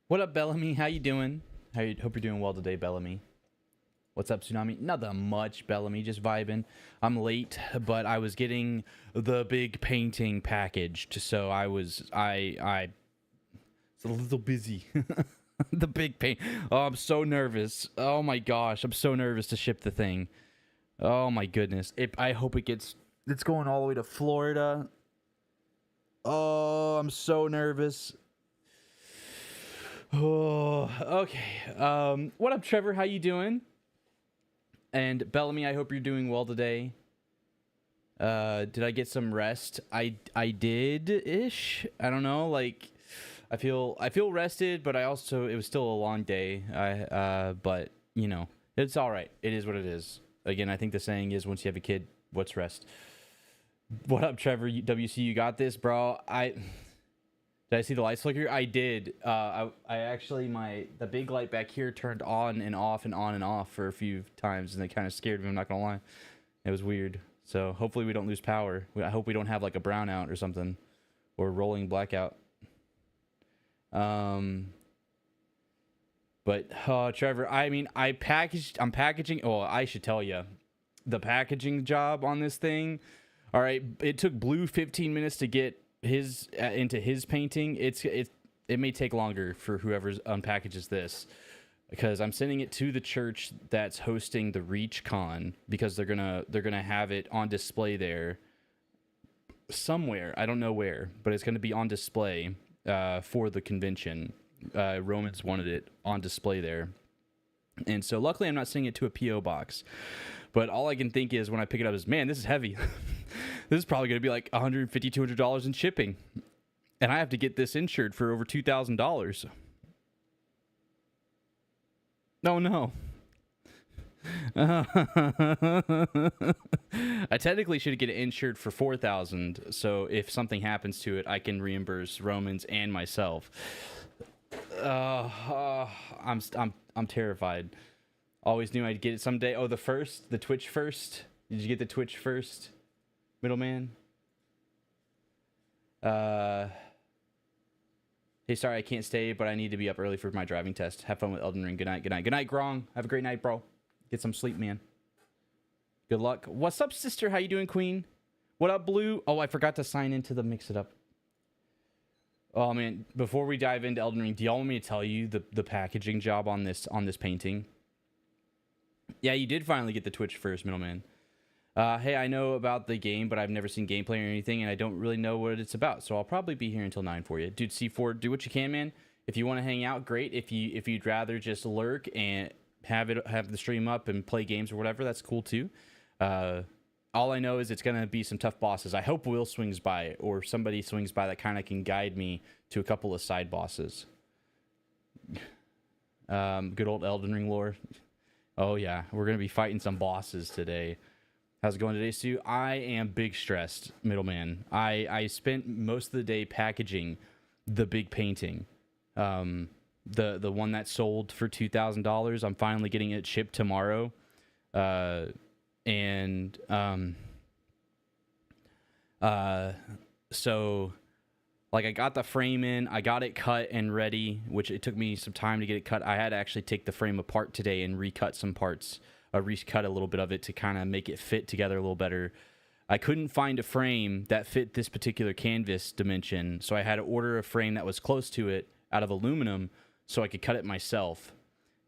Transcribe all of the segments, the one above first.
What up, Bellamy? How you doing? Hope you're doing well today, Bellamy. What's up, Tsunami? Nothing much, Bellamy. Just vibing. I'm late, but I was getting the big painting packaged, so I it's a little busy. The big paint. Oh, I'm so nervous. Oh my gosh, I'm so nervous to ship the thing. Oh my goodness. I hope it's going all the way to Florida. Oh, I'm so nervous. Oh, okay. What up, Trevor? How you doing? And Bellamy, I hope you're doing well today. Did I get some rest? I did ish. I don't know. Like, I feel rested, but it was still a long day. But you know, it's all right. It is what it is. Again, I think the saying is, once you have a kid, what's rest? What up, Trevor? WC, you got this, bro. Did I see the lights flicker? I did. I actually, the big light back here turned on and off and on and off for a few times, and it kind of scared me. I'm not gonna lie, it was weird. So hopefully we don't lose power. I hope we don't have like a brownout or something, or a rolling blackout. But Trevor, I mean, I'm packaging. Oh, I should tell you, the packaging job on this thing. All right, it took Blue 15 minutes to get his into his painting. It may take longer for whoever unpackages this, because I'm sending it to the church that's hosting the ReachCon, because they're gonna have it on display there somewhere. I don't know where, but it's gonna be on display for the convention. Romans wanted it on display there, and so luckily I'm not sending it to a PO box. But all I can think is, when I pick it up, is, man, this is heavy. This is probably going to be like $150, $200 in shipping. And I have to get this insured for over $2,000. Oh, no. I technically should get it insured for $4,000. So if something happens to it, I can reimburse Romans and myself. I'm terrified. Always knew I'd get it someday. Oh, the Twitch first. Did you get the Twitch first, middleman? Hey, sorry I can't stay, but I need to be up early for my driving test. Have fun with Elden Ring. Good night. Good night. Good night, Grong. Have a great night, bro. Get some sleep, man. Good luck. What's up, sister? How you doing, Queen? What up, Blue? Oh, I forgot to sign into the Mix It Up. Oh man, before we dive into Elden Ring, do y'all want me to tell you the packaging job on this painting? Yeah, you did finally get the Twitch first, middleman. Hey, I know about the game, but I've never seen gameplay or anything, and I don't really know what it's about, so I'll probably be here until 9 for you. Dude, C4, do what you can, man. If you want to hang out, great. If you'd rather just lurk and have the stream up and play games or whatever, that's cool too. All I know is it's going to be some tough bosses. I hope Will swings by, or somebody swings by that kind of can guide me to a couple of side bosses. Good old Elden Ring lore. Oh yeah, we're gonna be fighting some bosses today. How's it going today, Sue? I am big stressed, middleman. I spent most of the day packaging the big painting, the one that sold for $2,000. I'm finally getting it shipped tomorrow, so like, I got the frame in, I got it cut and ready, which it took me some time to get it cut. I had to actually take the frame apart today and recut some parts, recut a little bit of it to kind of make it fit together a little better. I couldn't find a frame that fit this particular canvas dimension, so I had to order a frame that was close to it out of aluminum so I could cut it myself.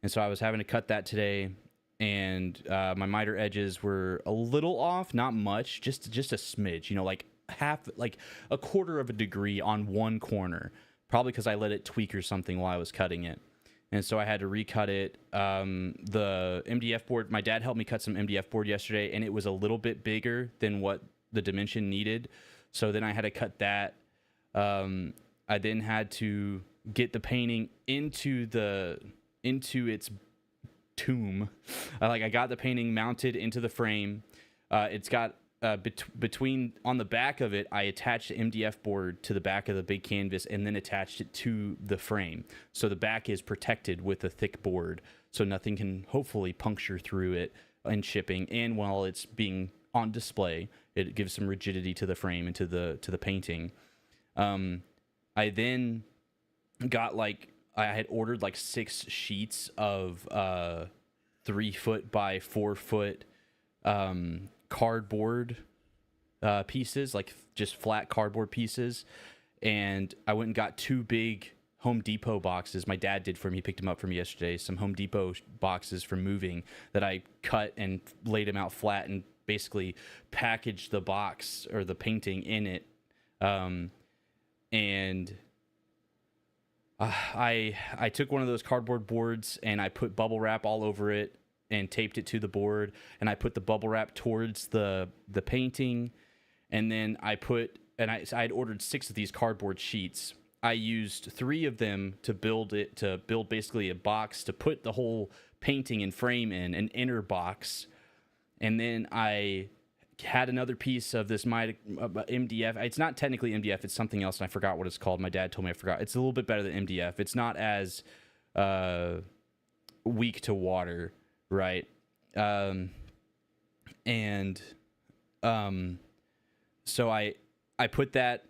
And so I was having to cut that today, and my miter edges were a little off, not much, just a smidge, you know, like a quarter of a degree on one corner, probably because I let it tweak or something while I was cutting it. And so I had to recut it. The MDF board, my dad helped me cut some MDF board yesterday, and it was a little bit bigger than what the dimension needed. So then I had to cut that. I then had to get the painting into its tomb. I got the painting mounted into the frame. It's got between on the back of it, I attached the MDF board to the back of the big canvas and then attached it to the frame. So the back is protected with a thick board, so nothing can hopefully puncture through it in shipping. And while it's being on display, it gives some rigidity to the frame and to the painting. I then got like I had ordered like 6 sheets of 3-foot by 4-foot cardboard pieces, like just flat cardboard pieces. And I went and got 2 big Home Depot boxes. My dad did for me. He picked them up for me yesterday. Some Home Depot boxes for moving that I cut and laid them out flat and basically packaged the box or the painting in it. And I took one of those cardboard boards and I put bubble wrap all over it and taped it to the board, and I put the bubble wrap towards the painting, and then I had ordered 6 of these cardboard sheets. I used 3 of them to build basically a box to put the whole painting and frame in, an inner box, and then I had another piece of this MDF. It's not technically MDF, it's something else, and I forgot what it's called. My dad told me I forgot. It's a little bit better than MDF. It's not as weak to water, right? So I put that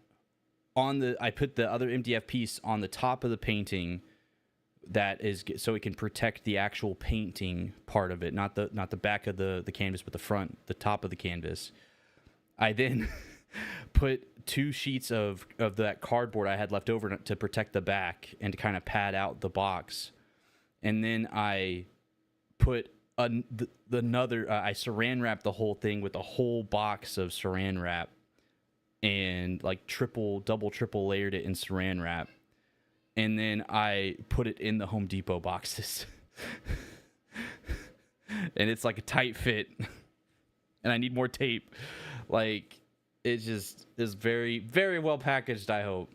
on I put the other MDF piece on the top of the painting, that is so it can protect the actual painting part of it, not the back of the canvas, but the top of the canvas. I then put 2 sheets of that cardboard I had left over to protect the back and to kind of pad out the box. And then I put I saran wrapped the whole thing with a whole box of saran wrap, and like triple layered it in saran wrap. And then I put it in the Home Depot boxes. And it's like a tight fit. And I need more tape. Like, it just is very, very well packaged, I hope.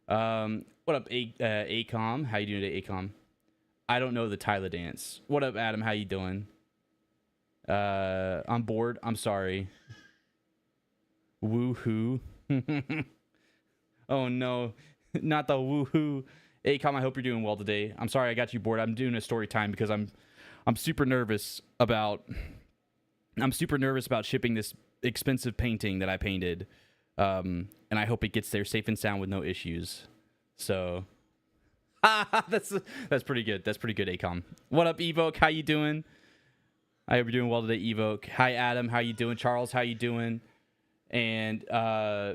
What up, Acom? How you doing today, Acom? I don't know the Tyler dance. What up, Adam? How you doing? I'm bored. I'm sorry. Woohoo. Oh, no. Not the woohoo. Acom, I hope you're doing well today. I'm sorry I got you bored. I'm doing a story time because I'm super nervous about shipping this expensive painting that I painted. And I hope it gets there safe and sound with no issues. So that's pretty good. That's pretty good, Acom. What up, Evoke? How you doing? I hope you're doing well today, Evoke. Hi, Adam. How you doing? Charles, how you doing? And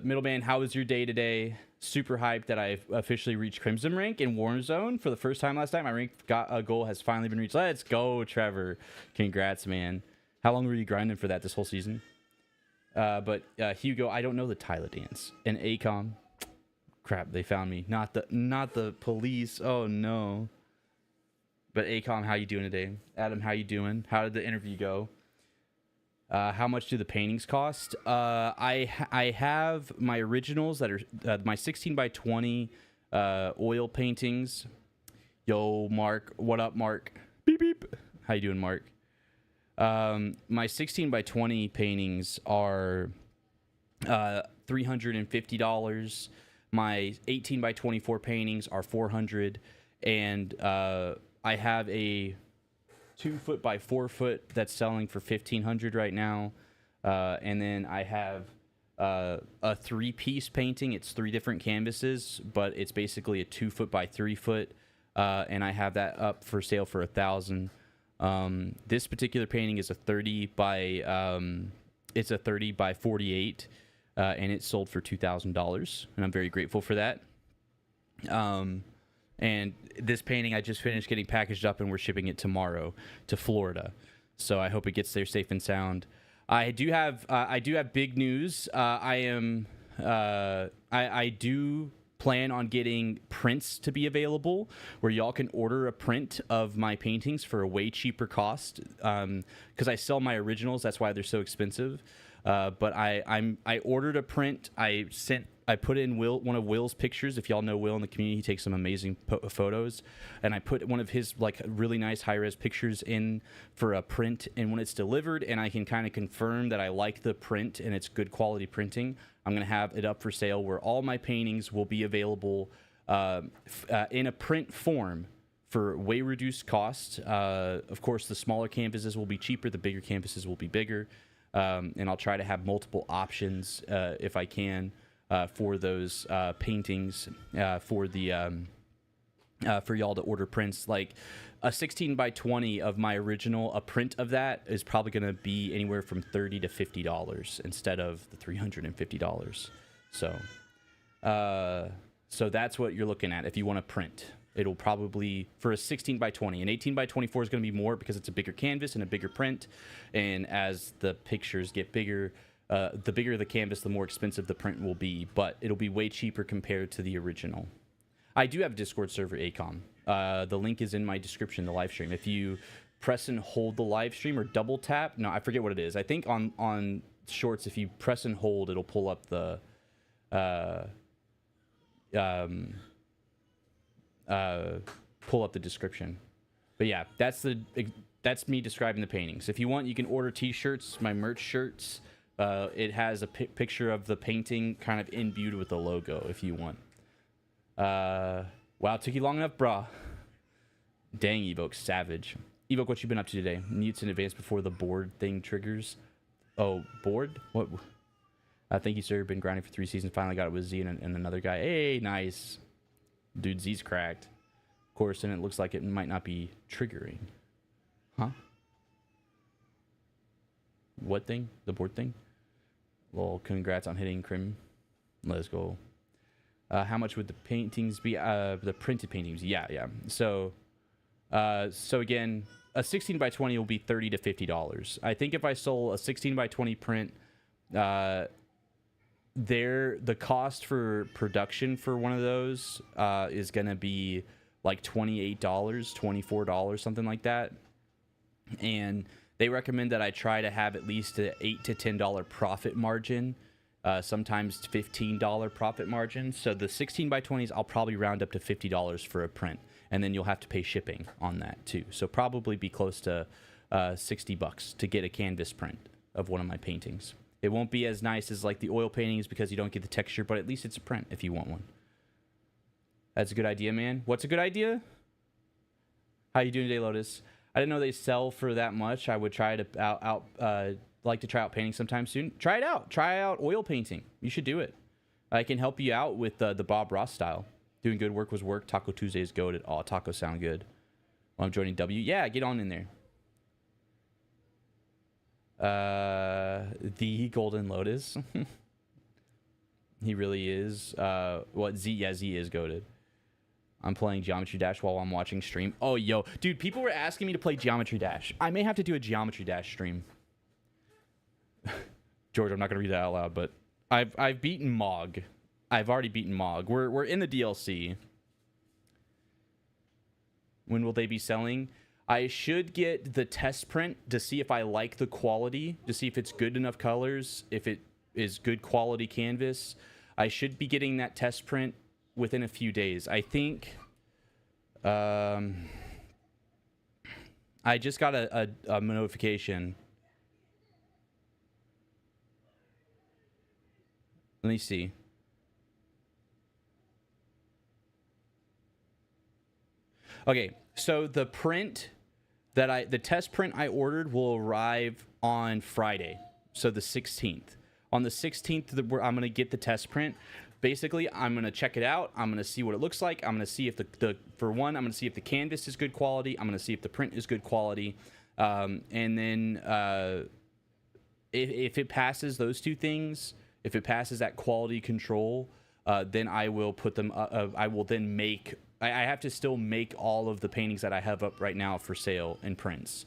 Middleman, how was your day today? Super hyped that I've officially reached Crimson rank in Warzone for the first time last night. My rank goal has finally been reached. Let's go, Trevor. Congrats, man. How long were you grinding for that this whole season? But Hugo, I don't know the Tyler dance. And Acom, crap, they found me. Not the police. Oh no. But Acom, how you doing today? Adam, how you doing? How did the interview go? How much do the paintings cost? I have my originals that are my 16 by 20 oil paintings. Yo, Mark. What up, Mark? Beep, beep. How you doing, Mark? My 16 by 20 paintings are $350. My 18 by 24 paintings are $400. And I have a 2-foot by 4-foot that's selling for $1,500 right now. And then I have a 3-piece painting. It's 3 different canvases, but it's basically a 2-foot by 3-foot. And I have that up for sale for $1,000. This particular painting is a 30 by 48, and it sold for $2,000, and I'm very grateful for that. And this painting I just finished getting packaged up, and we're shipping it tomorrow to Florida. So I hope it gets there safe and sound. I do have big news. I do plan on getting prints to be available, where y'all can order a print of my paintings for a way cheaper cost. Because I sell my originals, that's why they're so expensive. But I ordered a print. I put in one of Will's pictures. If y'all know Will in the community, he takes some amazing photos. And I put one of his like really nice high-res pictures in for a print. And when it's delivered and I can kind of confirm that I like the print and it's good quality printing, I'm going to have it up for sale where all my paintings will be available in a print form for way reduced cost. Of course, the smaller canvases will be cheaper. The bigger canvases will be bigger. And I'll try to have multiple options if I can. For those paintings for the for y'all to order prints. Like a 16 by 20 of my original, a print of that is probably going to be anywhere from $30 to $50 instead of the $350. So that's what you're looking at if you want to print. It'll probably, for a 16 by 20, an 18 by 24 is going to be more because it's a bigger canvas and a bigger print. And as the pictures get bigger, the bigger the canvas, the more expensive the print will be. But it'll be way cheaper compared to the original. I do have a Discord server, ACOM. The link is in my description, the live stream. If you press and hold the live stream or double tap, no, I forget what it is. I think on Shorts, if you press and hold, it'll pull up the description. But yeah, that's me describing the paintings. If you want, you can order t-shirts, my merch shirts. It has a picture of the painting kind of imbued with the logo if you want. Wow, took you long enough, brah. Dang, Evoke, savage. Evoke, what you been up to today? Mutes in advance before the board thing triggers. Oh, board? What? Thank you, sir. Been grinding for 3 seasons. Finally got it with Z and another guy. Hey, nice. Dude, Z's cracked. Of course, and it looks like it might not be triggering. Huh? What thing? The board thing? Well, congrats on hitting Crim. Let's go. How much would the paintings be? The printed paintings? Yeah. So again, a 16 by 20 will be $30 to $50. I think if I sold a 16 by 20 print, the cost for production for one of those is gonna be like $28, $24, something like that. And they recommend that I try to have at least an $8 to $10 profit margin. Sometimes $15 profit margin. So the 16 by 20s, I'll probably round up to $50 for a print, and then you'll have to pay shipping on that too. So probably be close to $60 to get a canvas print of one of my paintings. It won't be as nice as like the oil paintings because you don't get the texture, but at least it's a print if you want one. That's a good idea, man. What's a good idea? How you doing today, Lotus? I didn't know they sell for that much. I would try to like to try out painting sometime soon. Try it out. Try out oil painting. You should do it. I can help you out with the Bob Ross style. Doing good work was work. Taco Tuesday is goated. Oh, tacos sound good. Well, I'm joining W. Yeah, get on in there. The Golden Lotus. He really is. What Z? Yeah, Z is goated. I'm playing Geometry Dash while I'm watching stream. Oh, yo, dude, people were asking me to play Geometry Dash. I may have to do a Geometry Dash stream. George, I'm not gonna read that out loud, but I've beaten Mog. I've already beaten Mog. We're in the DLC. When will they be selling? I should get the test print to see if I like the quality, to see if it's good enough colors, if it is good quality canvas. I should be getting that test print within a few days. I think I just got a notification. Let me see. Okay, so the print the test print I ordered will arrive on Friday, so the 16th. On the 16th, I'm going to get the test print. Basically, I'm going to check it out. I'm going to see what it looks like. I'm going to see if for one, I'm going to see if the canvas is good quality. I'm going to see if the print is good quality. And then if it passes those two things, if it passes that quality control, then I will put them. I will then make. I have to still make all of the paintings that I have up right now for sale in prints.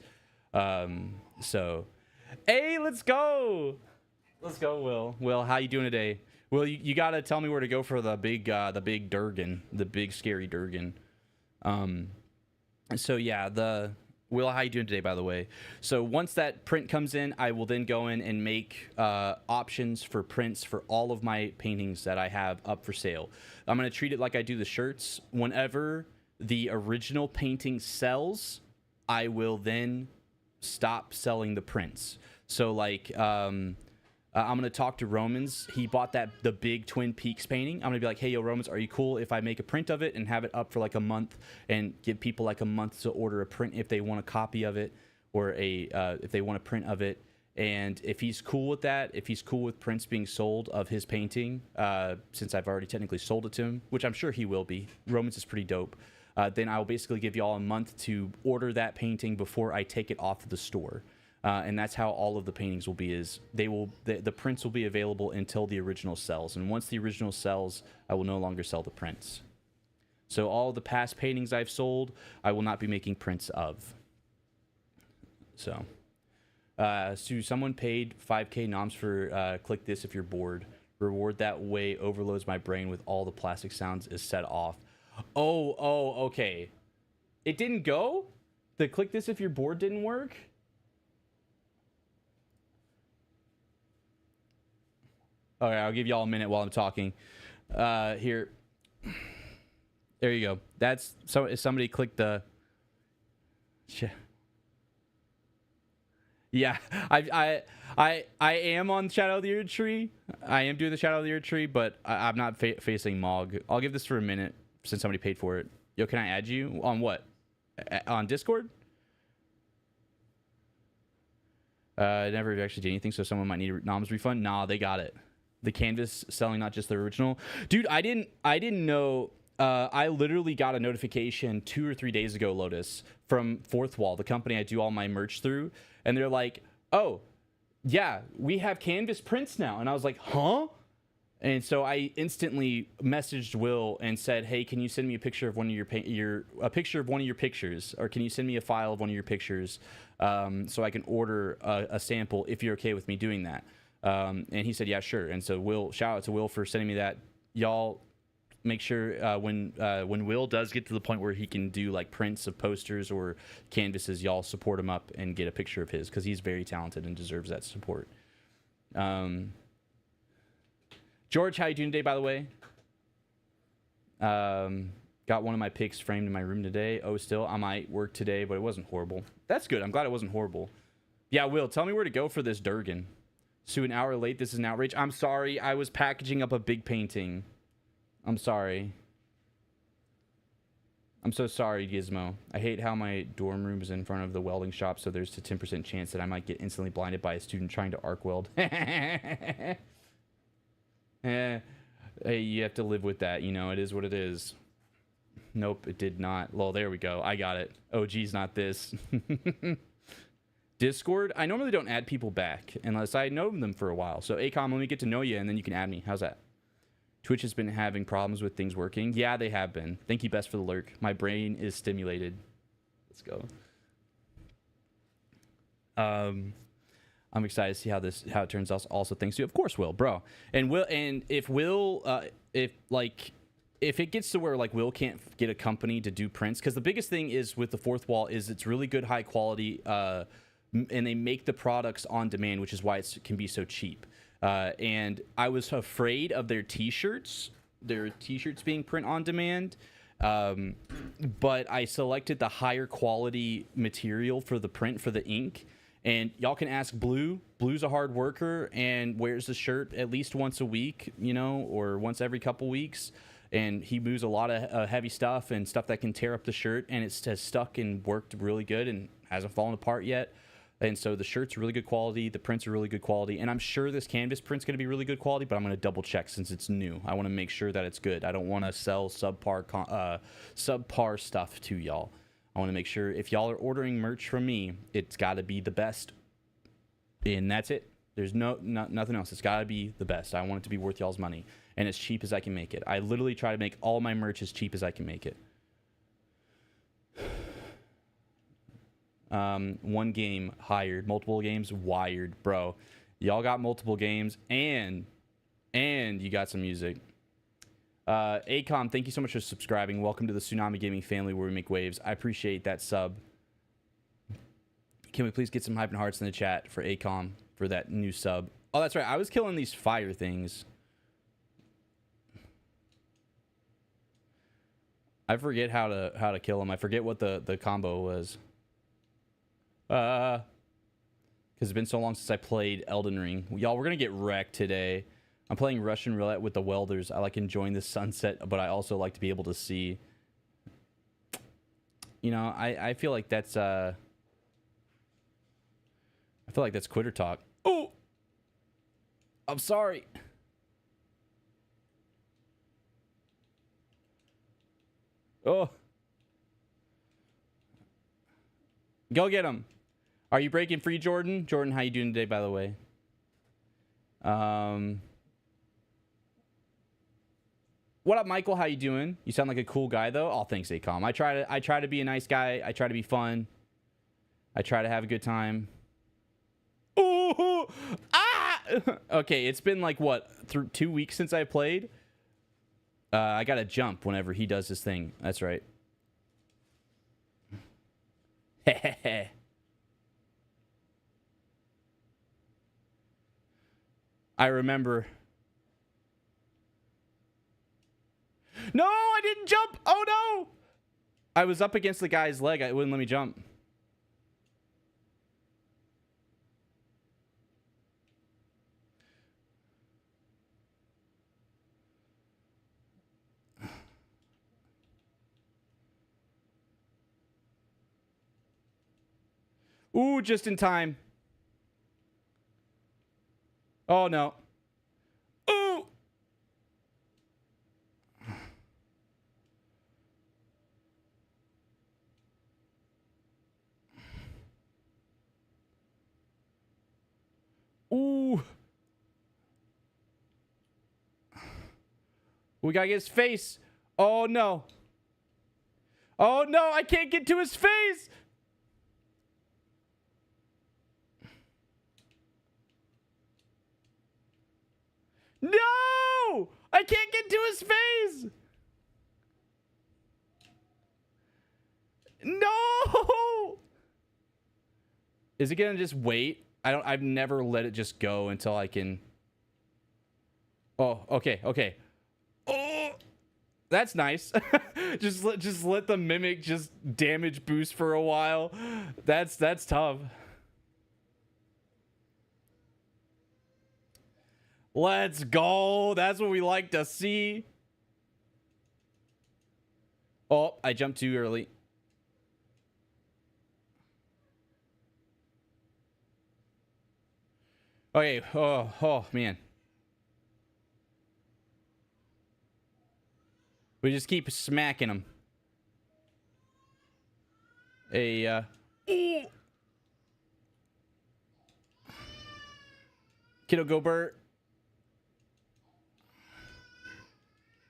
So, hey, let's go. Let's go, Will. Will, how you doing today? Will, you gotta tell me where to go for the big Durgan, the big scary Durgan. So yeah, Will, how you doing today, by the way? So once that print comes in, I will then go in and make options for prints for all of my paintings that I have up for sale. I'm going to treat it like I do the shirts. Whenever the original painting sells, I will then stop selling the prints. So like, I'm going to talk to Romans. He bought the big Twin Peaks painting. I'm going to be like, hey, yo, Romans, are you cool if I make a print of it and have it up for like a month and give people like a month to order a print if they want a copy of it or if they want a print of it? And if he's cool with that, if he's cool with prints being sold of his painting, since I've already technically sold it to him, which I'm sure he will be. Romans is pretty dope. then I'll basically give y'all a month to order that painting before I take it off of the store. And that's how all of the paintings will be. Is the prints will be available until the original sells, and once the original sells, I will no longer sell the prints. So all the past paintings I've sold, I will not be making prints of. So someone paid 5K noms for click this if you're bored. Reward that way overloads my brain with all the plastic sounds is set off. Oh, okay. It didn't go? The click this if you're bored didn't work? Okay, I'll give y'all a minute while I'm talking. Here. There you go. That's so. If somebody clicked the. Yeah, I am on Shadow of the Erd Tree. I am doing the Shadow of the Erd Tree, but I'm not facing Mog. I'll give this for a minute since somebody paid for it. Yo, can I add you on what? On Discord? I never actually did anything, so someone might need a noms refund. Nah, they got it. The canvas selling, not just the original. Dude, I didn't know. I literally got a notification 2 or 3 days ago, Lotus, from Fourth Wall, the company I do all my merch through, and they're like, "Oh, yeah, we have canvas prints now," and I was like, "Huh?" And so I instantly messaged Will and said, "Hey, can you send me a picture of one of a picture of one of your pictures, or can you send me a file of one of your pictures, so I can order a sample if you're okay with me doing that?" And he said, "Yeah, sure." And so shout out to Will for sending me that. Y'all make sure when Will does get to the point where he can do like prints of posters or canvases, y'all support him up and get a picture of his, because he's very talented and deserves that support. George, how you doing today, by the way? Got one of my pics framed in my room today. Oh, still, I might work today, but it wasn't horrible. That's good. I'm glad it wasn't horrible. Yeah, Will, tell me where to go for this Durgan. Sue, an hour late. This is an outrage. I'm sorry. I was packaging up a big painting. I'm sorry. I'm so sorry, Gizmo. I hate how my dorm room is in front of the welding shop, so there's a 10% chance that I might get instantly blinded by a student trying to arc weld. Hey, you have to live with that. You know, it is what it is. Nope, it did not. Well, there we go. I got it. Oh, geez, not this. Discord? I normally don't add people back unless I know them for a while. So, Acom, let me get to know you, and then you can add me. How's that? Twitch has been having problems with things working. Yeah, they have been. Thank you, Best, for the lurk. My brain is stimulated. Let's go. I'm excited to see how it turns out. Also, thanks to, of course, Will, bro. And if it gets to where like Will can't get a company to do prints, because the biggest thing is with the Fourth Wall is it's really good, high quality, and they make the products on demand, which is why it can be so cheap. And I was afraid of their t-shirts being print on demand. But I selected the higher quality material for the print, for the ink. And y'all can ask Blue. Blue's a hard worker and wears the shirt at least once a week, you know, or once every couple weeks. And he moves a lot of heavy stuff and stuff that can tear up the shirt. And it's has stuck and worked really good and hasn't fallen apart yet. And so the shirt's really good quality. The prints are really good quality. And I'm sure this canvas print's going to be really good quality, but I'm going to double check since it's new. I want to make sure that it's good. I don't want to sell subpar stuff to y'all. I want to make sure if y'all are ordering merch from me, it's got to be the best. And that's it. There's nothing else. It's got to be the best. I want it to be worth y'all's money and as cheap as I can make it. I literally try to make all my merch as cheap as I can make it. One game hired, multiple games wired, bro. Y'all got multiple games and you got some music. Acom, thank you so much for subscribing. Welcome to the Tsunami Gaming family where we make waves. I appreciate that sub. Can we please get some hype and hearts in the chat for Acom for that new sub? Oh, that's right. I was killing these fire things. I forget how to kill them. I forget what the combo was. Because it's been so long since I played Elden Ring. Y'all, we're gonna get wrecked today. I'm playing Russian roulette with the welders. I like enjoying the sunset, but I also like to be able to see. You know, I feel like that's quitter talk. Oh, I'm sorry. Oh, Go get him. Are you breaking free, Jordan? Jordan, how you doing today, by the way? What up, Michael? How you doing? You sound like a cool guy, though. Oh, thanks, Acom. I try to be a nice guy. I try to be fun. I try to have a good time. Ooh! Ah! Okay, it's been like, what, 2 weeks since I played? I gotta jump whenever he does his thing. That's right. Hehehe. I remember. No, I didn't jump. Oh, no. I was up against the guy's leg. It wouldn't let me jump. Ooh, just in time. Oh, no. Ooh. Ooh. We gotta get his face. Oh, no. Oh, no. I can't get to his face. No! I can't get to his face. No! Is it gonna just wait? I've never let it just go until I can. Oh, okay, okay. Oh, that's nice. just let the mimic just damage boost for a while. That's tough. Let's go. That's what we like to see. Oh, I jumped too early. Okay. Oh man. We just keep smacking them. Kiddo go Bert.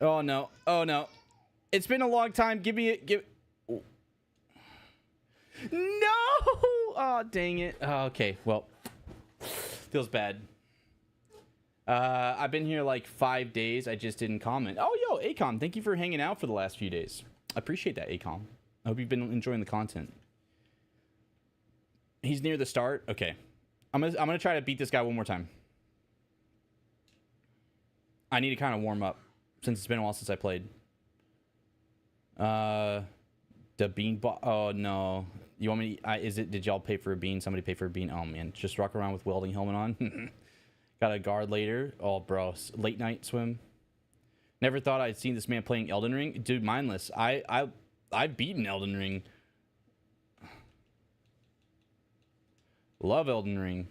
Oh no. Oh no. It's been a long time. Give me it. No! Oh, dang it. Oh, okay. Well, feels bad. I've been here like 5 days. I just didn't comment. Oh, yo, Acom, thank you for hanging out for the last few days. I appreciate that, Acom. I hope you've been enjoying the content. He's near the start. Okay. I'm gonna try to beat this guy one more time. I need to kind of warm up since it's been a while since I played. The bean bot. Oh no. You want me to, did y'all pay for a bean? Somebody pay for a bean? Oh man, just walk around with welding helmet on. Got a guard later. Oh bro, late night swim. Never thought I'd seen this man playing Elden Ring. Dude, mindless. I've beaten Elden Ring. Love Elden Ring.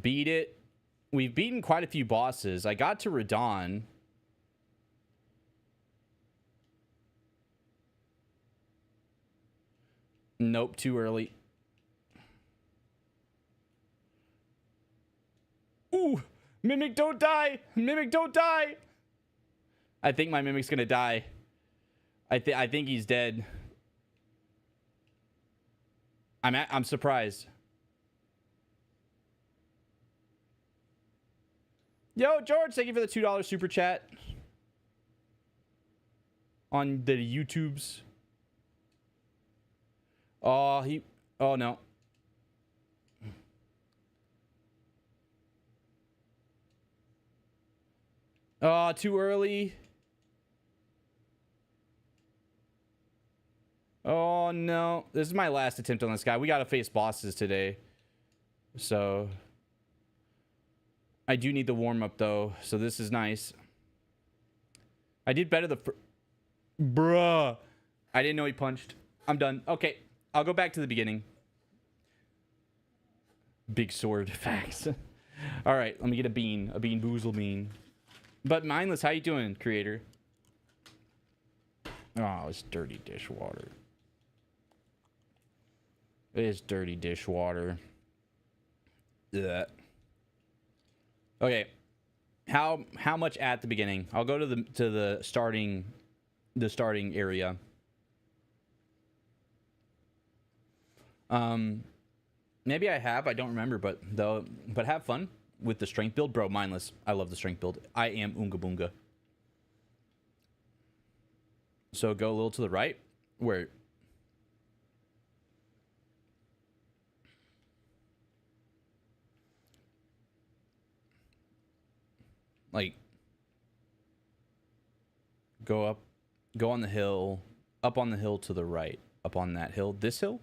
Beat it. We've beaten quite a few bosses. I got to Radon. Nope, too early. Ooh, Mimic, don't die. Mimic, don't die. I think my Mimic's gonna die. I think he's dead. I'm surprised. Yo, George, thank you for the $2 super chat on the YouTubes. Oh, oh no. Oh, too early. Oh no. This is my last attempt on this guy. We gotta face bosses today. So I do need the warm-up though, so this is nice. I did better Bruh. I didn't know he punched. I'm done. Okay, I'll go back to the beginning. Big sword. Facts. All right, let me get a bean. A bean boozle bean. But mindless, how you doing, creator? Oh, it's dirty dishwater. It is dirty dishwater. Yeah. Okay. How much at the beginning? I'll go to the starting area. Maybe I have. I don't remember, but have fun with the strength build, bro. Mindless. I love the strength build. I am Oonga Boonga. So go a little to the right, where like go up, go on the hill, up on the hill to the right, up on that hill. This hill.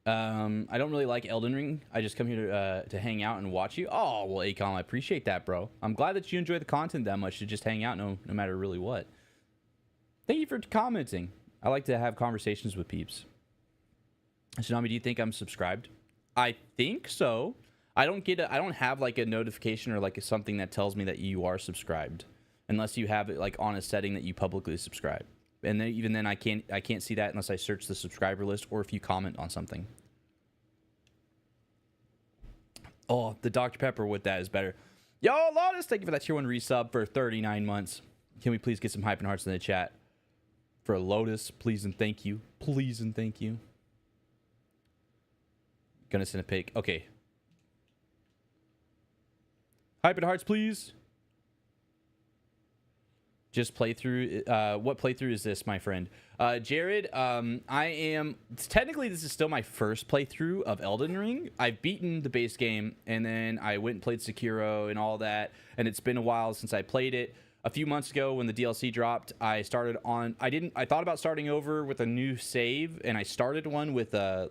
I don't really like Elden Ring. I just come here to hang out and watch you. Oh, well, Acom, I appreciate that, bro. I'm glad that you enjoy the content that much to just hang out no matter really what. Thank you for commenting. I like to have conversations with peeps. Tsunami, do you think I'm subscribed? I think so. I don't have like a notification or like something that tells me that you are subscribed, unless you have it like on a setting that you publicly subscribe. And then even then I can't see that unless I search the subscriber list or if you comment on something. Oh, the Dr. Pepper with that is better. Yo, Lotus, thank you for that tier 1 resub for 39 months. Can we please get some hype and hearts in the chat for Lotus? Please and thank you. Please and thank you. Gonna send a pic. Okay. Hype and hearts, please. Just playthrough. What playthrough is this, my friend? Jared, technically this is still my first playthrough of Elden Ring. I've beaten the base game, and then I went and played Sekiro and all that, and it's been a while since I played it. A few months ago when the DLC dropped, I started on... I thought about starting over with a new save, and I started one with the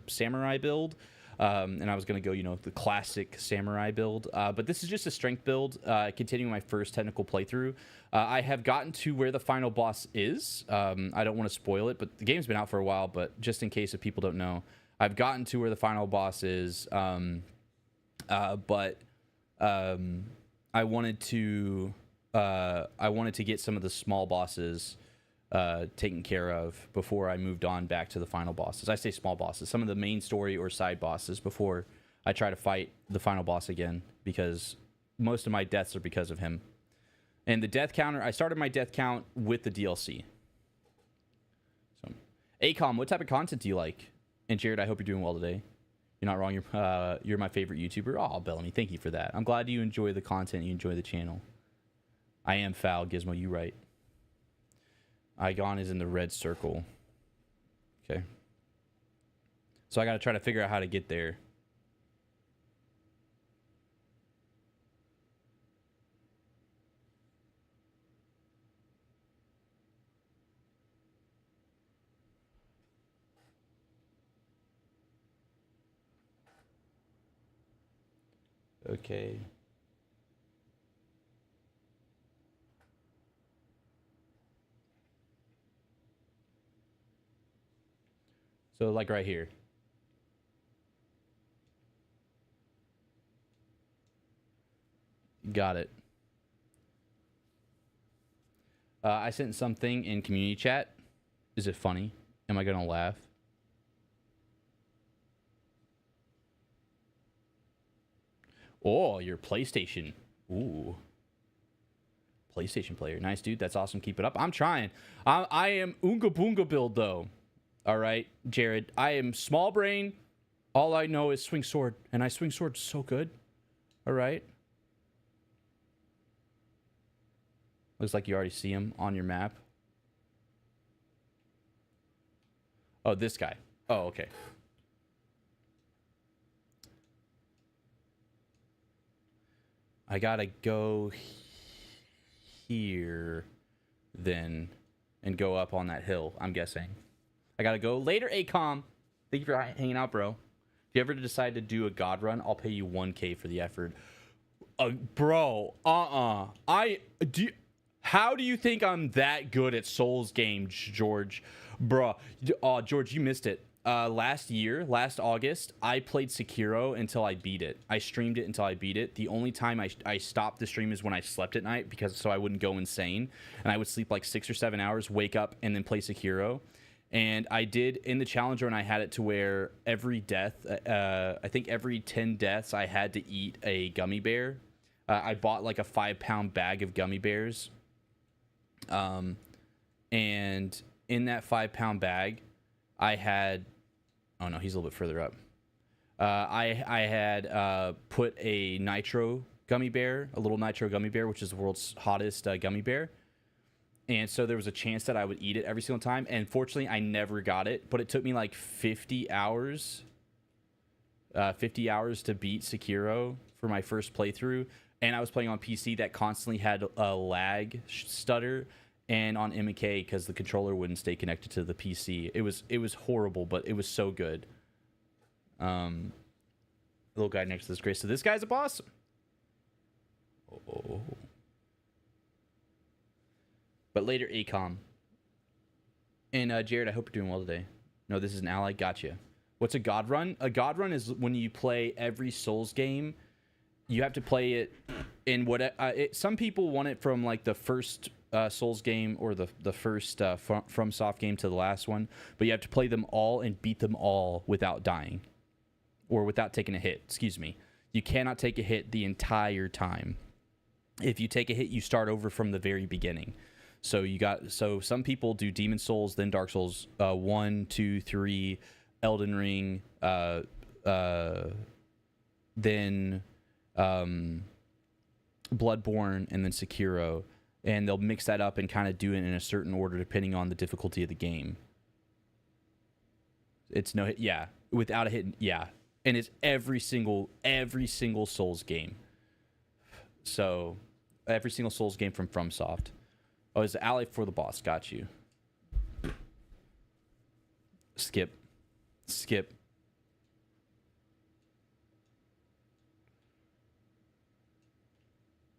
samurai build. And I was going to go, the classic samurai build. But this is just a strength build, continuing my first technical playthrough. I have gotten to where the final boss is. I don't want to spoil it, but the game's been out for a while. But just in case if people don't know, I've gotten to where the final boss is. I wanted to get some of the small bosses taken care of before I moved on back to the final bosses. I say small bosses, some of the main story or side bosses before I try to fight the final boss again, because most of my deaths are because of him. And the death counter, I started my death count with the DLC. So, Acom, what type of content do you like? And Jared, I hope you're doing well today. You're not wrong. You're my favorite YouTuber. Oh, Bellamy, thank you for that. I'm glad you enjoy the content. You enjoy the channel. I am foul, Gizmo. You right. Igon is in the red circle. Okay. So I got to try to figure out how to get there. Okay. So like right here. Got it. I sent something in community chat. Is it funny? Am I gonna laugh? Oh, your PlayStation. Ooh. PlayStation player. Nice, dude. That's awesome. Keep it up. I'm trying. I am Oonga Boonga build, though. All right, Jared. I am small brain. All I know is swing sword. And I swing sword so good. All right. Looks like you already see him on your map. Oh, this guy. Oh, okay. I gotta go here then and go up on that hill, I'm guessing. I gotta go later, Acom. Thank you for hanging out, bro. If you ever decide to do a god run, I'll pay you 1K for the effort. Bro, how do you think I'm that good at Souls games, George? Bro, oh, George, you missed it. Last August, I played Sekiro until I beat it. I streamed it until I beat it. The only time I stopped the stream is when I slept at night, because so I wouldn't go insane, and I would sleep like 6 or 7 hours, wake up, and then play Sekiro. And I did in the challenger, and I had it to where every death, I think every 10 deaths, I had to eat a gummy bear. I bought like a 5-pound bag of gummy bears, and in that 5-pound bag, I had. Oh no, he's a little bit further up. I had put a nitro gummy bear, a little nitro gummy bear, which is the world's hottest gummy bear. And so there was a chance that I would eat it every single time. And fortunately, I never got it. But it took me like 50 hours. 50 hours to beat Sekiro for my first playthrough. And I was playing on PC that constantly had a lag stutter. And on MK, because the controller wouldn't stay connected to the PC. It was horrible, but it was so good. Little guy next to this Grace. So this guy's a boss. Oh. But later, ACOM. And Jared, I hope you're doing well today. No, this is an ally. Gotcha. What's a God Run? A God Run is when you play every Souls game. You have to play it in what... some people want it from like the first... Souls game or the first FromSoft game to the last one, but you have to play them all and beat them all without dying or without taking a hit. Excuse me. You cannot take a hit the entire time. If you take a hit, you start over from the very beginning. So some people do Demon Souls, then Dark Souls 1, 2, 3, Elden Ring, then Bloodborne, and then Sekiro. And they'll mix that up and kind of do it in a certain order depending on the difficulty of the game. It's no hit, yeah. Without a hit, yeah. And it's every single Souls game. So, every single Souls game from FromSoft. Oh, it's the ally for the boss. Got you. Skip.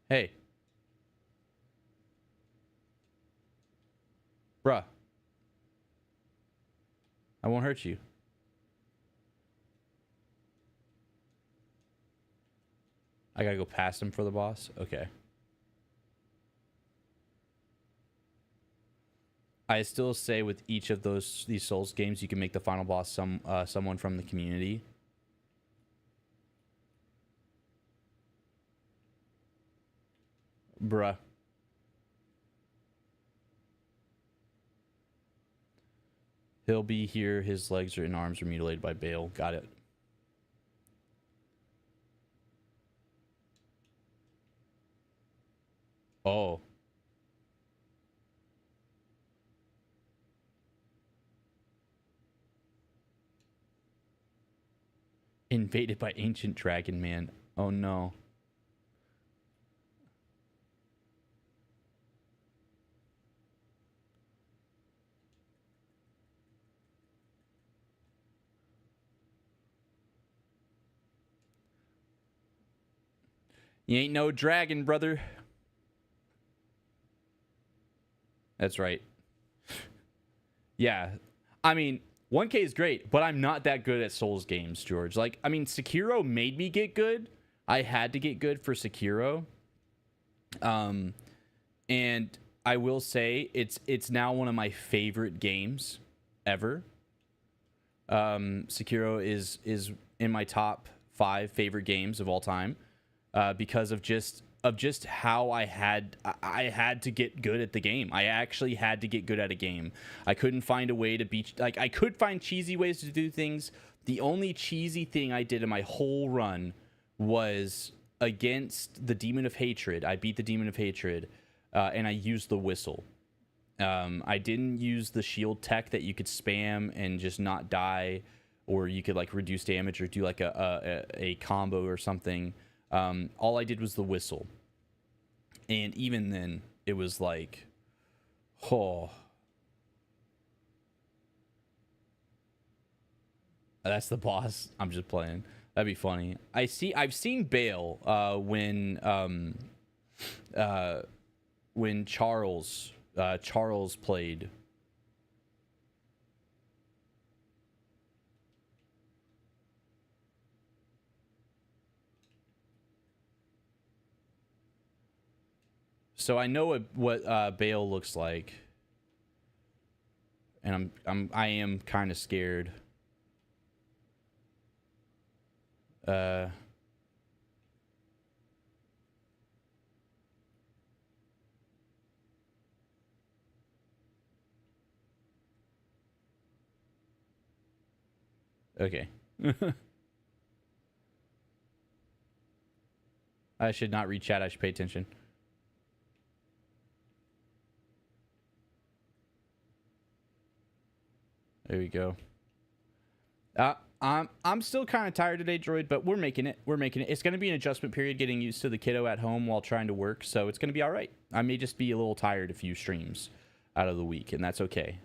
Hey. Bruh. I won't hurt you. I gotta go past him for the boss? Okay. I still say with each of these Souls games, you can make the final boss someone from the community. Bruh. He'll be here. His legs and arms are mutilated by Bale. Got it. Oh. Invaded by Ancient Dragon Man. Oh no. You ain't no dragon, brother. That's right. Yeah. I mean, 1K is great, but I'm not that good at Souls games, George. Like, I mean, Sekiro made me get good. I had to get good for Sekiro. And I will say it's now one of my favorite games ever. Sekiro is in my top 5 favorite games of all time. Because of just how I had to get good at the game. I actually had to get good at a game. I couldn't find a way to beat, like, I could find cheesy ways to do things. The only cheesy thing I did in my whole run was against the Demon of Hatred. I beat the Demon of Hatred, and I used the whistle. I didn't use the shield tech that you could spam and just not die, or you could like reduce damage or do like a combo or something. All I did was the whistle. And even then, it was like, oh. That's the boss. I'm just playing. That'd be funny. I've seen Bale when Charles played. So I know what Bale looks like, and I am kind of scared. Okay. I should not read chat. I should pay attention. There we go. I'm still kind of tired today, Droid, but we're making it. We're making it. It's going to be an adjustment period getting used to the kiddo at home while trying to work, so it's going to be all right. I may just be a little tired a few streams out of the week, and that's okay.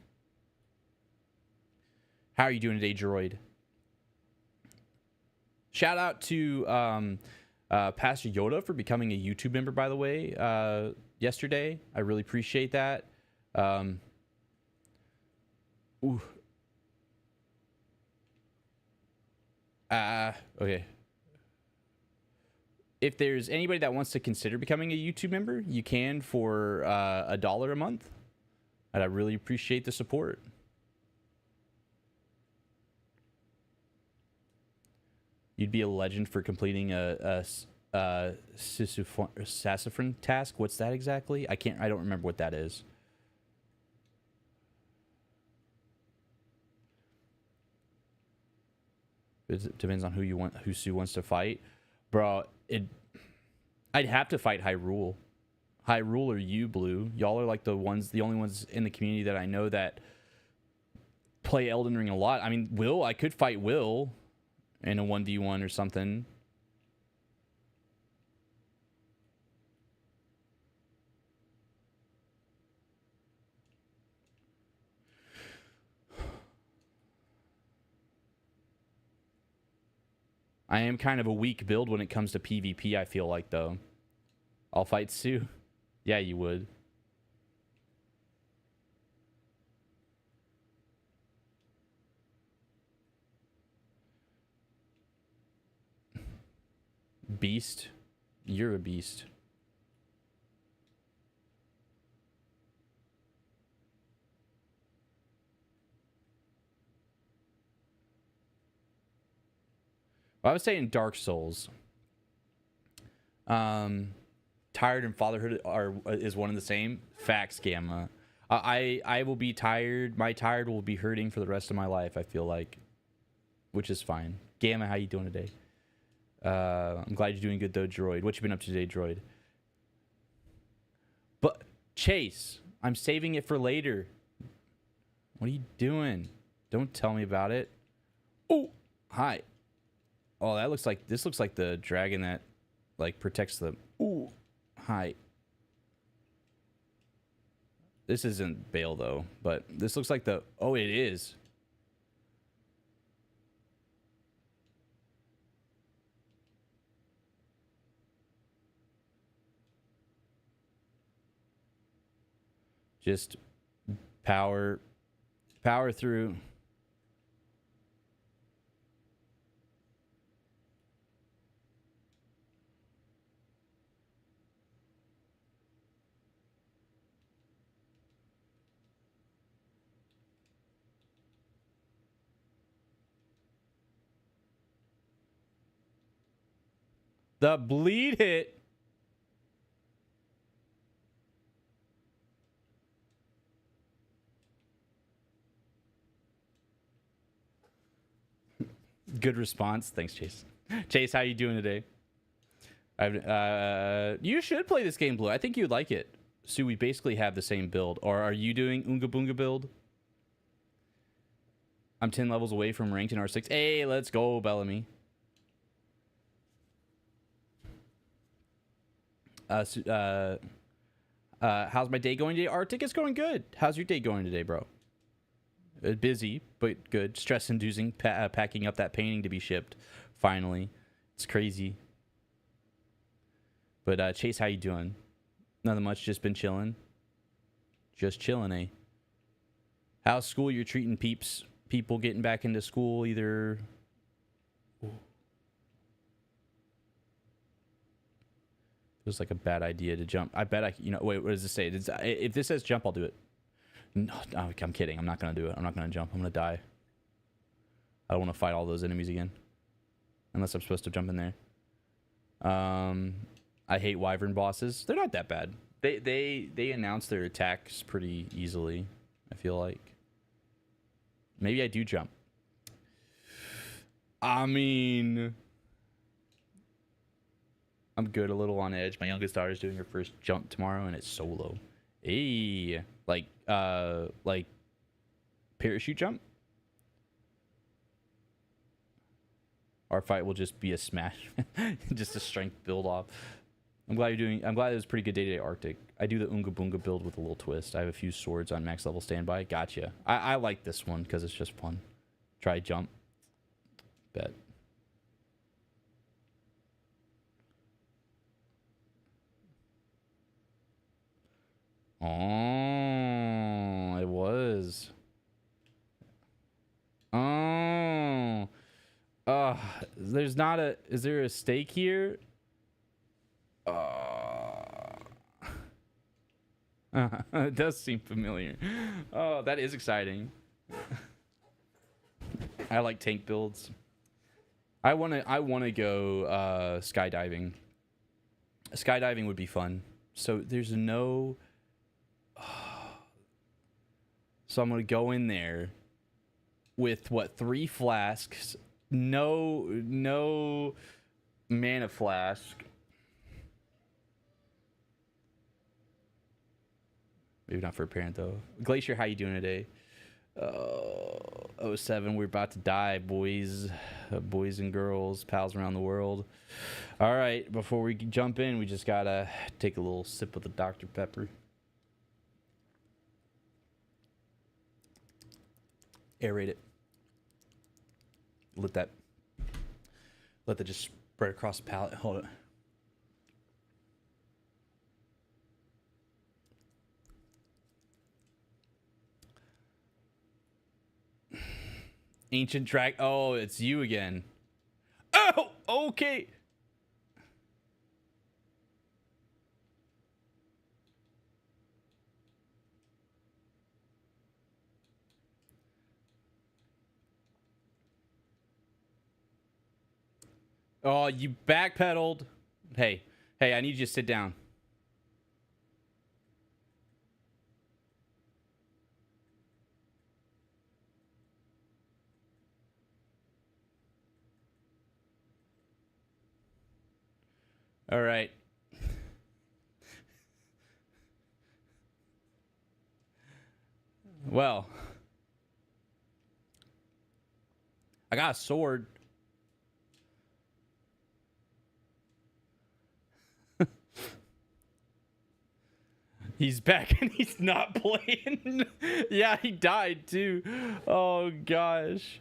How are you doing today, Droid? Shout out to Pastor Yoda for becoming a YouTube member, by the way, yesterday. I really appreciate that. Ooh. Okay. If there's anybody that wants to consider becoming a YouTube member, you can for $1 a month. And I really appreciate the support. You'd be a legend for completing a sassafras task. What's that exactly? I don't remember what that is. It depends on who Sue wants to fight. Bro, I'd have to fight Hyrule. Hyrule or you, Blue. Y'all are like the only ones in the community that I know that play Elden Ring a lot. I mean, I could fight Will in a 1v1 or something. I am kind of a weak build when it comes to PvP, I feel like, though. I'll fight Sue. Yeah, you would. Beast? You're a beast. Well, I was saying Dark Souls. Tired and fatherhood is one and the same. Facts, Gamma. I will be tired. My tired will be hurting for the rest of my life, I feel like. Which is fine. Gamma, how you doing today? I'm glad you're doing good, though, Droid. What you been up to today, Droid? But, Chase, I'm saving it for later. What are you doing? Don't tell me about it. Oh, hi. Oh, this looks like the dragon that, like, protects the... Ooh, hi. This isn't Bale, though, but this looks like the... Oh, it is. Just power through. The bleed hit. Good response. Thanks, Chase. Chase, how you doing today? You should play this game, Blue. I think you'd like it. So we basically have the same build. Or are you doing Oonga Boonga build? I'm 10 levels away from ranked in R6. Hey, let's go, Bellamy. How's my day going today? Arctic, it's going good. How's your day going today, bro? Busy, but good. Stress-inducing, packing up that painting to be shipped. Finally. It's crazy. But, Chase, how you doing? Nothing much, just been chilling. Just chilling, eh? How's school? You're treating people getting back into school, either... was like a bad idea to jump. I bet wait, what does this say? If this says jump, I'll do it. No, I'm kidding. I'm not going to do it. I'm not going to jump. I'm going to die. I don't want to fight all those enemies again. Unless I'm supposed to jump in there. I hate wyvern bosses. They're not that bad. They announce their attacks pretty easily, I feel like. Maybe I do jump. I mean, I'm good, a little on edge. My youngest daughter's doing her first jump tomorrow, and it's solo. Hey, like parachute jump. Our fight will just be a smash, just a strength build off. I'm glad it was a pretty good day-to-day Arctic. I do the Oonga Boonga build with a little twist. I have a few swords on max level standby. Gotcha. I like this one because it's just fun. Try jump. Bet. Oh, it was. Oh. There's not a... Is there a stake here? It does seem familiar. Oh, that is exciting. I like tank builds. I wanna go skydiving. Skydiving would be fun. So there's no. So I'm gonna go in there with what, 3 flasks, no mana flask. Maybe not for a parent though. Glacier, how you doing today? 07, we're about to die, boys. Boys and girls, pals around the world. All right, before we jump in, we just gotta take a little sip of the Dr. Pepper. Aerate it. Let that just spread across the palate. Hold it. Ancient track. Oh, it's you again. Oh, okay. Oh, you backpedaled. Hey, I need you to sit down. All right. Well, I got a sword. He's back and he's not playing. Yeah, he died too. Oh gosh.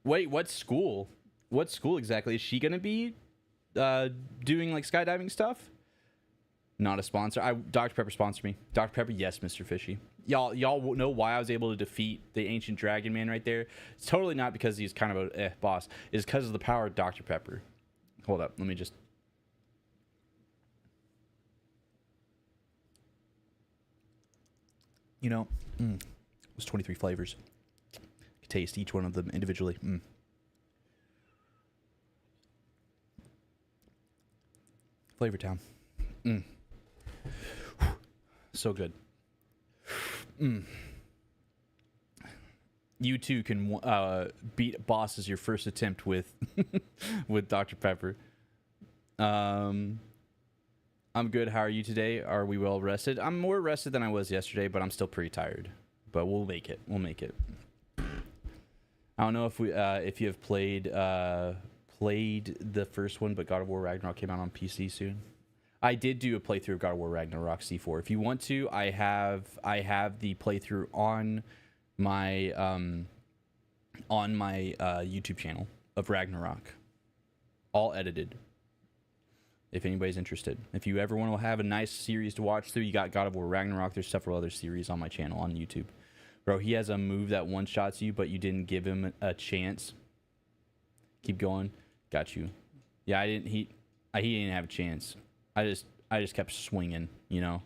Wait, what school? What school exactly is she gonna be doing, like skydiving stuff? Not a sponsor. Dr. Pepper sponsored me. Dr. Pepper, yes, Mr. Fishy. Y'all know why I was able to defeat the ancient dragon man right there? It's totally not because he's kind of a boss. It's because of the power of Dr. Pepper. Hold up, let me just. You know, it was 23 flavors. You could taste each one of them individually. Flavor Town. So good. You too can beat bosses your first attempt with with Dr. Pepper. I'm good. How are you today? Are we well rested? I'm more rested than I was yesterday, but I'm still pretty tired. But we'll make it. We'll make it. I don't know if you have played the first one, but God of War Ragnarok came out on PC soon. I did do a playthrough of God of War Ragnarok C4. If you want to, I have the playthrough on my YouTube channel of Ragnarok, all edited. If anybody's interested, if you ever want to have a nice series to watch through, you got God of War Ragnarok. There's several other series on my channel on YouTube, Bro, he has a move that one-shots you, but you didn't give him a chance. Keep going. Got you. Yeah, I didn't. He didn't have a chance. I just kept swinging, you know.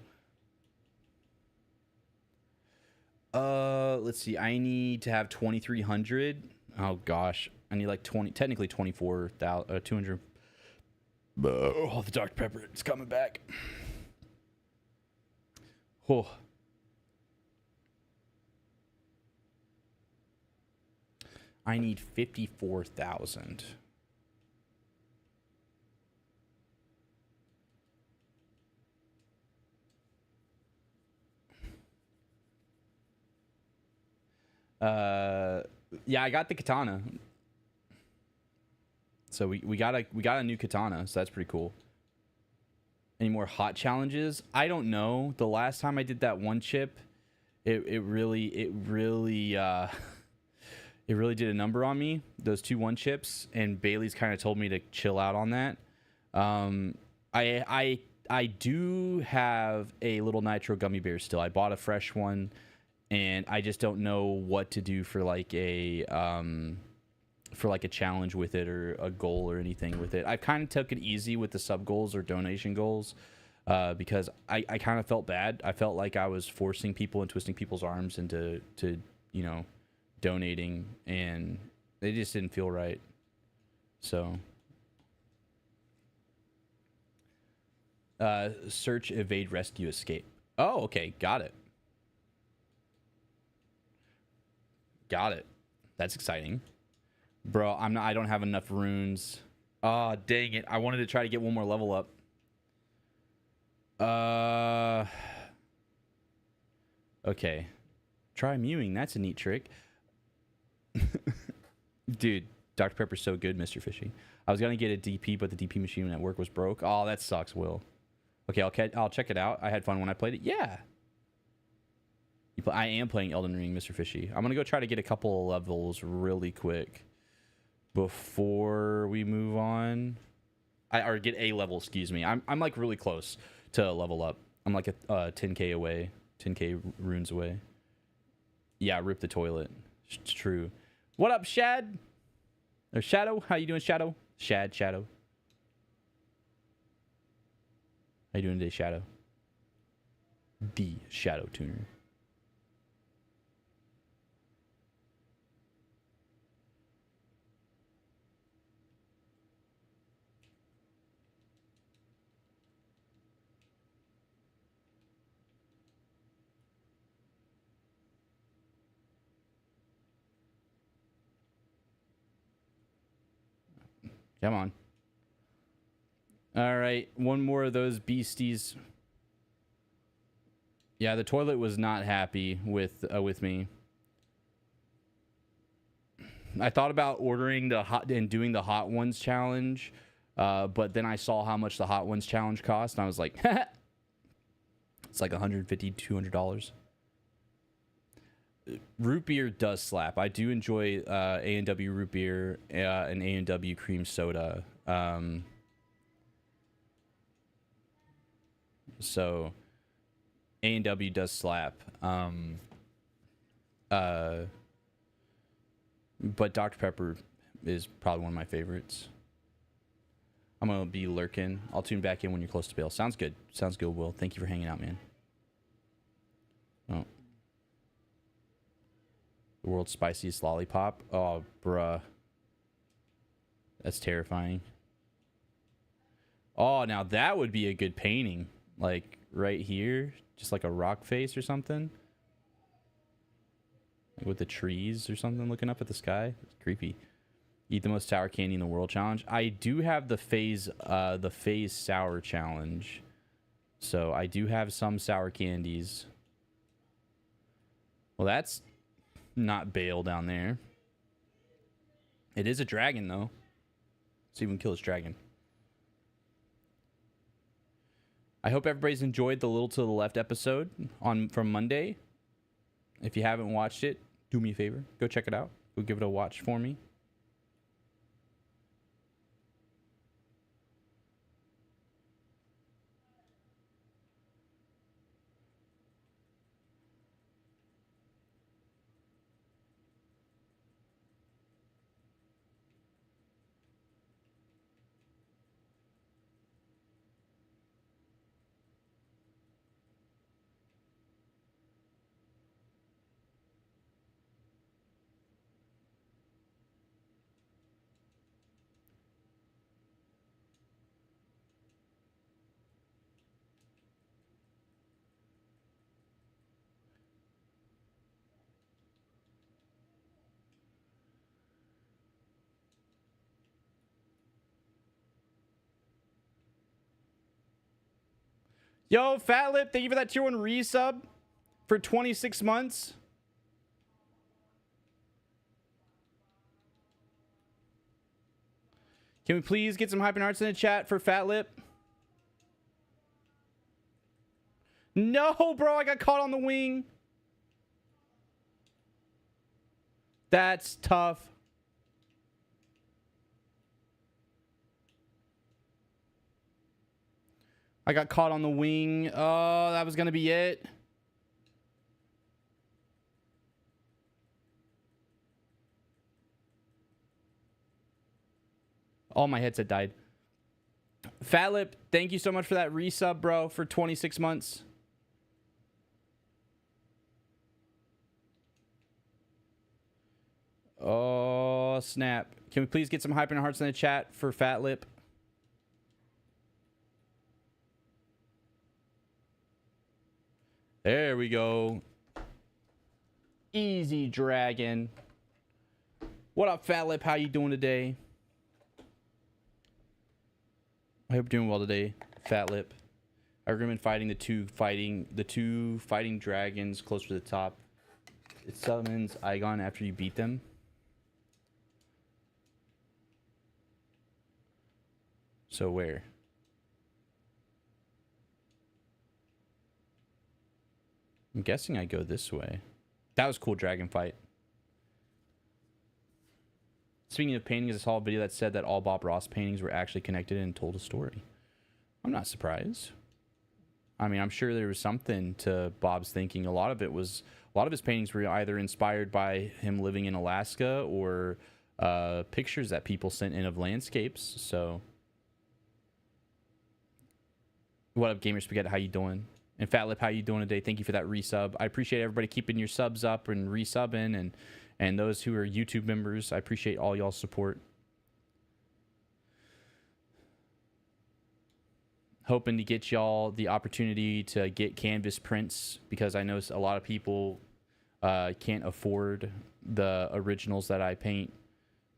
Let's see. I need to have 2,300. Oh gosh, I need like 20. Technically 24,000. 200. Oh, the Dr. Pepper. It's coming back. Oh. I need 54,000. Yeah, I got the katana. So we got a new katana, so that's pretty cool. Any more hot challenges? I don't know. The last time I did that one chip, it really it really did a number on me. Those 2 1 chips, and Bailey's kind of told me to chill out on that. I do have a little nitro gummy bear still. I bought a fresh one, and I just don't know what to do for like a challenge with it or a goal or anything with it. I kind of took it easy with the sub goals or donation goals because I kind of felt bad. I felt like I was forcing people and twisting people's arms into you know, donating, and they just didn't feel right. So search, evade, rescue, escape. Oh, okay, got it. Got it. That's exciting. Bro, I don't have enough runes. Oh, dang it. I wanted to try to get one more level up. Okay. Try mewing. That's a neat trick. Dude, Dr. Pepper's so good, Mr. Fishy. I was gonna get a DP, but the DP machine at work was broke. Oh, that sucks, Will. Okay, I'll check it out. I had fun when I played it. Yeah. I am playing Elden Ring, Mr. Fishy. I'm gonna go try to get a couple of levels really quick before we move on. Or get a level, excuse me. I'm like really close to level up. I'm like a 10k away, 10k runes away. Yeah, rip the toilet. It's true. What up, Shad? Or Shadow? How you doing, Shadow? Shadow. How you doing today, Shadow? The Shadow Tuner. Come on. All right, one more of those beasties. Yeah, the toilet was not happy with me. I thought about ordering the hot and doing the hot ones challenge, but then I saw how much the hot ones challenge cost, and I was like, it's like $150, $200. Root beer does slap. I do enjoy A&W root beer and A&W cream soda. So A&W does slap. But Dr. Pepper is probably one of my favorites. I'm going to be lurking. I'll tune back in when you're close to bail. Sounds good. Sounds good, Will. Thank you for hanging out, man. Oh. The world's spiciest lollipop. Oh, bruh. That's terrifying. Oh, now that would be a good painting. Like, right here. Just like a rock face or something. Like with the trees or something looking up at the sky. It's creepy. Eat the most sour candy in the world challenge. I do have the phase sour challenge. So I do have some sour candies. Well, that's not Bale down there. It is a dragon, though. Let's see if we can kill this dragon. I hope everybody's enjoyed the Little to the Left episode from Monday. If you haven't watched it, do me a favor. Go check it out. Go give it a watch for me. Yo, Fat Lip, thank you for that tier 1 resub for 26 months. Can we please get some hype and hearts in the chat for Fat Lip? No, bro, I got caught on the wing. That's tough. I got caught on the wing. Oh, that was going to be it. Oh, my headset died. Fat Lip, thank you so much for that resub, bro, for 26 months. Oh, snap. Can we please get some hype and hearts in the chat for Fat Lip? There we go. Easy dragon. What up, Fat Lip? How you doing today? I hope you're doing well today, Fat Lip. I recommend fighting the two fighting dragons closer to the top. It summons Igon after you beat them. So where? I'm guessing I go this way. That was a cool dragon fight. Speaking of paintings, I saw a video that said that all Bob Ross paintings were actually connected and told a story. I'm not surprised. I mean, I'm sure there was something to Bob's thinking. A lot of his paintings were either inspired by him living in Alaska or pictures that people sent in of landscapes. So, what up, Gamer Spaghetti? How you doing? And Fat Lip, how you doing today? Thank you for that resub. I appreciate everybody keeping your subs up and resubbing, and those who are YouTube members. I appreciate all y'all's support. Hoping to get y'all the opportunity to get canvas prints, because I know a lot of people can't afford the originals that I paint.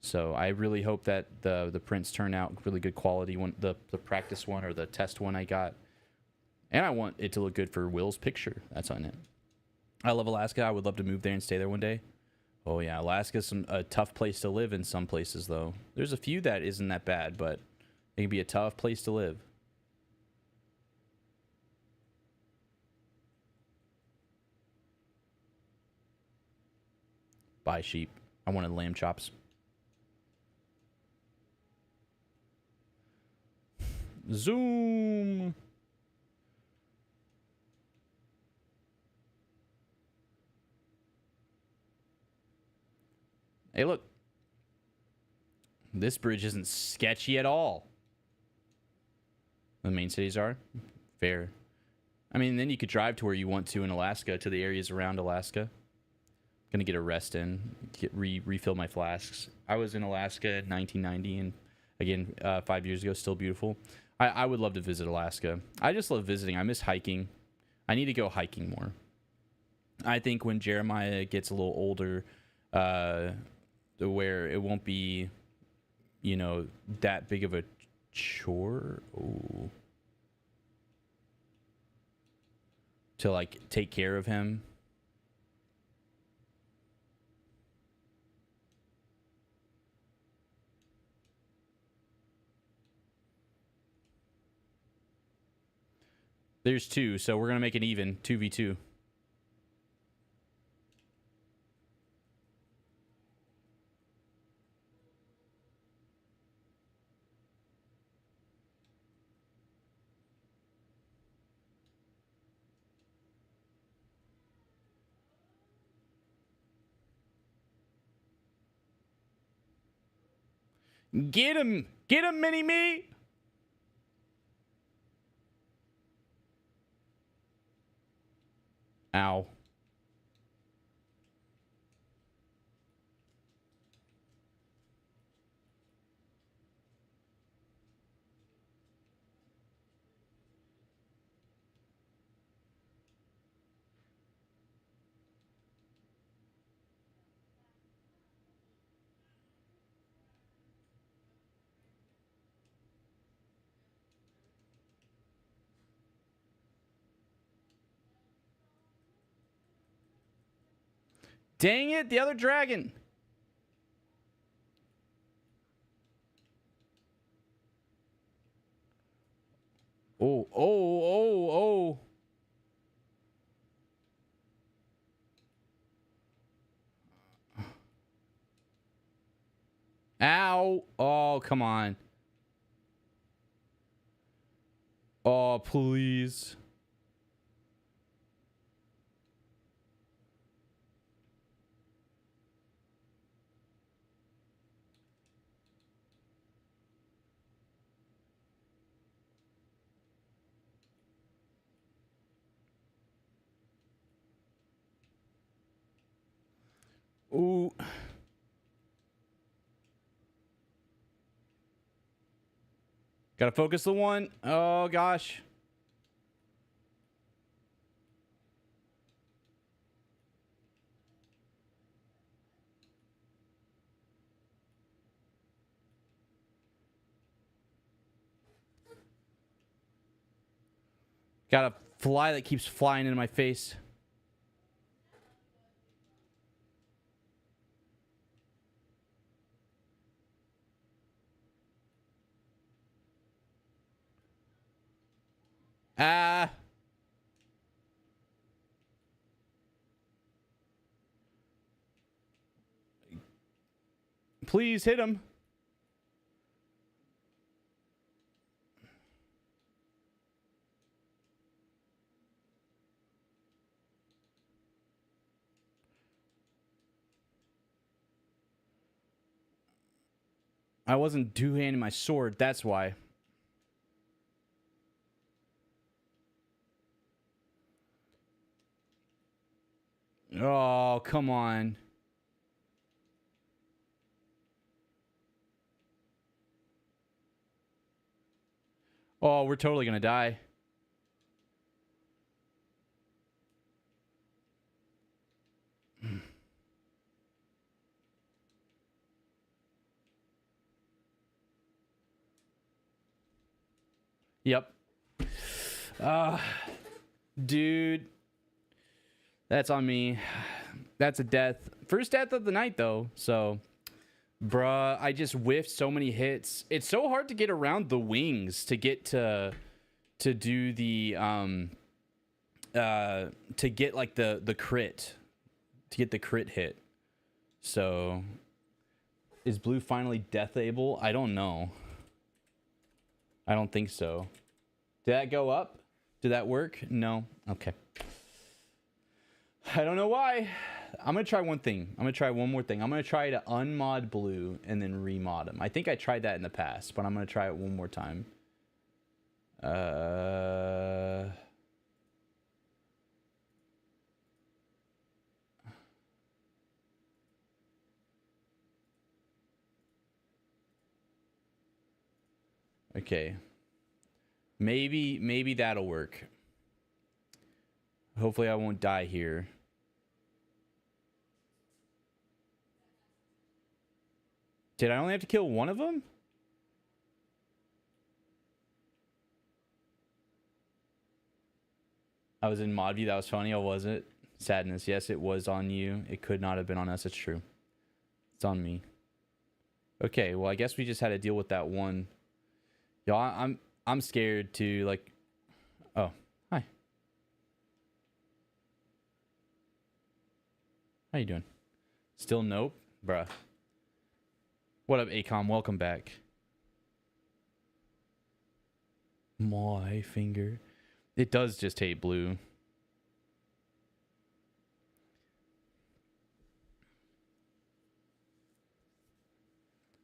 So I really hope that the prints turn out really good quality. The practice one or the test one I got. And I want it to look good for Will's picture. That's on it. I love Alaska. I would love to move there and stay there one day. Oh, yeah. Alaska's a tough place to live in some places, though. There's a few that isn't that bad, but it can be a tough place to live. Bye, sheep. I wanted lamb chops. Zoom. Hey, look. This bridge isn't sketchy at all. The main cities are? Fair. I mean, then you could drive to where you want to in Alaska, to the areas around Alaska. Gonna get a rest in, refill my flasks. I was in Alaska in 1990, and again, 5 years ago, still beautiful. I would love to visit Alaska. I just love visiting. I miss hiking. I need to go hiking more. I think when Jeremiah gets a little older, where it won't be, you know, that big of a chore. Ooh. To like take care of him. There's two, so we're gonna make it even 2v2. Get him, mini me. Ow. Dang it, the other dragon. Oh, oh, oh, oh. Ow. Oh, come on. Oh, please. Ooh. Gotta focus the one. Oh, gosh. Got a fly that keeps flying into my face. Ah. Please hit him. I wasn't two-handing my sword. That's why. Oh, come on. Oh, we're totally gonna die. Yep. Dude. That's on me. That's a death. First death of the night, though. So, bruh, I just whiffed so many hits. It's so hard to get around the wings to get to do the to get like the crit, to get the crit hit. So, is blue finally death able? I don't know. I don't think so. Did that go up? Did that work? No. Okay. I don't know why. I'm going to try one thing. I'm going to try one more thing. I'm going to try to unmod blue and then remod him. I think I tried that in the past, but I'm going to try it one more time. Okay. Maybe that'll work. Hopefully I won't die here. Did I only have to kill one of them? I was in mod view. That was funny. Oh, was it? Sadness. Yes, it was on you. It could not have been on us. It's true. It's on me. Okay, well, I guess we just had to deal with that one. Y'all, I'm scared to, like... Oh, hi. How you doing? Still nope? Bruh. What up, Acom? Welcome back. My finger. It does just hate blue.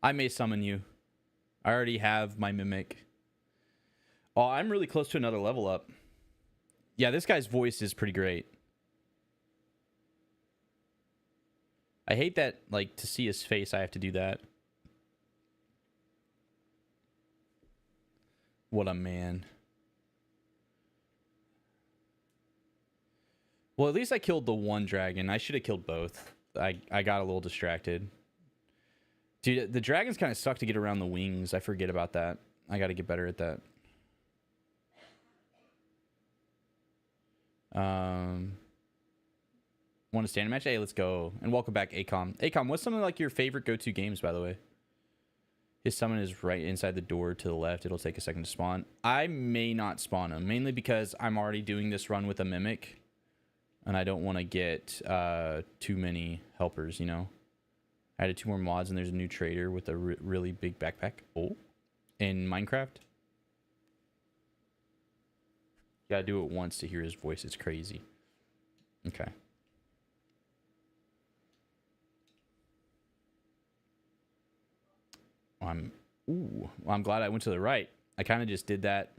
I may summon you. I already have my mimic. Oh, I'm really close to another level up. Yeah, this guy's voice is pretty great. I hate that, like, to see his face, I have to do that. What a man. Well, at least I killed the one dragon. I should have killed both. I got a little distracted. Dude, the dragons kind of suck to get around the wings. I forget about that. I got to get better at that. Want to stand a match? Hey, let's go. And welcome back, Acom. Acom, what's some of like your favorite go-to games, by the way? His summon is right inside the door to the left. It'll take a second to spawn. I may not spawn him, mainly because I'm already doing this run with a Mimic. And I don't want to get too many helpers, you know? I added 2 more mods, and there's a new trader with a really big backpack. Oh. In Minecraft. You gotta do it once to hear his voice. It's crazy. Okay. Well, I'm glad I went to the right. I kind of just did that.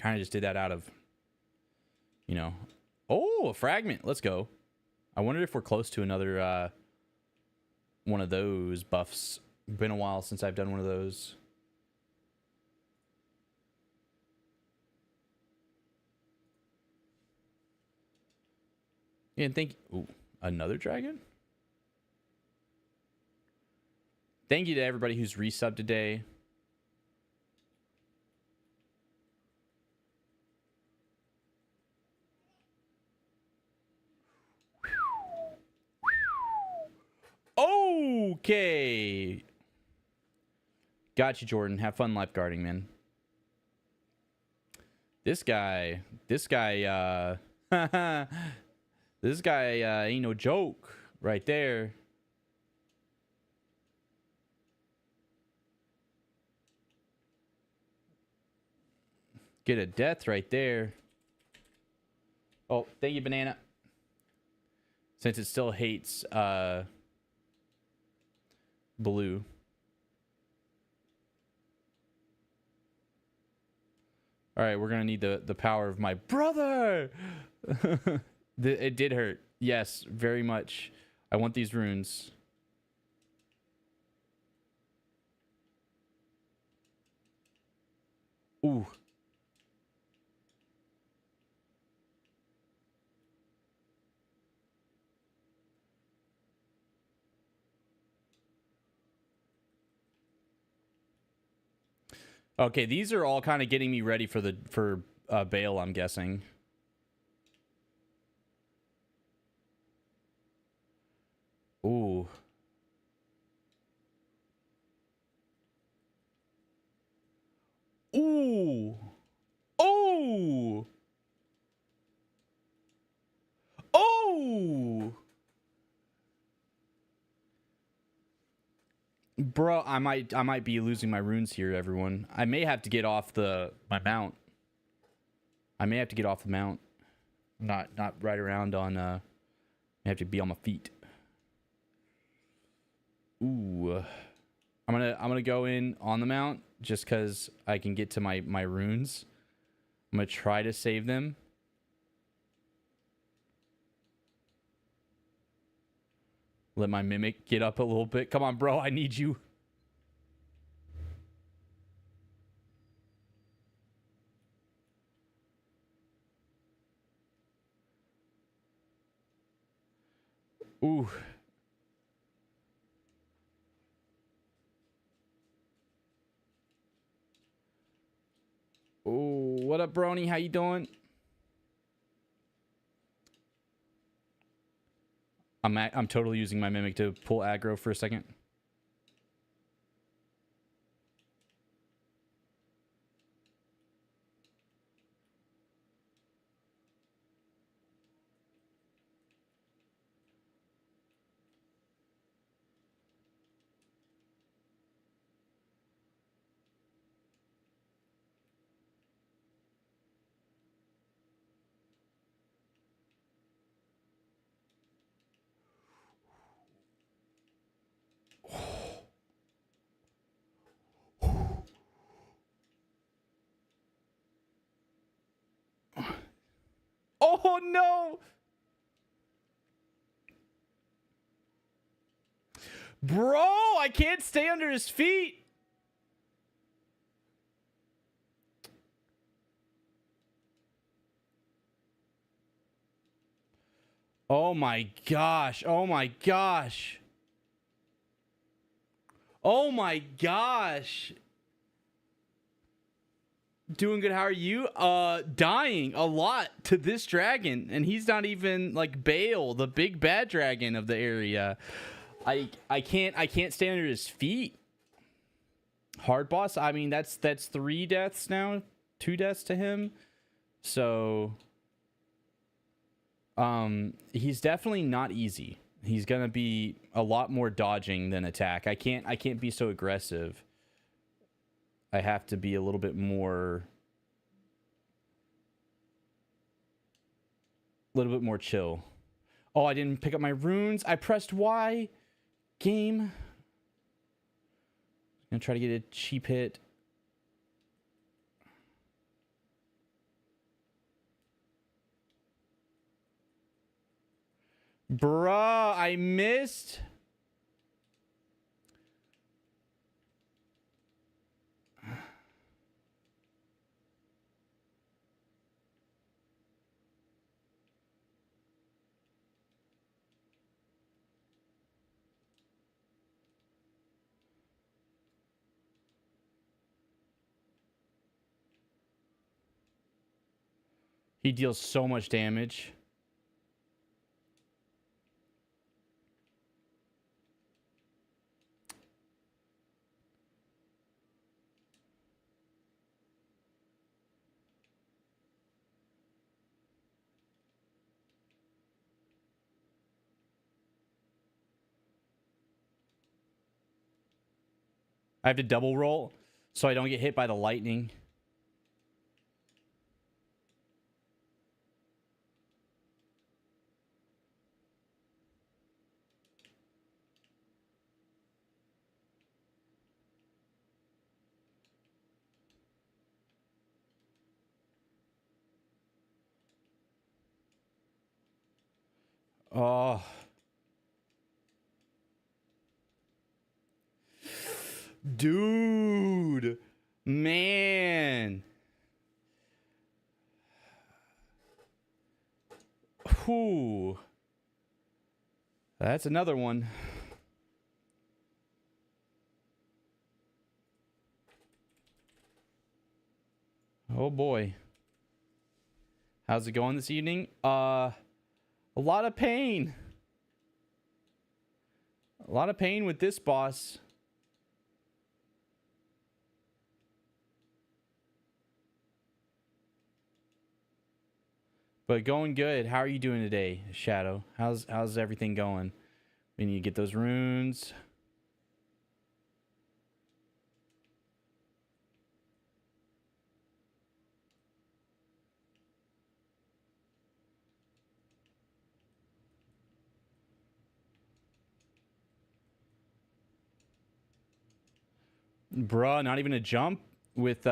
Out of, you know. Oh, a fragment. Let's go. I wondered if we're close to another one of those buffs. Been a while since I've done one of those. Yeah, and thank you. Ooh, another dragon? Thank you to everybody who's resubbed today. Okay. Got you, Jordan. Have fun lifeguarding, man. This guy, this guy ain't no joke right there. Get a death right there. Oh, thank you, Banana. Since it still hates blue. All right, we're gonna need the power of my brother. It did hurt. Yes, very much. I want these runes. Ooh. Okay, these are all kind of getting me ready for Bale, I'm guessing. Ooh. Ooh. Oh. Oh. Bro, I might be losing my runes here, everyone. I may have to get off my mount. I may have to get off the mount. Not right around on I have to be on my feet. Ooh. I'm gonna go in on the mount just cause I can get to my runes. I'm gonna try to save them. Let my Mimic get up a little bit. Come on, bro. I need you. Ooh. Ooh, what up, Brony? How you doing? I'm totally using my Mimic to pull aggro for a second. Oh no! Bro, I can't stay under his feet. Oh my gosh. Oh my gosh. Oh my gosh. Doing good. How are you? Dying a lot to this dragon, and he's not even like Bale, the big bad dragon of the area. I can't stay under his feet. Hard boss. I mean, that's 3 deaths now, 2 deaths to him. So, he's definitely not easy. He's gonna be a lot more dodging than attack. I can't be so aggressive. I have to be a little bit more chill. Oh, I didn't pick up my runes. I pressed Y. Game. Gonna try to get a cheap hit. Bruh, I missed. He deals so much damage. I have to double roll so I don't get hit by the lightning. Oh. Dude. Man. Whew. That's another one. Oh boy. How's it going this evening? A lot of pain. A lot of pain with this boss. But going good. How are you doing today, Shadow? How's everything going? We need to get those runes. Bruh, not even a jump with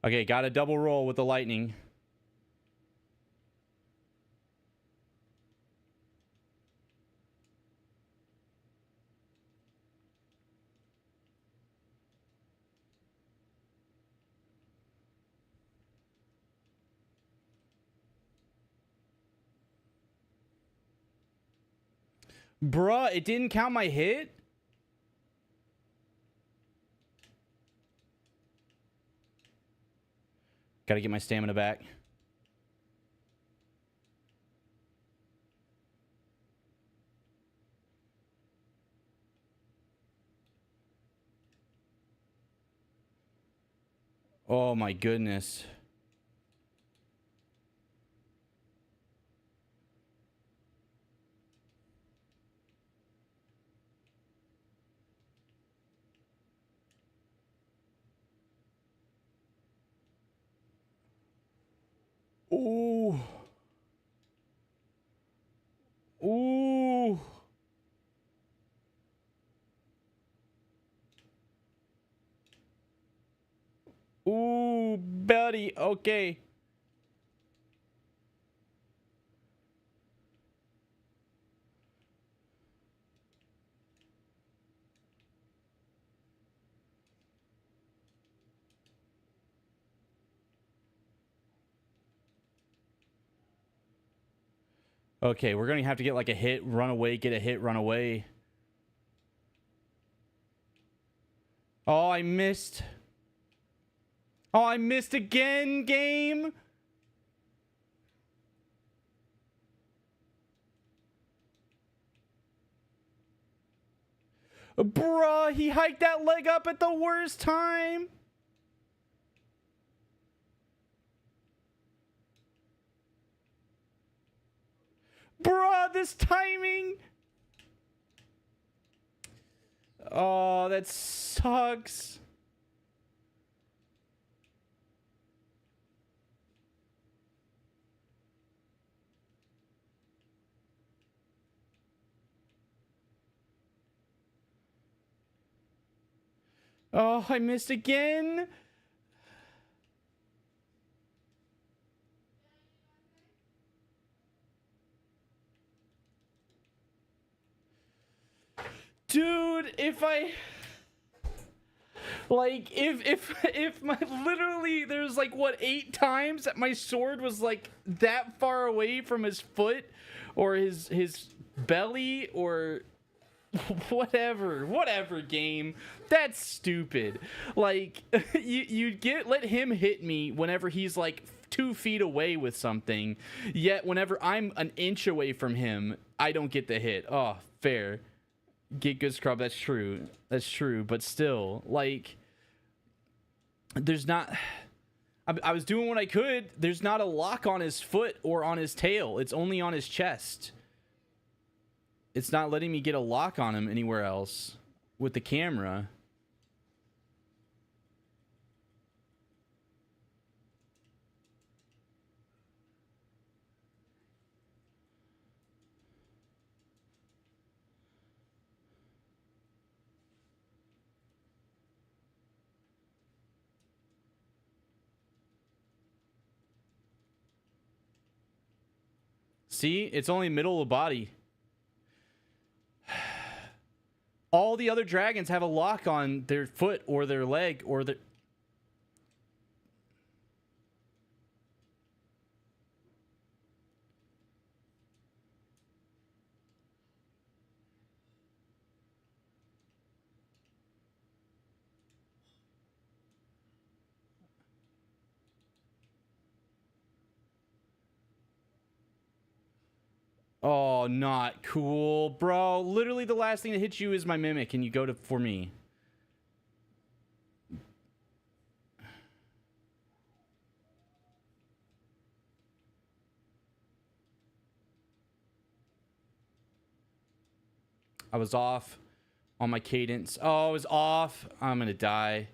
Okay, got a double roll with the lightning. Bruh, it didn't count my hit? Gotta get my stamina back. Oh my goodness. Ooh. Ooh. Ooh, buddy. Okay. Okay, we're gonna have to get like a hit, run away, get a hit, run away. Oh, I missed. Oh, I missed again, game. Bruh, he hiked that leg up at the worst time. Bruh, this timing. Oh, that sucks. Oh, I missed again. Dude, if I like if my literally there's like what 8 times that my sword was like that far away from his foot or his belly or whatever game. That's stupid. Like you get let him hit me whenever he's like 2 feet away with something, yet whenever I'm an inch away from him I don't get the hit. Oh, fair. Get good scrub. That's true, but still, like, there's not I was doing what I could. There's not a lock on his foot or on his tail. It's only on his chest. It's not letting me get a lock on him anywhere else with the camera. See, it's only middle of the body. All the other dragons have a lock on their foot or their leg or their... Oh, not cool, bro. Literally the last thing that hits you is my mimic and you go to for me. I was off on my cadence. Oh, I was off. I'm gonna die.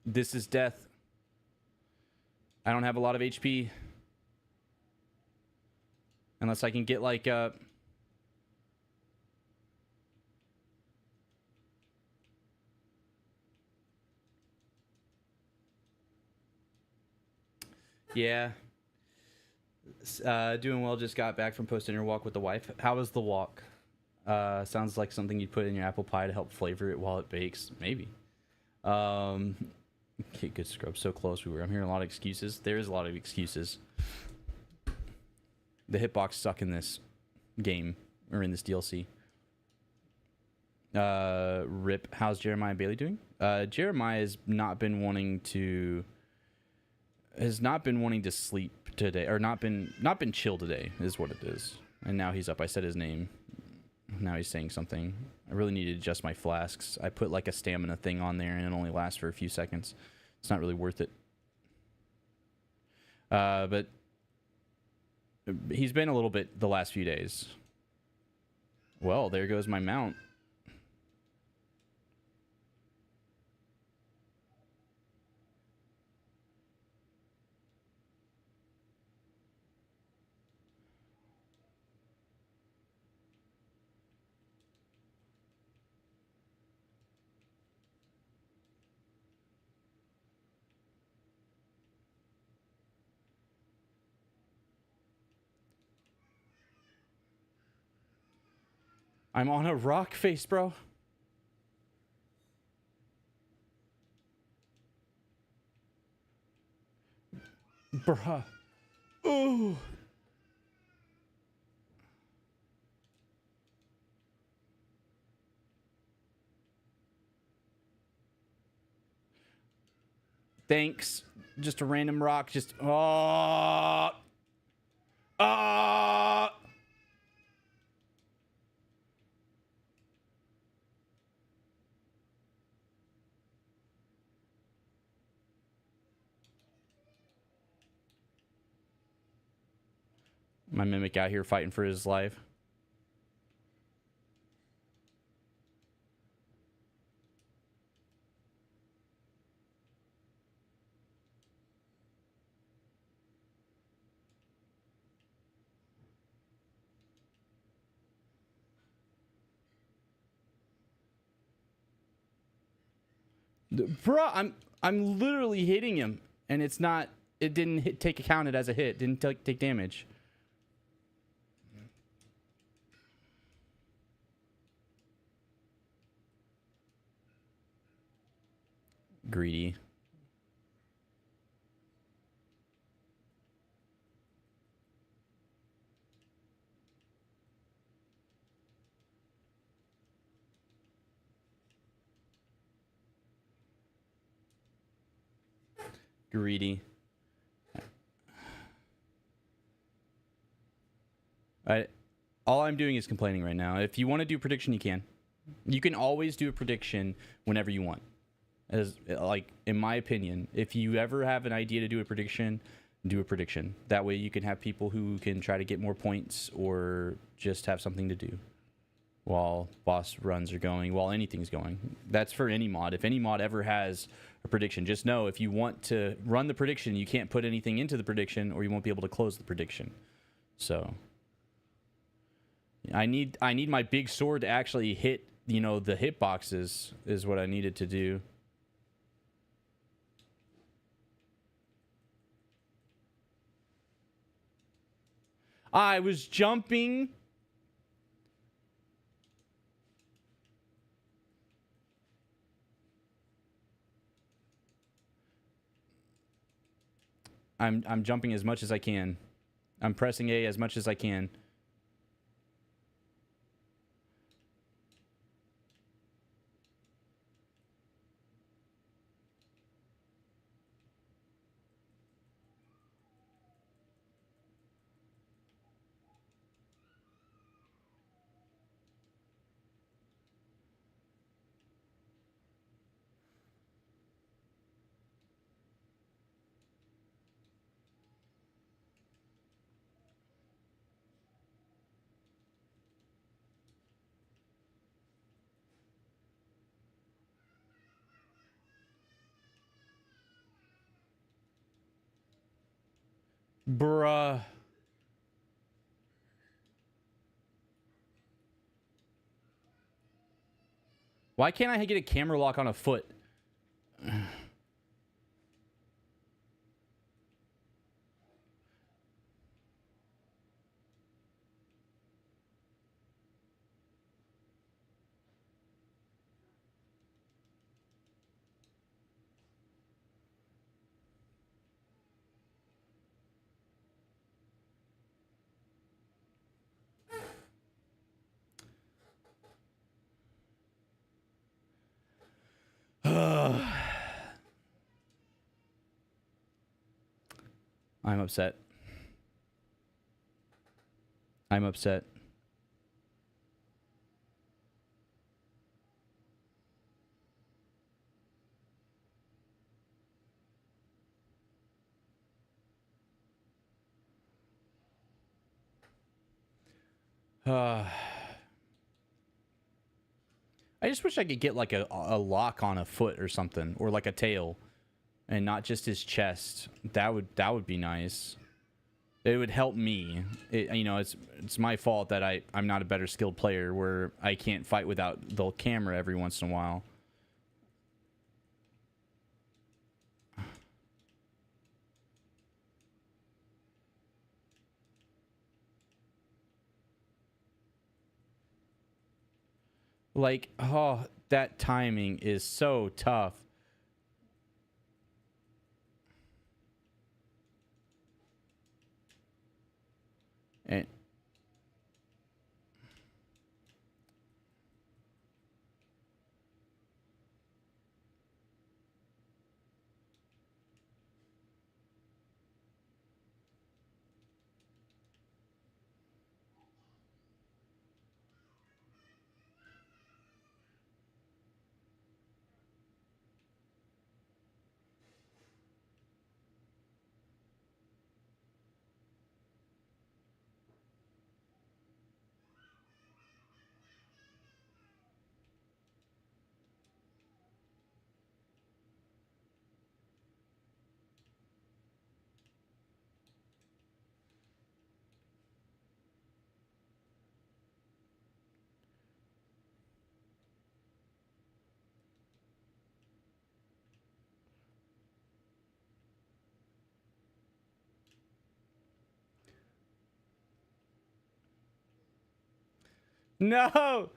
This is death. I don't have a lot of HP. Unless I can get like yeah. Doing well, just got back from post-dinner walk with the wife. How was the walk? Sounds like something you'd put in your apple pie to help flavor it while it bakes. Maybe. Okay, good scrub. So close we were. I'm hearing a lot of excuses. There is a lot of excuses. The hitbox suck in this game, or in this DLC. Rip. How's Jeremiah Bailey doing? Jeremiah has not been wanting to sleep today, or not been chill today is what it is. And now he's up. I said his name. Now he's saying something. I really need to adjust my flasks. I put like a stamina thing on there and it only lasts for a few seconds. It's not really worth it. But he's been a little bit the last few days. Well, there goes my mount. I'm on a rock face, bro. Bruh. Ooh. Thanks. Just a random rock. Just. Oh. Oh. My mimic out here fighting for his life. Bruh, I'm literally hitting him, and it's not. It didn't take counted as a hit. Didn't take damage. Greedy. Greedy. All I'm doing is complaining right now. If you want to do prediction, you can. You can always do a prediction whenever you want. As like, in my opinion, if you ever have an idea to do a prediction, do a prediction. That way you can have people who can try to get more points or just have something to do while boss runs are going, while anything's going. That's for any mod. If any mod ever has a prediction, just know if you want to run the prediction, you can't put anything into the prediction or you won't be able to close the prediction. So I need my big sword to actually hit, you know, the hitboxes is what I needed to do. I was jumping. I'm jumping as much as I can. I'm pressing A as much as I can. Bruh. Why can't I get a camera lock on a foot? I'm upset. I'm upset. I just wish I could get like a lock on a foot or something, or like a tail, and not just his chest. That would be nice. It would help me. You know, it's my fault that I'm not a better skilled player where I can't fight without the camera every once in a while. Like, oh, that timing is so tough. And no,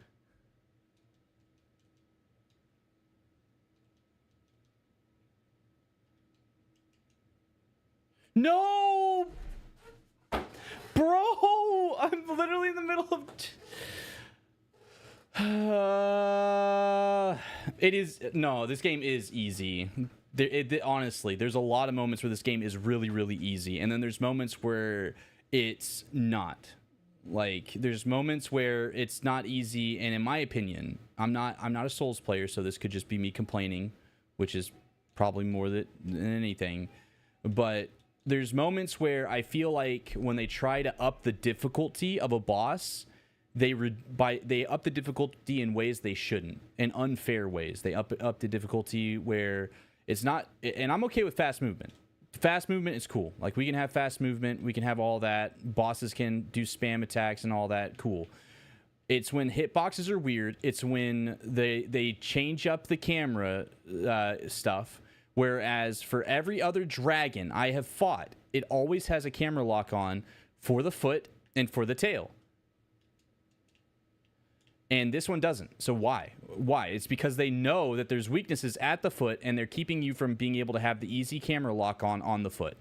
no, bro, I'm literally in the middle of. It is no. This game is easy. Honestly, there's a lot of moments where this game is really, really easy, and then there's moments where it's not. Like, there's moments where it's not easy, and in my opinion, I'm not a Souls player, so this could just be me complaining, which is probably more than anything. But there's moments where I feel like when they try to up the difficulty of a boss, they up the difficulty in ways they shouldn't, in unfair ways. They up the difficulty where it's not, and I'm okay with fast movement. Fast movement is cool. Like, we can have fast movement, we can have all that. Bosses can do spam attacks and all that. Cool. It's when hitboxes are weird. It's when they change up the camera stuff. Whereas for every other dragon I have fought, it always has a camera lock on for the foot and for the tail. And this one doesn't. So why? Why? It's because they know that there's weaknesses at the foot, and they're keeping you from being able to have the easy camera lock on the foot.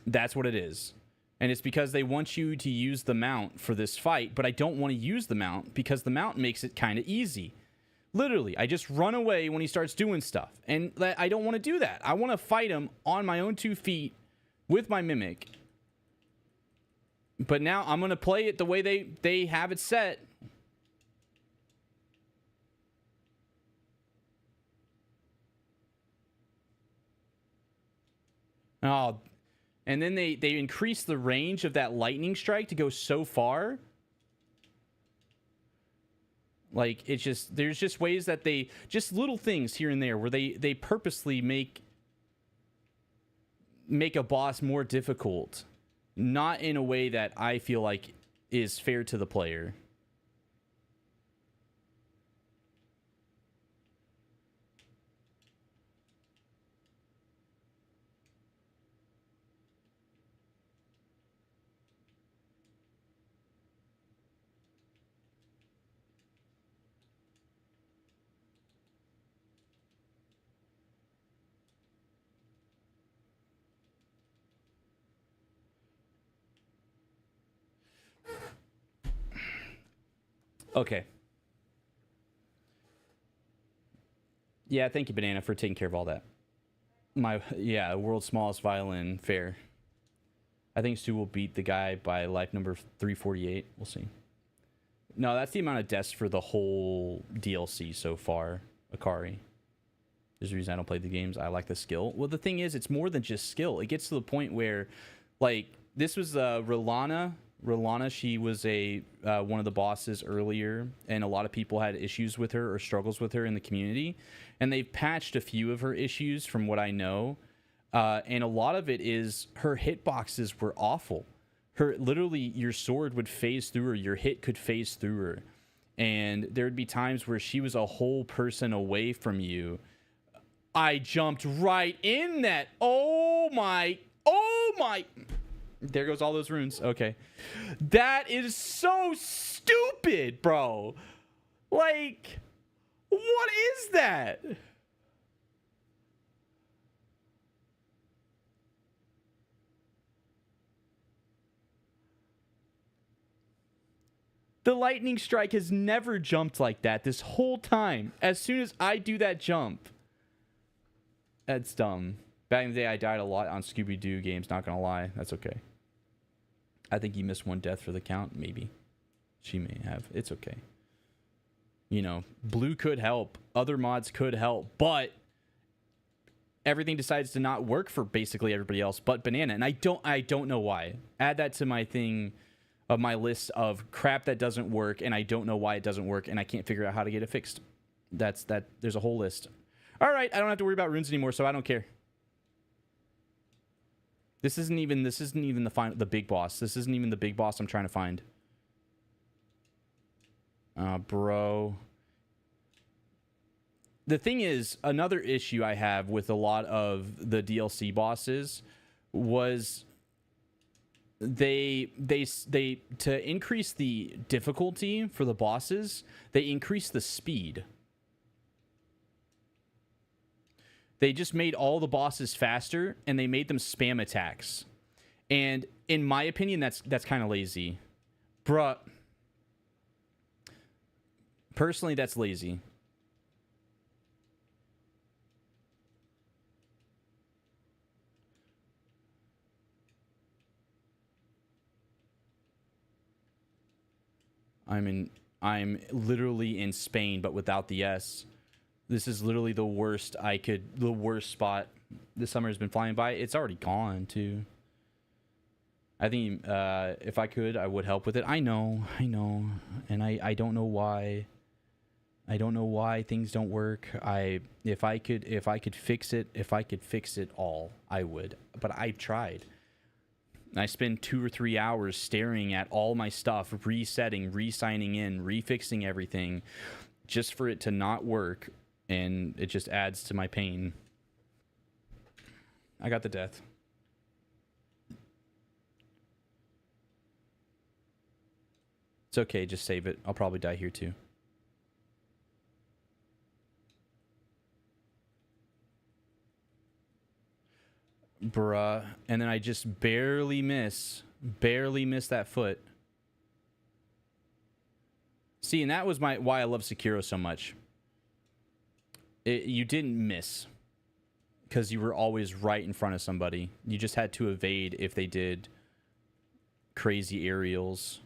That's what it is. And it's because they want you to use the mount for this fight, but I don't want to use the mount because the mount makes it kind of easy. Literally, I just run away when he starts doing stuff. And I don't want to do that. I want to fight him on my own 2 feet with my Mimic. But now I'm going to play it the way they have it set. Oh, and then they increase the range of that lightning strike to go so far. Like, it's just, there's just ways that they, just little things here and there where they purposely make a boss more difficult. Not in a way that I feel like is fair to the player. Okay. Yeah, thank you, Banana, for taking care of all that. Yeah, world's smallest violin, fair. I think Stu will beat the guy by life number 348. We'll see. No, that's the amount of deaths for the whole DLC so far, Akari. There's a reason I don't play the games. I like the skill. Well, the thing is, it's more than just skill. It gets to the point where, like, this was Rolana. Rolana, she was one of the bosses earlier, and a lot of people had issues with her or struggles with her in the community. And they've patched a few of her issues from what I know. And a lot of it is her hitboxes were awful. Literally, your sword would phase through her. Your hit could phase through her. And there would be times where she was a whole person away from you. I jumped right in that. Oh my. There goes all those runes. Okay. That is so stupid, bro. Like, what is that? The lightning strike has never jumped like that this whole time. As soon as I do that jump. That's dumb. Back in the day, I died a lot on Scooby-Doo games, not gonna lie. That's okay. I think you missed one death for the count. Maybe. She may have. It's okay. You know, blue could help. Other mods could help. But everything decides to not work for basically everybody else but banana. And I don't know why. Add that to my thing of my list of crap that doesn't work. And I don't know why it doesn't work. And I can't figure out how to get it fixed. That's that. There's a whole list. All right. I don't have to worry about runes anymore. So I don't care. This isn't even the big boss. This isn't even the big boss I'm trying to find. Bro. The thing is, another issue I have with a lot of the DLC bosses was they to increase the difficulty for the bosses, they increase the speed. They just made all the bosses faster, and they made them spam attacks. And in my opinion, that's kind of lazy. Bruh. Personally, that's lazy. I'm literally in Spain, but without the S. This is literally the worst spot. This summer has been flying by. It's already gone, too. I think if I could, I would help with it. I know. And I don't know why. I don't know why things don't work. If I could fix it all, I would. But I've tried. I spend 2 or 3 hours staring at all my stuff, resetting, re-signing in, refixing everything, just for it to not work. And it just adds to my pain. I got the death. It's okay, just save it. I'll probably die here too. Bruh. And then I just barely miss that foot. See, and that was why I love Sekiro so much. You didn't miss because you were always right in front of somebody. You just had to evade if they did crazy aerials.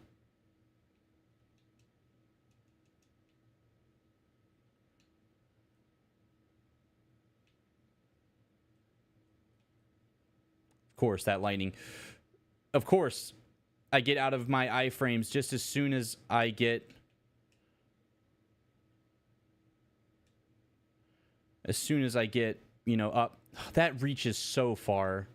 Of course, that lightning. Of course, I get out of my iframes just as soon as I get... As soon as I get, you know, up. That reaches so far.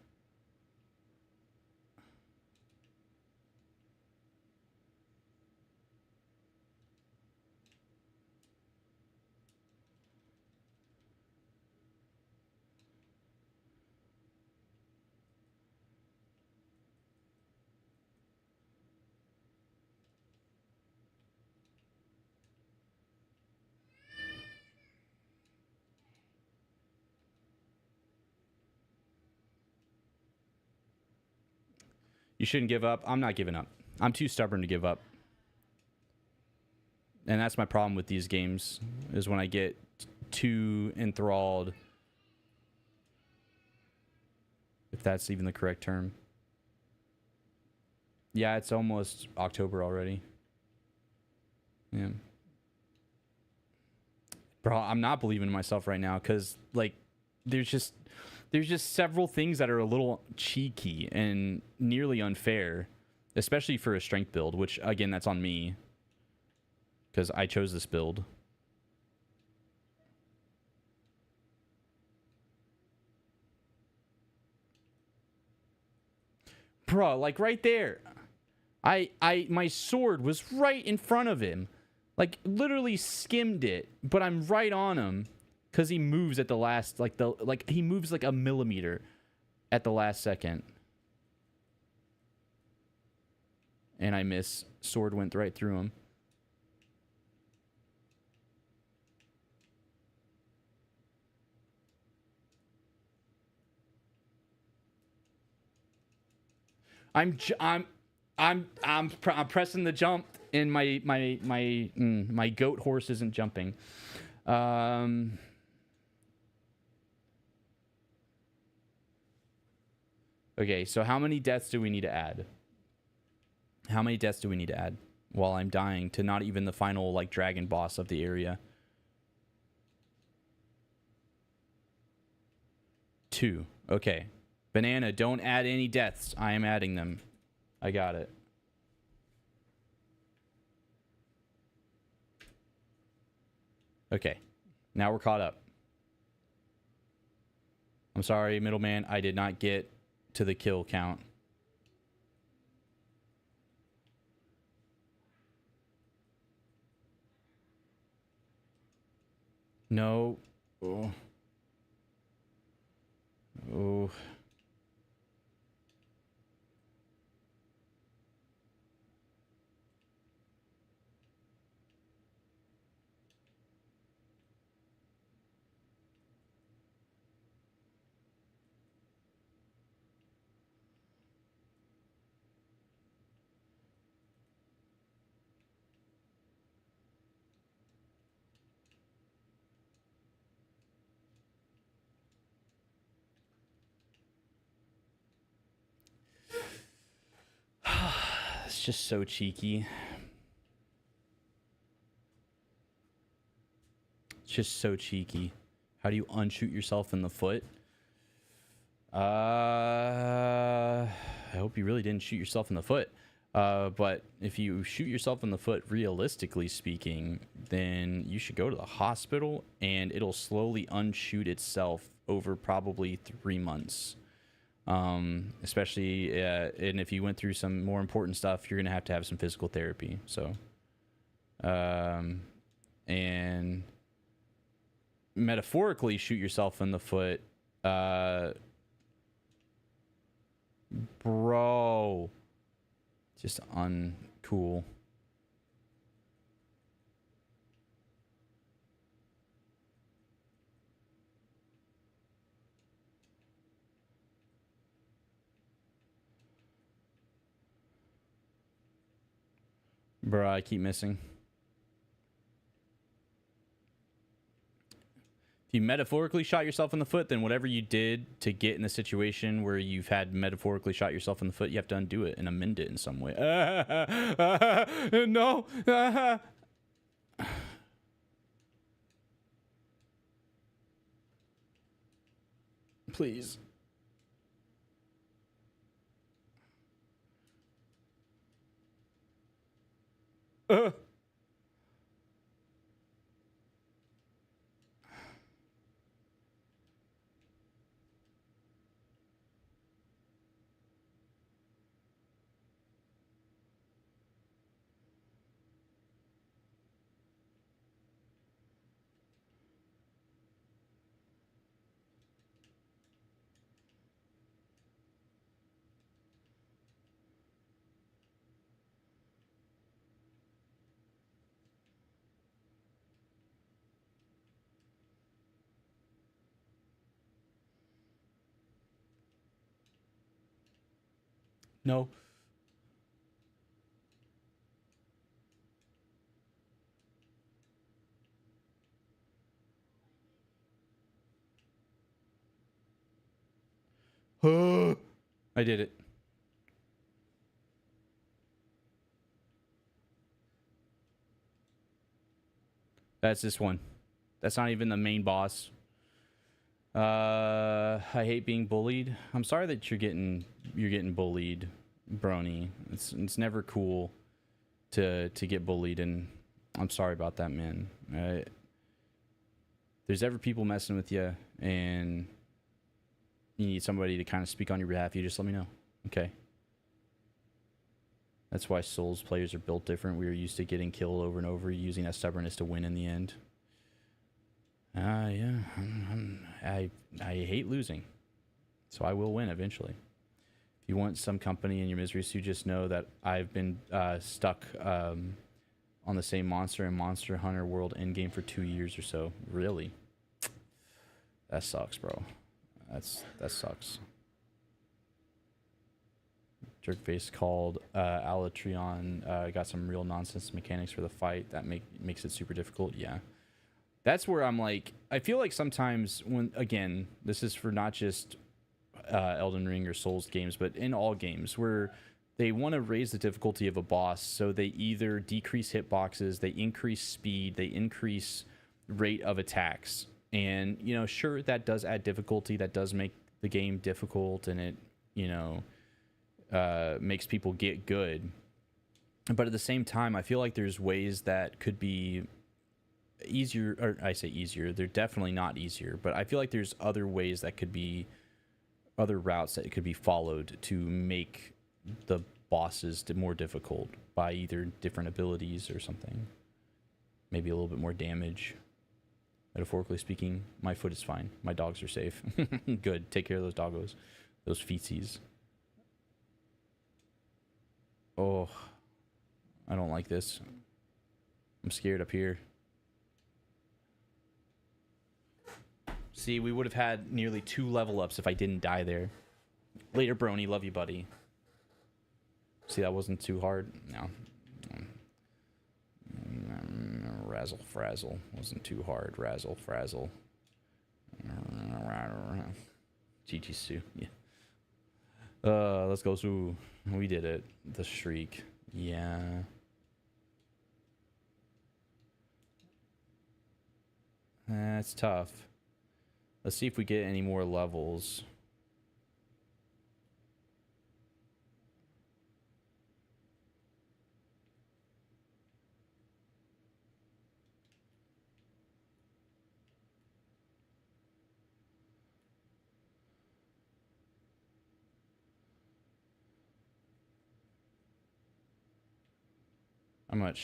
You shouldn't give up. I'm not giving up. I'm too stubborn to give up. And that's my problem with these games, is when I get too enthralled. If that's even the correct term. Yeah, it's almost October already. Yeah. Bro, I'm not believing in myself right now because, like, there's just several things that are a little cheeky and nearly unfair, especially for a strength build, which, again, that's on me because I chose this build. Bro, like right there. My sword was right in front of him. Like, literally skimmed it, but I'm right on him. Because he moves at the last, he moves like a millimeter at the last second. And I miss. Sword went right through him. I'm pressing the jump, and my goat horse isn't jumping. Okay, so how many deaths do we need to add? How many deaths do we need to add while I'm dying to not even the final like dragon boss of the area? 2. Okay. Banana, don't add any deaths. I am adding them. I got it. Okay. Now we're caught up. I'm sorry, middleman. I did not get to the kill count. No. Oh. Oh. It's just so cheeky. It's just so cheeky. How do you unshoot yourself in the foot? I hope you really didn't shoot yourself in the foot. But if you shoot yourself in the foot, realistically speaking, then you should go to the hospital and it'll slowly unshoot itself over probably 3 months. Especially, and if you went through some more important stuff, you're going to have some physical therapy. So, and metaphorically shoot yourself in the foot, bro, just uncool. Bro, I keep missing. If you metaphorically shot yourself in the foot, then whatever you did to get in the situation where you've had metaphorically shot yourself in the foot, you have to undo it and amend it in some way. No. Please. No. I did it. That's this one. That's not even the main boss. I hate being bullied. I'm sorry that you're getting bullied, Brony. It's never cool to get bullied, and I'm sorry about that, man. There's ever people messing with you, and you need somebody to kind of speak on your behalf, you just let me know. Okay. That's why Souls players are built different. We are used to getting killed over and over, using that stubbornness to win in the end. Yeah. I hate losing. So I will win eventually. you want some company in your misery, so you just know that I've been stuck on the same monster in Monster Hunter World endgame for 2 years or so. Really? That sucks, bro. That sucks. Jerkface called Alatreon got some real nonsense mechanics for the fight that makes it super difficult. Yeah. That's where I'm like, I feel like sometimes when, again, this is for not just Elden Ring or Souls games, but in all games where they want to raise the difficulty of a boss, so they either decrease hitboxes, they increase speed, they increase rate of attacks. And, you know, sure, that does add difficulty, that does make the game difficult, and it, you know, makes people get good. But at the same time, I feel like there's ways that could be easier, or I say easier, they're definitely not easier, but I feel like there's other ways that could be, other routes that could be followed to make the bosses more difficult by either different abilities or something. Maybe a little bit more damage. Metaphorically speaking, my foot is fine. My dogs are safe. Good. Take care of those doggos. Those feetsies. Oh, I don't like this. I'm scared up here. See, we would have had nearly 2 level ups if I didn't die there. Later, Brony. Love you, buddy. See, that wasn't too hard. No. Razzle frazzle. Wasn't too hard. Razzle frazzle. GG Sue. Yeah. Let's go, Sue. We did it. The shriek. Yeah. That's tough. Let's see if we get any more levels.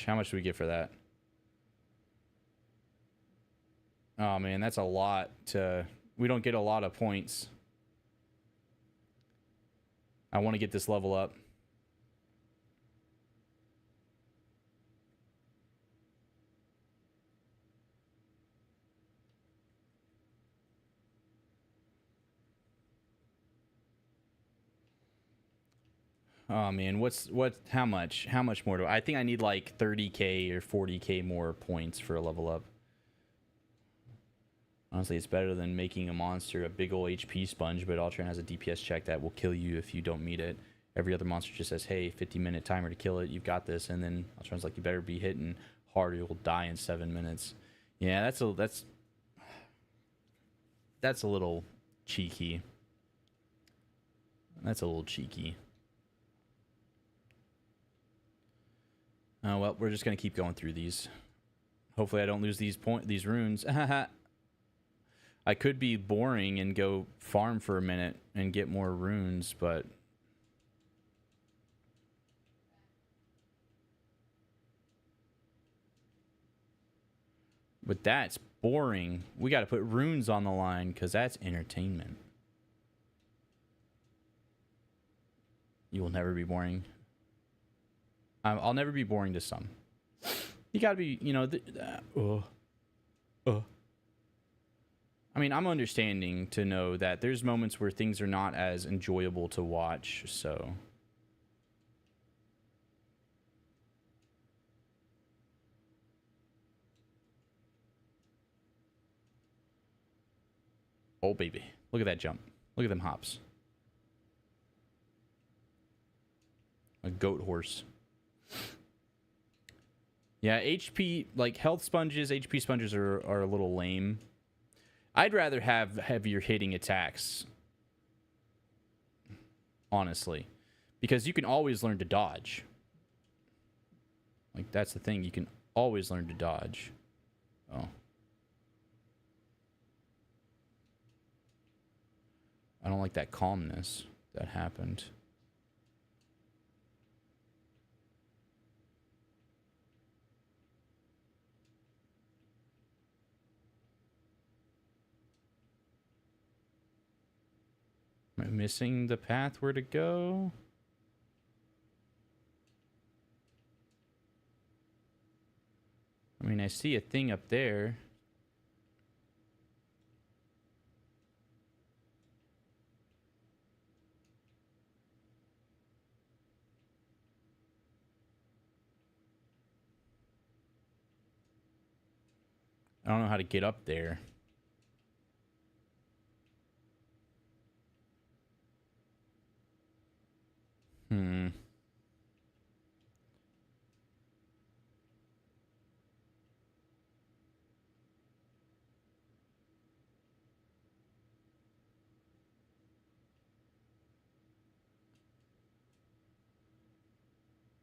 How much do we get for that? Oh man, that's a lot to... We don't get a lot of points. I want to get this level up. Oh man, how much more do I think I need like 30k or 40k more points for a level up. Honestly, it's better than making a monster a big ol' HP sponge, but Ultron has a DPS check that will kill you if you don't meet it. Every other monster just says, hey, 50-minute timer to kill it, you've got this, and then Ultron's like, you better be hitting hard or you'll die in 7 minutes. Yeah, that's a little cheeky. That's a little cheeky. Oh well, we're just gonna keep going through these. Hopefully I don't lose these runes. I could be boring and go farm for a minute and get more runes, but... But that's boring. We gotta put runes on the line, because that's entertainment. You will never be boring. I'll never be boring to some. You gotta be, you know... I mean, I'm understanding to know that there's moments where things are not as enjoyable to watch, so... Oh, baby. Look at that jump. Look at them hops. A goat horse. Yeah, HP, like health sponges, HP sponges are a little lame. I'd rather have heavier hitting attacks. Honestly. Because you can always learn to dodge. Like, that's the thing. You can always learn to dodge. Oh. I don't like that calmness that happened. Am I missing the path where to go? I mean, I see a thing up there. I don't know how to get up there. Hmm.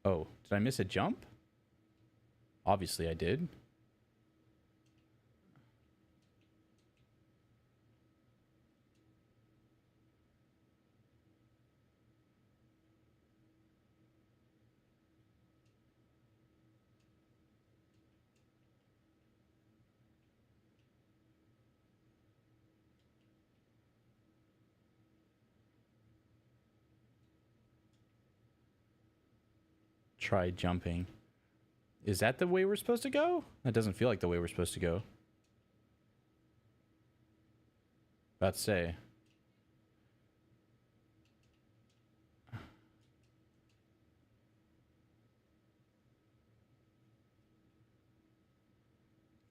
Oh, did I miss a jump? Obviously I did. Try jumping. Is that the way we're supposed to go? That doesn't feel like the way we're supposed to go. About to say.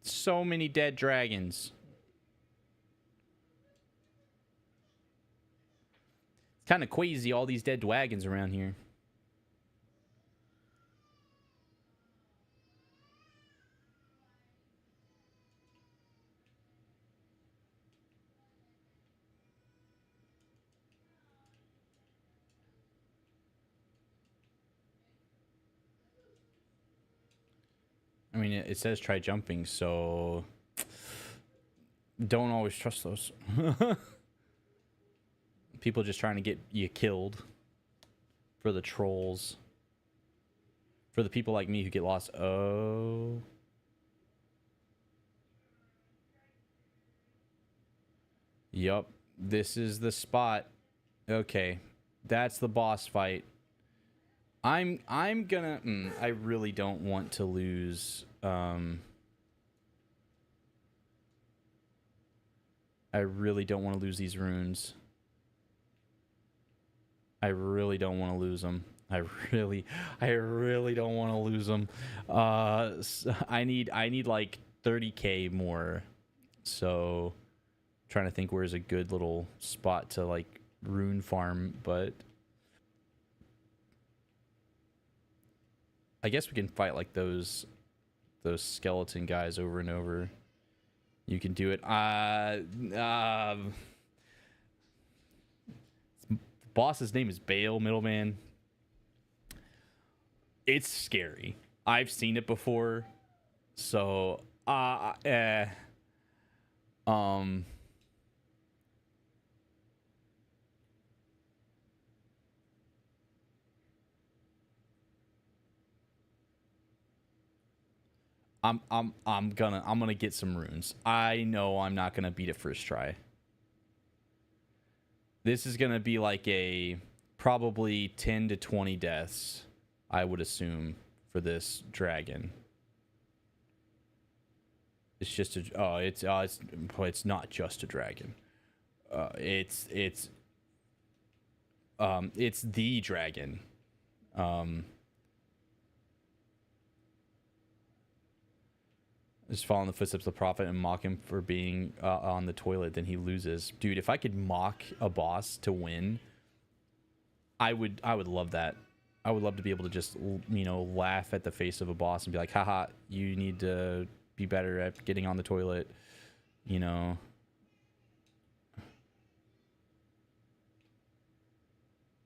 So many dead dragons. It's kind of crazy, all these dead dragons around here. I mean, it says try jumping, so don't always trust those. People just trying to get you killed for the trolls. For the people like me who get lost. Oh. Yup. This is the spot. Okay. That's the boss fight. I'm gonna I really don't want to lose I really don't want to lose these runes. I really don't want to lose them. I really don't want to lose them. I need like 30k more. So trying to think where's a good little spot to like rune farm, but I guess we can fight like those skeleton guys over and over. You can do it. Boss's name is Bale, middleman. It's scary. I've seen it before. So, I'm gonna get some runes. I know I'm not gonna beat it first try. This is gonna be like a probably 10 to 20 deaths, I would assume, for this dragon. It's just a it's not just a dragon. It's the dragon. Just follow in the footsteps of the prophet and mock him for being on the toilet, then he loses. Dude, if I could mock a boss to win, I would love that. I would love to be able to just, you know, laugh at the face of a boss and be like, haha, you need to be better at getting on the toilet, you know.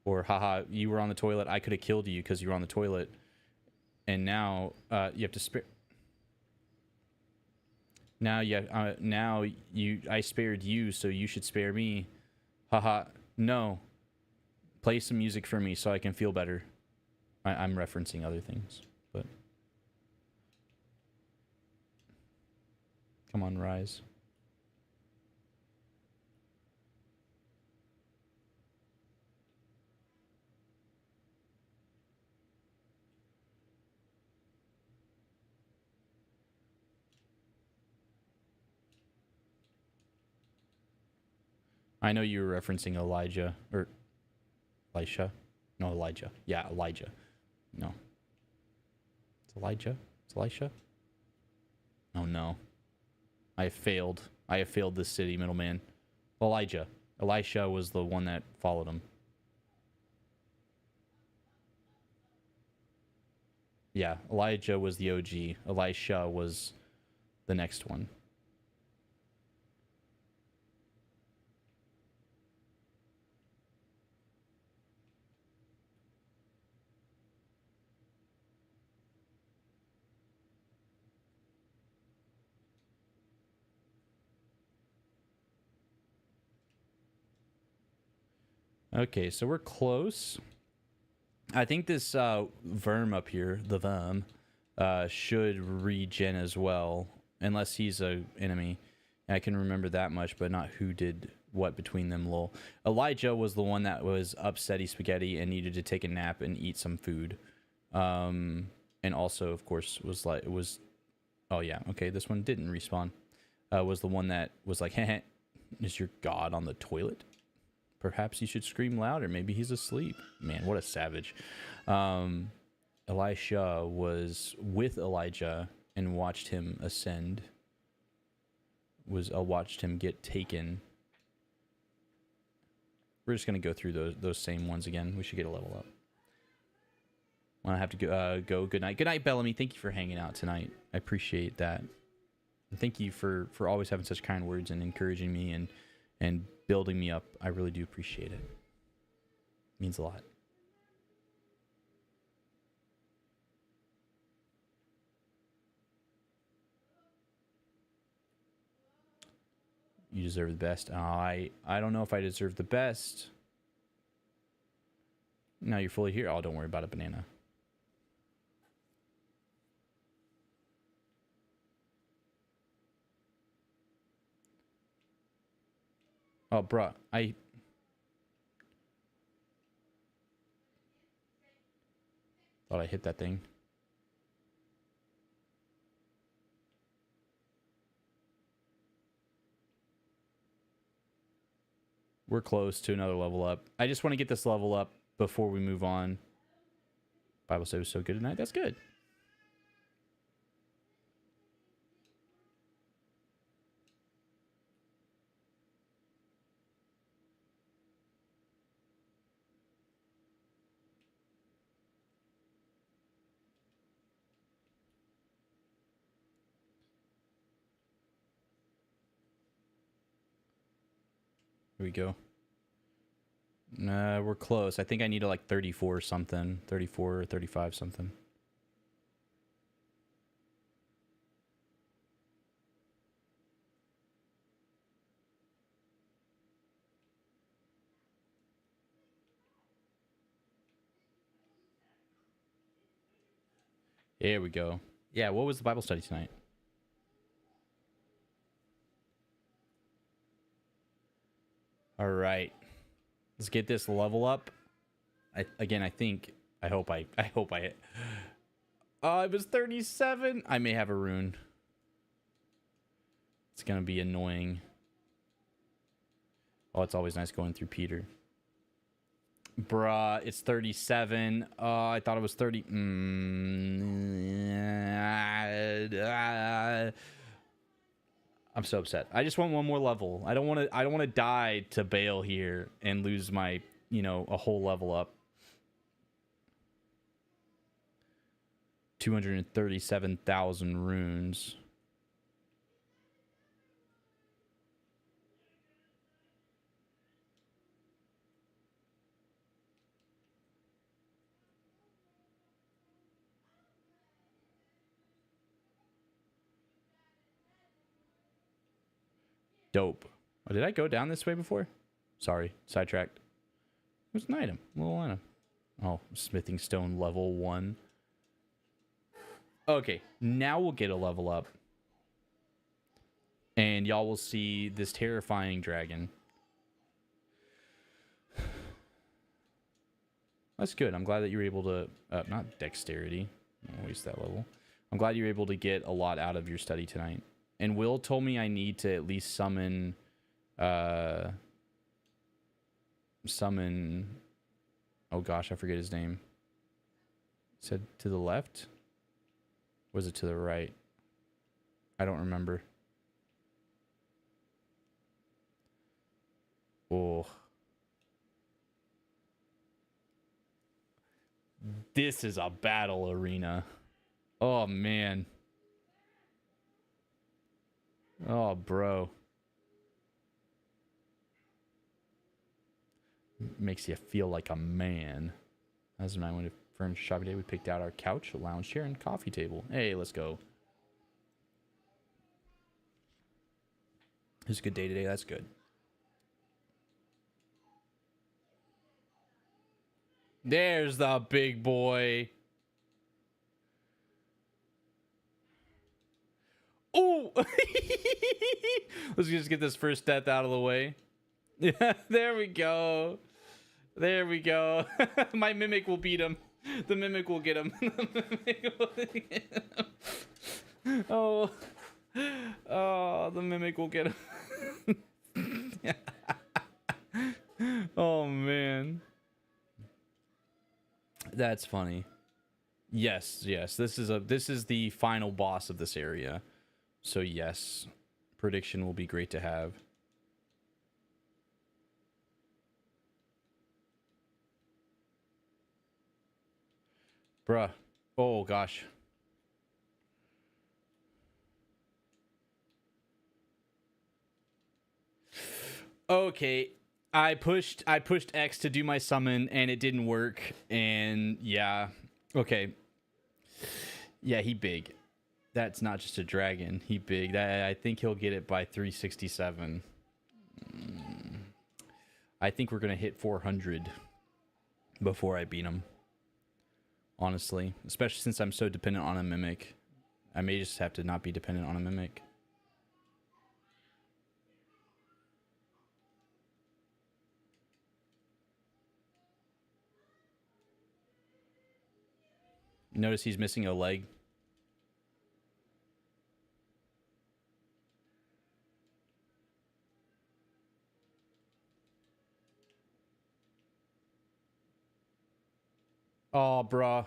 Or haha, you were on the toilet, I could have killed you because you were on the toilet. And now you have to spare. Now, yeah, I spared you, so you should spare me. Haha, no. Play some music for me so I can feel better. I'm referencing other things, but come on, Rise. I know you were referencing Elijah or Elisha. No, Elijah. Yeah, Elijah. No. It's Elijah? It's Elisha? Oh no. I have failed. I have failed this city, middleman. Elijah. Elisha was the one that followed him. Yeah, Elijah was the OG. Elisha was the next one. Okay, so we're close. I think this Verm up here, the Verm, should regen as well, unless he's a enemy. I can remember that much, but not who did what between them. Lol. Elijah was the one that was upsetty spaghetti and needed to take a nap and eat some food, and also, of course, was like oh yeah, okay, this one didn't respawn. Was the one that was like, heh, is your god on the toilet? Perhaps you should scream louder. Maybe he's asleep. Man, what a savage. Elisha was with Elijah and watched him ascend. Watched him get taken. We're just going to go through those same ones again. We should get a level up. Well, I have to go. Good night. Good night, Bellamy. Thank you for hanging out tonight. I appreciate that. And thank you for always having such kind words and encouraging me and building me up. I really do appreciate it. It means a lot. You deserve the best. I don't know if I deserve the best. Now you're fully here. Oh, don't worry about it, banana. Oh, bruh. I thought I hit that thing. We're close to another level up. I just want to get this level up before we move on. Bible says it was so good tonight. That's good. Here we go. We're close. I think I need to like 34 something. 34 or 35 something. There we go. Yeah, what was the Bible study tonight? All right. Let's get this level up. I hope I hit. Oh, it was 37. I may have a rune. It's going to be annoying. Oh, it's always nice going through Peter. Bruh, it's 37. Oh, I thought it was 30. I'm so upset. I just want one more level. I don't want to die to Baal here and lose my, a whole level up. 237,000 runes. Dope. Oh, did I go down this way before? Sorry, sidetracked. What's an item? A little item. Oh, smithing stone level 1. Okay, now we'll get a level up. And y'all will see this terrifying dragon. That's good. I'm glad that you were able to... not dexterity. Don't waste that level. I'm glad you were able to get a lot out of your study tonight. And Will told me I need to at least summon summon. Oh gosh, I forget his name. Said to the left? Was it to the right? I don't remember. Oh. This is a battle arena. Oh, man. Oh, bro. Makes you feel like a man. As I went to furniture shop today, we picked out our couch, a lounge chair, and coffee table. Hey, let's go. It was a good day today. That's good. There's the big boy. Oh! Let's just get this first death out of the way. Yeah, there we go. There we go. My mimic will beat him. The mimic will get him. The mimic will get him. Oh. Oh, the mimic will get him. Oh, man. That's funny. Yes, yes. This is the final boss of this area. So yes, prediction will be great to have. Bruh. Oh gosh. Okay. I pushed X to do my summon and it didn't work. And yeah. Okay. Yeah, he big. That's not just a dragon. He big. I think he'll get it by 367. I think we're gonna hit 400 before I beat him. Honestly, especially since I'm so dependent on a mimic. I may just have to not be dependent on a mimic. Notice he's missing a leg. Oh, bruh.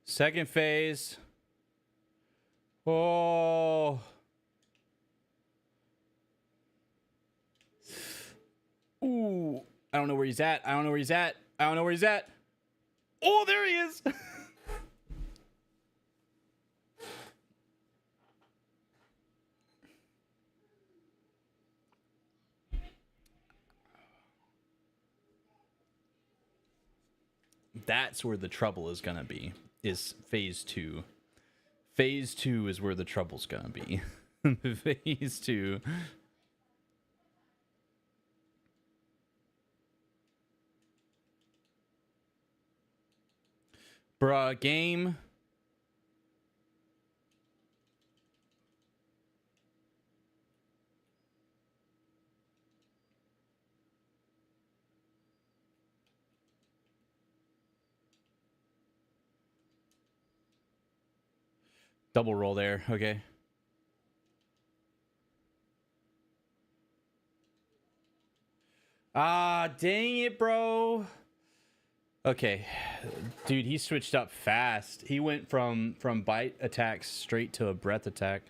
Second phase. Oh. Ooh. I don't know where he's at. I don't know where he's at. I don't know where he's at. Oh, there he is. That's where the trouble is going to be. Is phase 2. Phase 2 is where the trouble's going to be. Phase 2. Bruh, game. Double roll there. Okay. Ah, dang it, bro. Okay. Dude, he switched up fast. He went from bite attacks straight to a breath attack.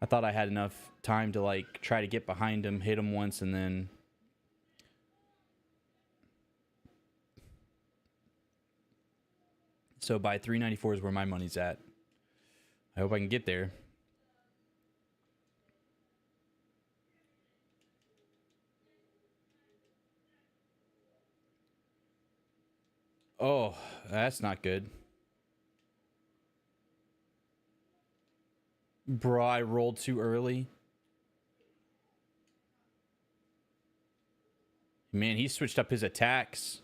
I thought I had enough time to like try to get behind him, hit him once, and then so by 394 is where my money's at. I hope I can get there. Oh, that's not good. Bro, I rolled too early. Man, he switched up his attacks.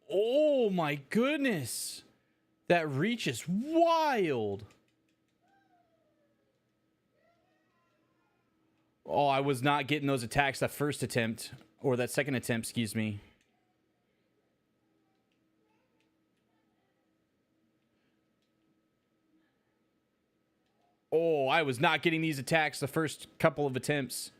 Oh my goodness. That reach is wild. Oh, I was not getting those attacks that first attempt. Or that second attempt, excuse me. Oh, I was not getting these attacks the first couple of attempts.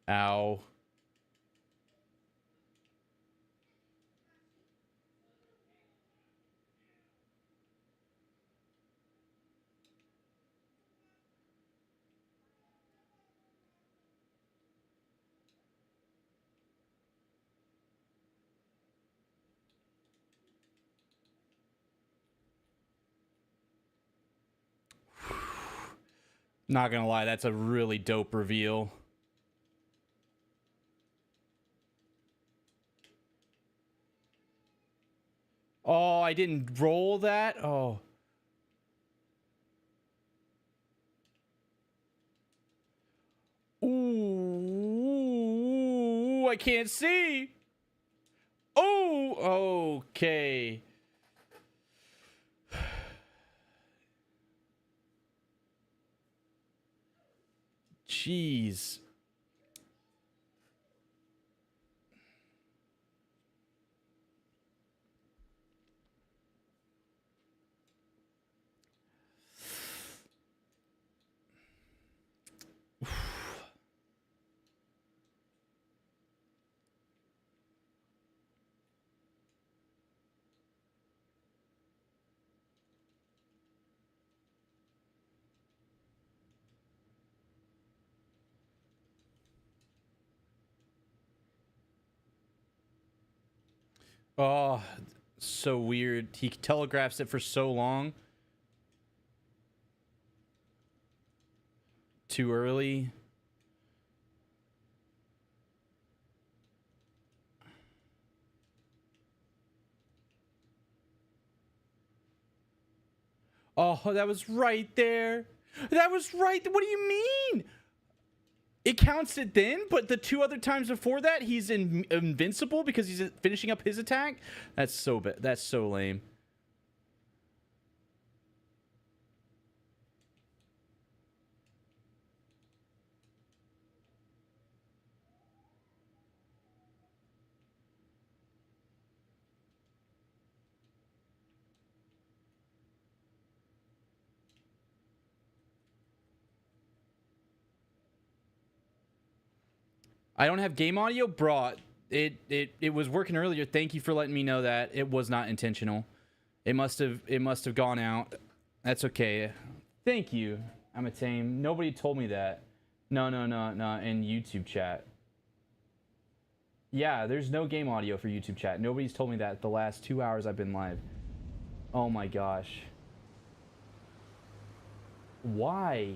Ow. Not gonna lie, that's a really dope reveal. Oh, I didn't roll that? Oh. Ooh, I can't see. Oh, okay. Jeez. Oh, so weird. He telegraphs it for so long. Too early. Oh, that was right there. That was right. What do you mean? It counts it then, but the two other times before that, he's invincible because he's finishing up his attack? That's so bad. That's so lame. I don't have game audio, bro. It was working earlier. Thank you for letting me know that. It was not intentional. It must have gone out. That's okay. Thank you. I'm a tame. Nobody told me that. No, in YouTube chat. Yeah, there's no game audio for YouTube chat. Nobody's told me that the last 2 hours I've been live. Oh my gosh. Why?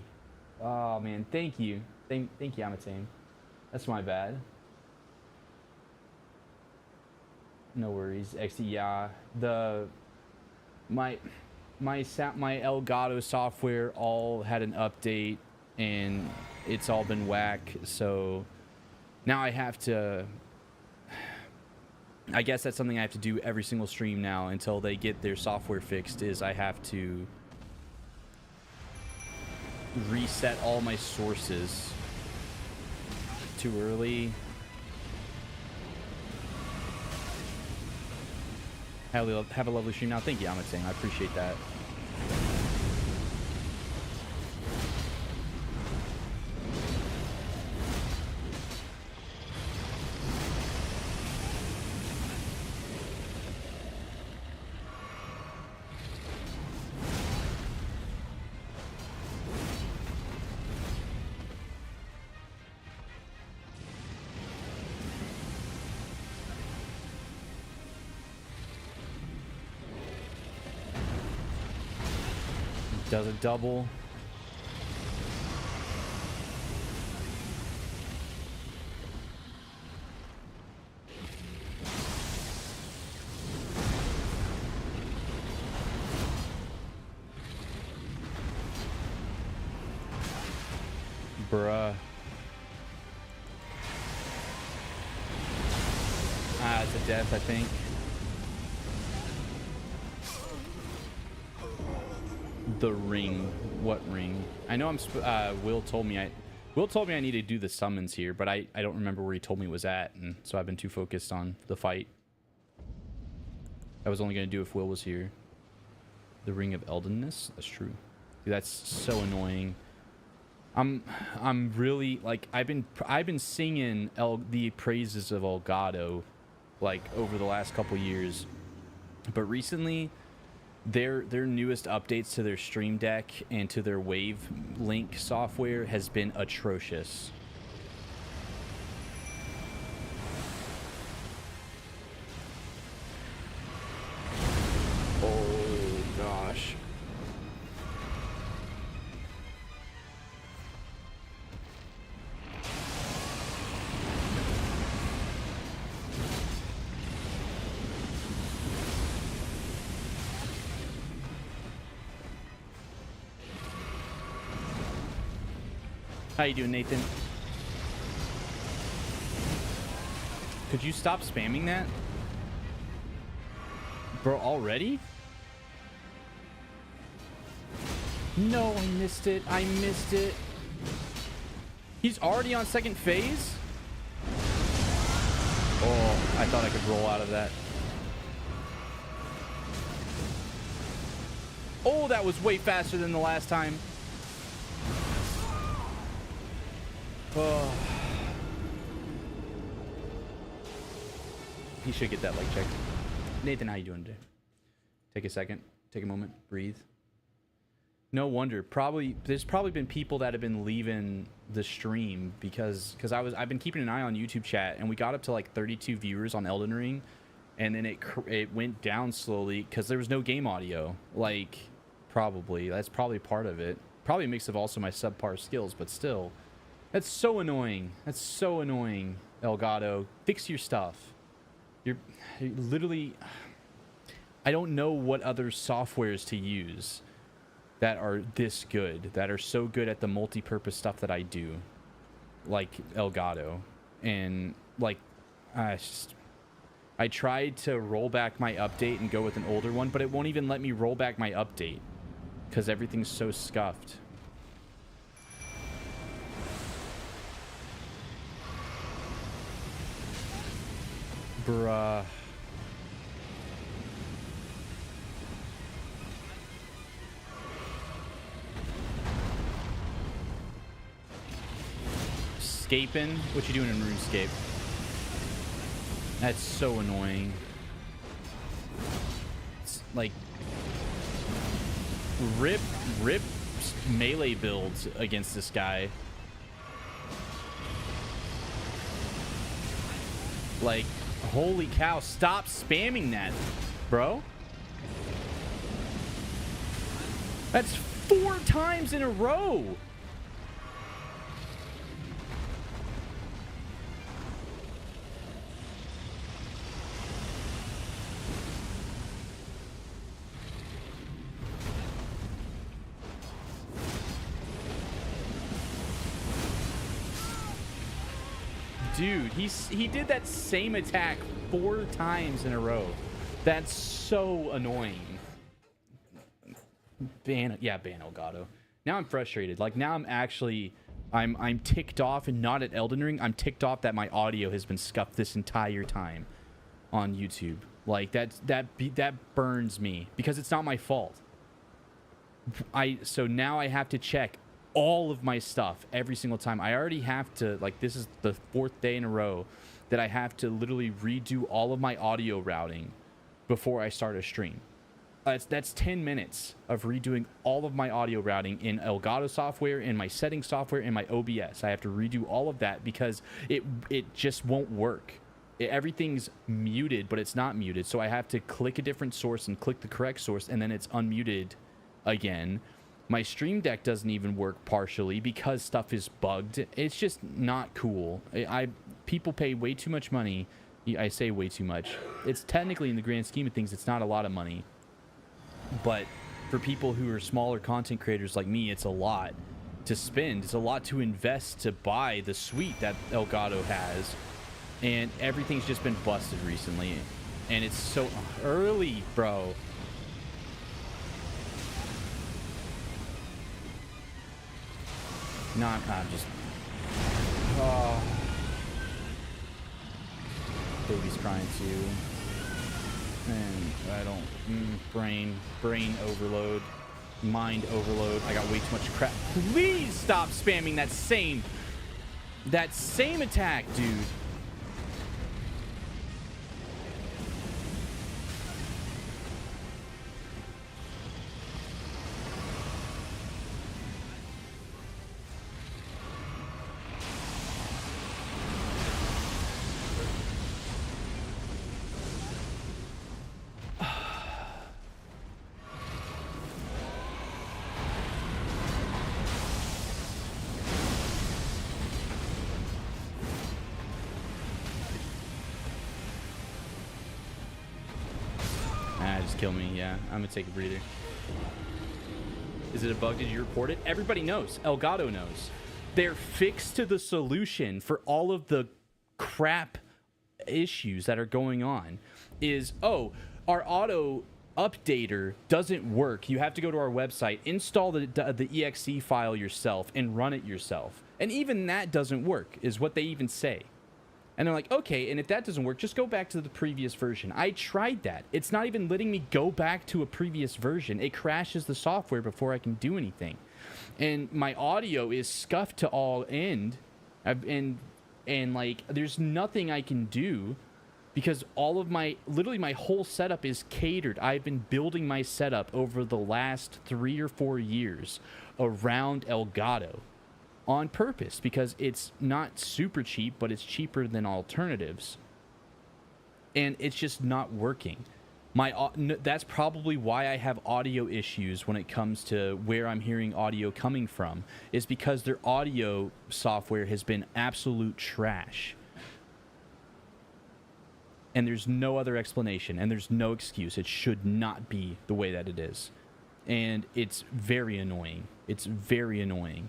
Oh man, thank you. Thank you, I'm a tame. That's my bad. No worries. XD, yeah. My Elgato software all had an update and it's all been whack, so now I have to, I guess that's something I have to do every single stream now until they get their software fixed, is I have to reset all my sources. Too early. Have a lovely stream now. Thank you, Amatang. I appreciate that. Does a double. Bruh. Ah, it's a death, I think. The ring. What ring? I know I'm Will told me I need to do the summons here, but I don't remember where he told me it was at, and so I've been too focused on the fight. I was only going to do if Will was here. The Ring of Eldenness? That's true. Dude, that's so annoying. I'm really like I've been singing the praises of Elgato like over the last couple years, but recently their newest updates to their Stream Deck and to their Wave Link software has been atrocious. Oh gosh. How you doing, Nathan? Could you stop spamming that? Bro, already? No, I missed it. I missed it. He's already on second phase? Oh, I thought I could roll out of that. Oh, that was way faster than the last time. Oh. He should get that leg checked. Nathan, how you doing today? Take a second. Take a moment. Breathe. No wonder. There's probably been people that have been leaving the stream because I've been keeping an eye on YouTube chat, and we got up to like 32 viewers on Elden Ring, and then it went down slowly because there was no game audio. Like, that's probably part of it. Probably a mix of also my subpar skills, but still. That's so annoying. That's so annoying, Elgato. Fix your stuff. You're literally... I don't know what other softwares to use that are this good, that are so good at the multi-purpose stuff that I do, like Elgato. And, like, I tried to roll back my update and go with an older one, but it won't even let me roll back my update because everything's so scuffed. Bruh. Escaping? What you doing in RuneScape? That's so annoying. It's like rip melee builds against this guy. Like, holy cow, stop spamming that, bro. That's 4 times in a row. Dude, he did that same attack 4 times in a row. That's so annoying. Ban Elgato. Now I'm frustrated. Like, now I'm ticked off, and not at Elden Ring. I'm ticked off that my audio has been scuffed this entire time on YouTube. Like, that burns me because it's not my fault. So now I have to check all of my stuff every single time. I already have to, like, this is the 4th day in a row that I have to literally redo all of my audio routing before I start a stream. That's 10 minutes of redoing all of my audio routing in Elgato software, in my settings software, in my OBS. I have to redo all of that because it just won't work. Everything's muted, but it's not muted. So I have to click a different source and click the correct source, and then it's unmuted again. My Stream Deck doesn't even work partially because stuff is bugged. It's just not cool. People pay way too much money. I say way too much. It's technically, in the grand scheme of things, it's not a lot of money. But for people who are smaller content creators like me, it's a lot to spend. It's a lot to invest to buy the suite that Elgato has. And everything's just been busted recently. And it's so early, bro. No, I'm just... Oh. Baby's crying too. And I don't... brain overload. Mind overload. I got way too much crap. Please stop spamming that same attack, dude. Just kill me. Yeah, I'm gonna take a breather. Is it a bug? Did you report it? Everybody knows. Elgato knows. They're fixed to the solution for all of the crap issues that are going on. Is, oh, our auto updater doesn't work. You have to go to our website, install the exe file yourself, and run it yourself. And even that doesn't work, is what they even say. And they're like, okay, and if that doesn't work, just go back to the previous version. I tried that. It's not even letting me go back to a previous version. It crashes the software before I can do anything. And my audio is scuffed to all end. And like, there's nothing I can do because all of literally my whole setup is catered. I've been building my setup over the last 3 or 4 years around Elgato. On purpose, because it's not super cheap, but it's cheaper than alternatives. And it's just not working. That's probably why I have audio issues when it comes to where I'm hearing audio coming from, is because their audio software has been absolute trash. And there's no other explanation, and there's no excuse. It should not be the way that it is. And it's very annoying. It's very annoying.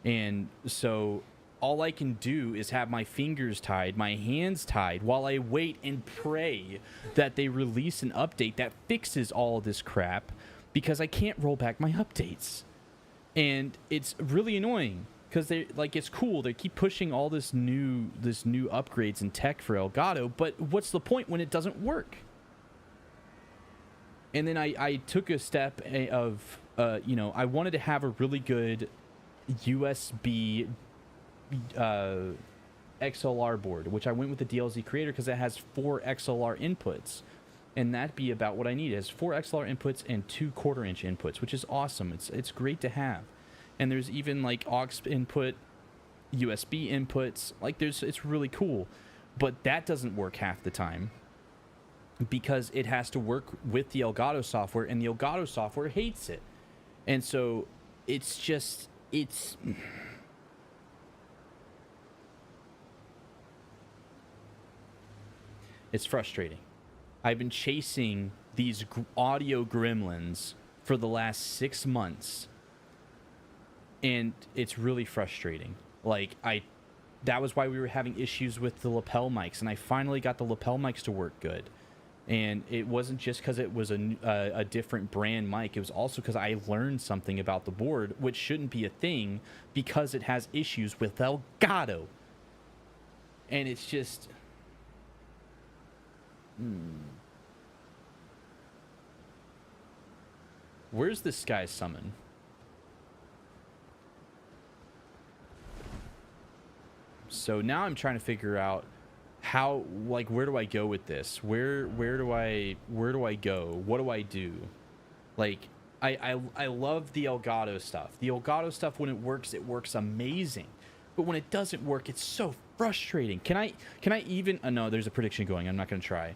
And so all I can do is have my fingers tied, my hands tied, while I wait and pray that they release an update that fixes all of this crap, because I can't roll back my updates. And it's really annoying because they like, it's cool. They keep pushing all this new upgrades and tech for Elgato, but what's the point when it doesn't work? And then I took a step of, I wanted to have a really good USB XLR board, which I went with the DLZ Creator because it has 4 XLR inputs, and that'd be about what I need. It has 4 XLR inputs and 2 1/4-inch inputs, which is awesome. It's great to have. And there's even like aux input, USB inputs. Like it's really cool, but that doesn't work half the time because it has to work with the Elgato software, and the Elgato software hates it. And so it's just it's frustrating. I've been chasing these audio gremlins for the last 6 months, and it's really frustrating. Like, that was why we were having issues with the lapel mics, and I finally got the lapel mics to work good. And it wasn't just because it was a different brand mic. It was also because I learned something about the board, which shouldn't be a thing, because it has issues with Elgato. And it's just... Where's this guy's summon? So now I'm trying to figure out how, like, where do I go with this? Where do I go? What do I do? Like, I love the Elgato stuff. The Elgato stuff, when it works amazing. But when it doesn't work, it's so frustrating. Can I even... no, there's a prediction going. I'm not going to try.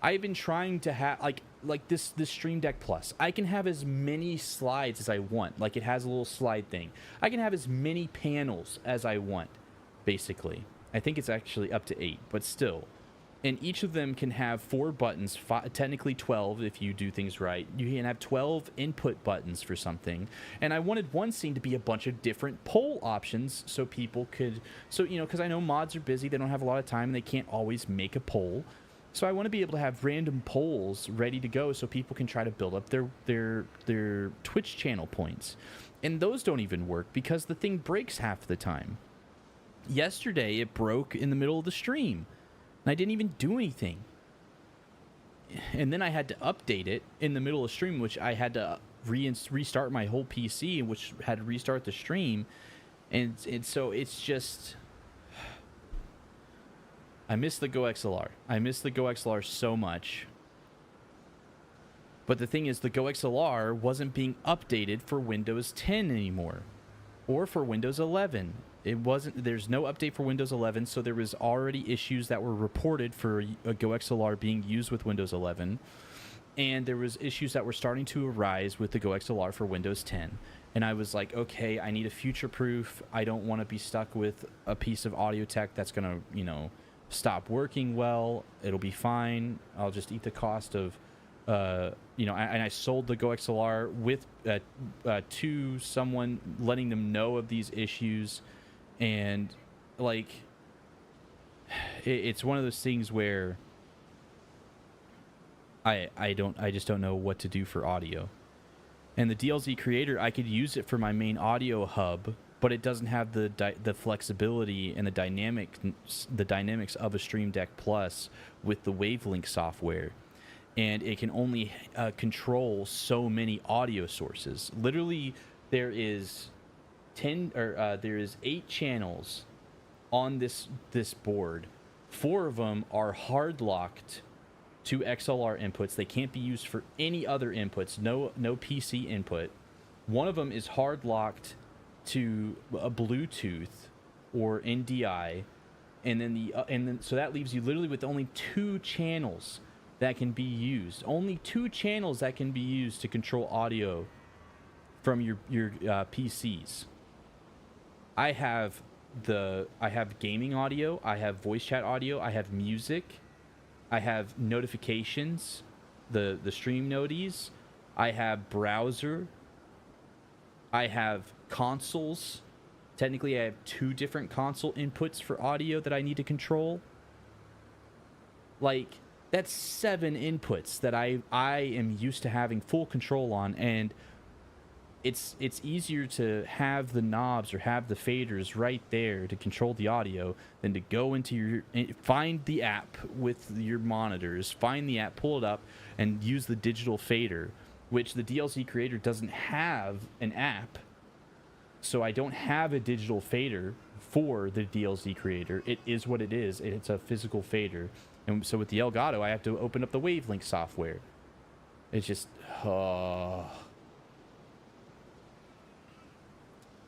I've been trying to have... Like, like this Stream Deck Plus, I can have as many slides as I want. Like, it has a little slide thing. I can have as many panels as I want, basically. I think it's actually up to 8, but still. And each of them can have 4 buttons, technically 12 if you do things right. You can have 12 input buttons for something. And I wanted one scene to be a bunch of different poll options so people could, because I know mods are busy, they don't have a lot of time, and they can't always make a poll. So I want to be able to have random polls ready to go so people can try to build up their Twitch channel points. And those don't even work because the thing breaks half the time. Yesterday, it broke in the middle of the stream. And I didn't even do anything. And then I had to update it in the middle of stream, which I had to restart my whole PC, which had to restart the stream. And so it's just... I miss the Go XLR. I miss the Go XLR so much. But the thing is, the Go XLR wasn't being updated for Windows 10 anymore. Or for Windows 11. It wasn't. There's no update for Windows 11, so there was already issues that were reported for a Go XLR being used with Windows 11, and there was issues that were starting to arise with the Go XLR for Windows 10. And I was like, okay, I need a future-proof. I don't want to be stuck with a piece of audio tech that's gonna, stop working well. It'll be fine. I'll just eat the cost of, and I sold the Go XLR with to someone, letting them know of these issues. And like, it's one of those things where I just don't know what to do for audio. And the DLZ Creator, I could use it for my main audio hub, but it doesn't have the flexibility and the dynamics of a Stream Deck Plus with the Wavelink software. And it can only control so many audio sources. Literally, there is 8 channels on this board. 4 of them are hard locked to XLR inputs. They can't be used for any other inputs. No PC input. One of them is hard locked to a Bluetooth or NDI, and then so that leaves you literally with only 2 channels that can be used. Only 2 channels that can be used to control audio from your PCs. I have gaming audio, I have voice chat audio, I have music, I have notifications, the stream noties, I have browser, I have consoles. Technically, I have 2 different console inputs for audio that I need to control. Like, that's 7 inputs that I am used to having full control on, and it's easier to have the knobs or have the faders right there to control the audio than to go into find the app with your monitors, find the app, pull it up, and use the digital fader, which the DLZ Creator doesn't have an app. So I don't have a digital fader for the DLZ Creator. It is what it is. It's a physical fader. And so with the Elgato, I have to open up the Wavelink software. It's just...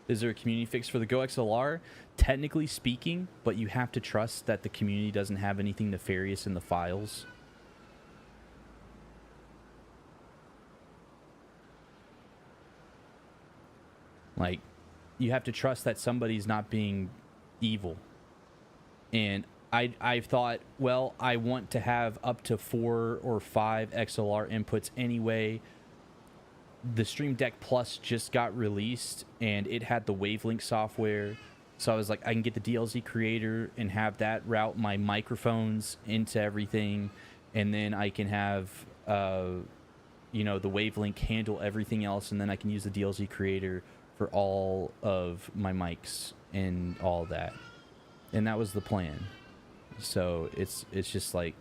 Is there a community fix for the Go XLR? Technically speaking, but you have to trust that the community doesn't have anything nefarious in the files. Like, you have to trust that somebody's not being evil. And I thought, well, I want to have up to 4 or 5 XLR inputs anyway. The Stream Deck Plus just got released, and it had the Wavelink software. So I was like, I can get the DLZ Creator and have that route my microphones into everything. And then I can have, the Wavelink handle everything else. And then I can use the DLZ Creator for all of my mics and all that. And that was the plan. So it's just like,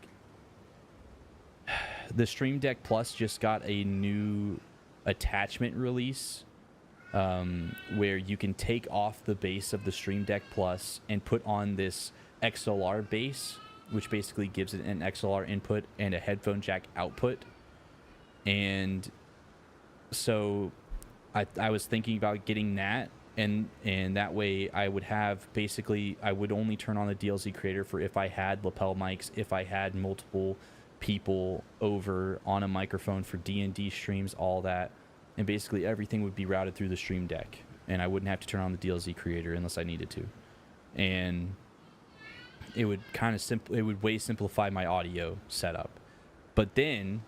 the Stream Deck Plus just got a new attachment release, where you can take off the base of the Stream Deck Plus and put on this XLR base, which basically gives it an XLR input and a headphone jack output. And so I was thinking about getting that, and that way I would have, basically, I would only turn on the DLZ Creator for if I had lapel mics, if I had multiple people over on a microphone for D&D streams, all that, and basically everything would be routed through the Stream Deck, and I wouldn't have to turn on the DLZ creator unless I needed to, and it would it would way simplify my audio setup. But then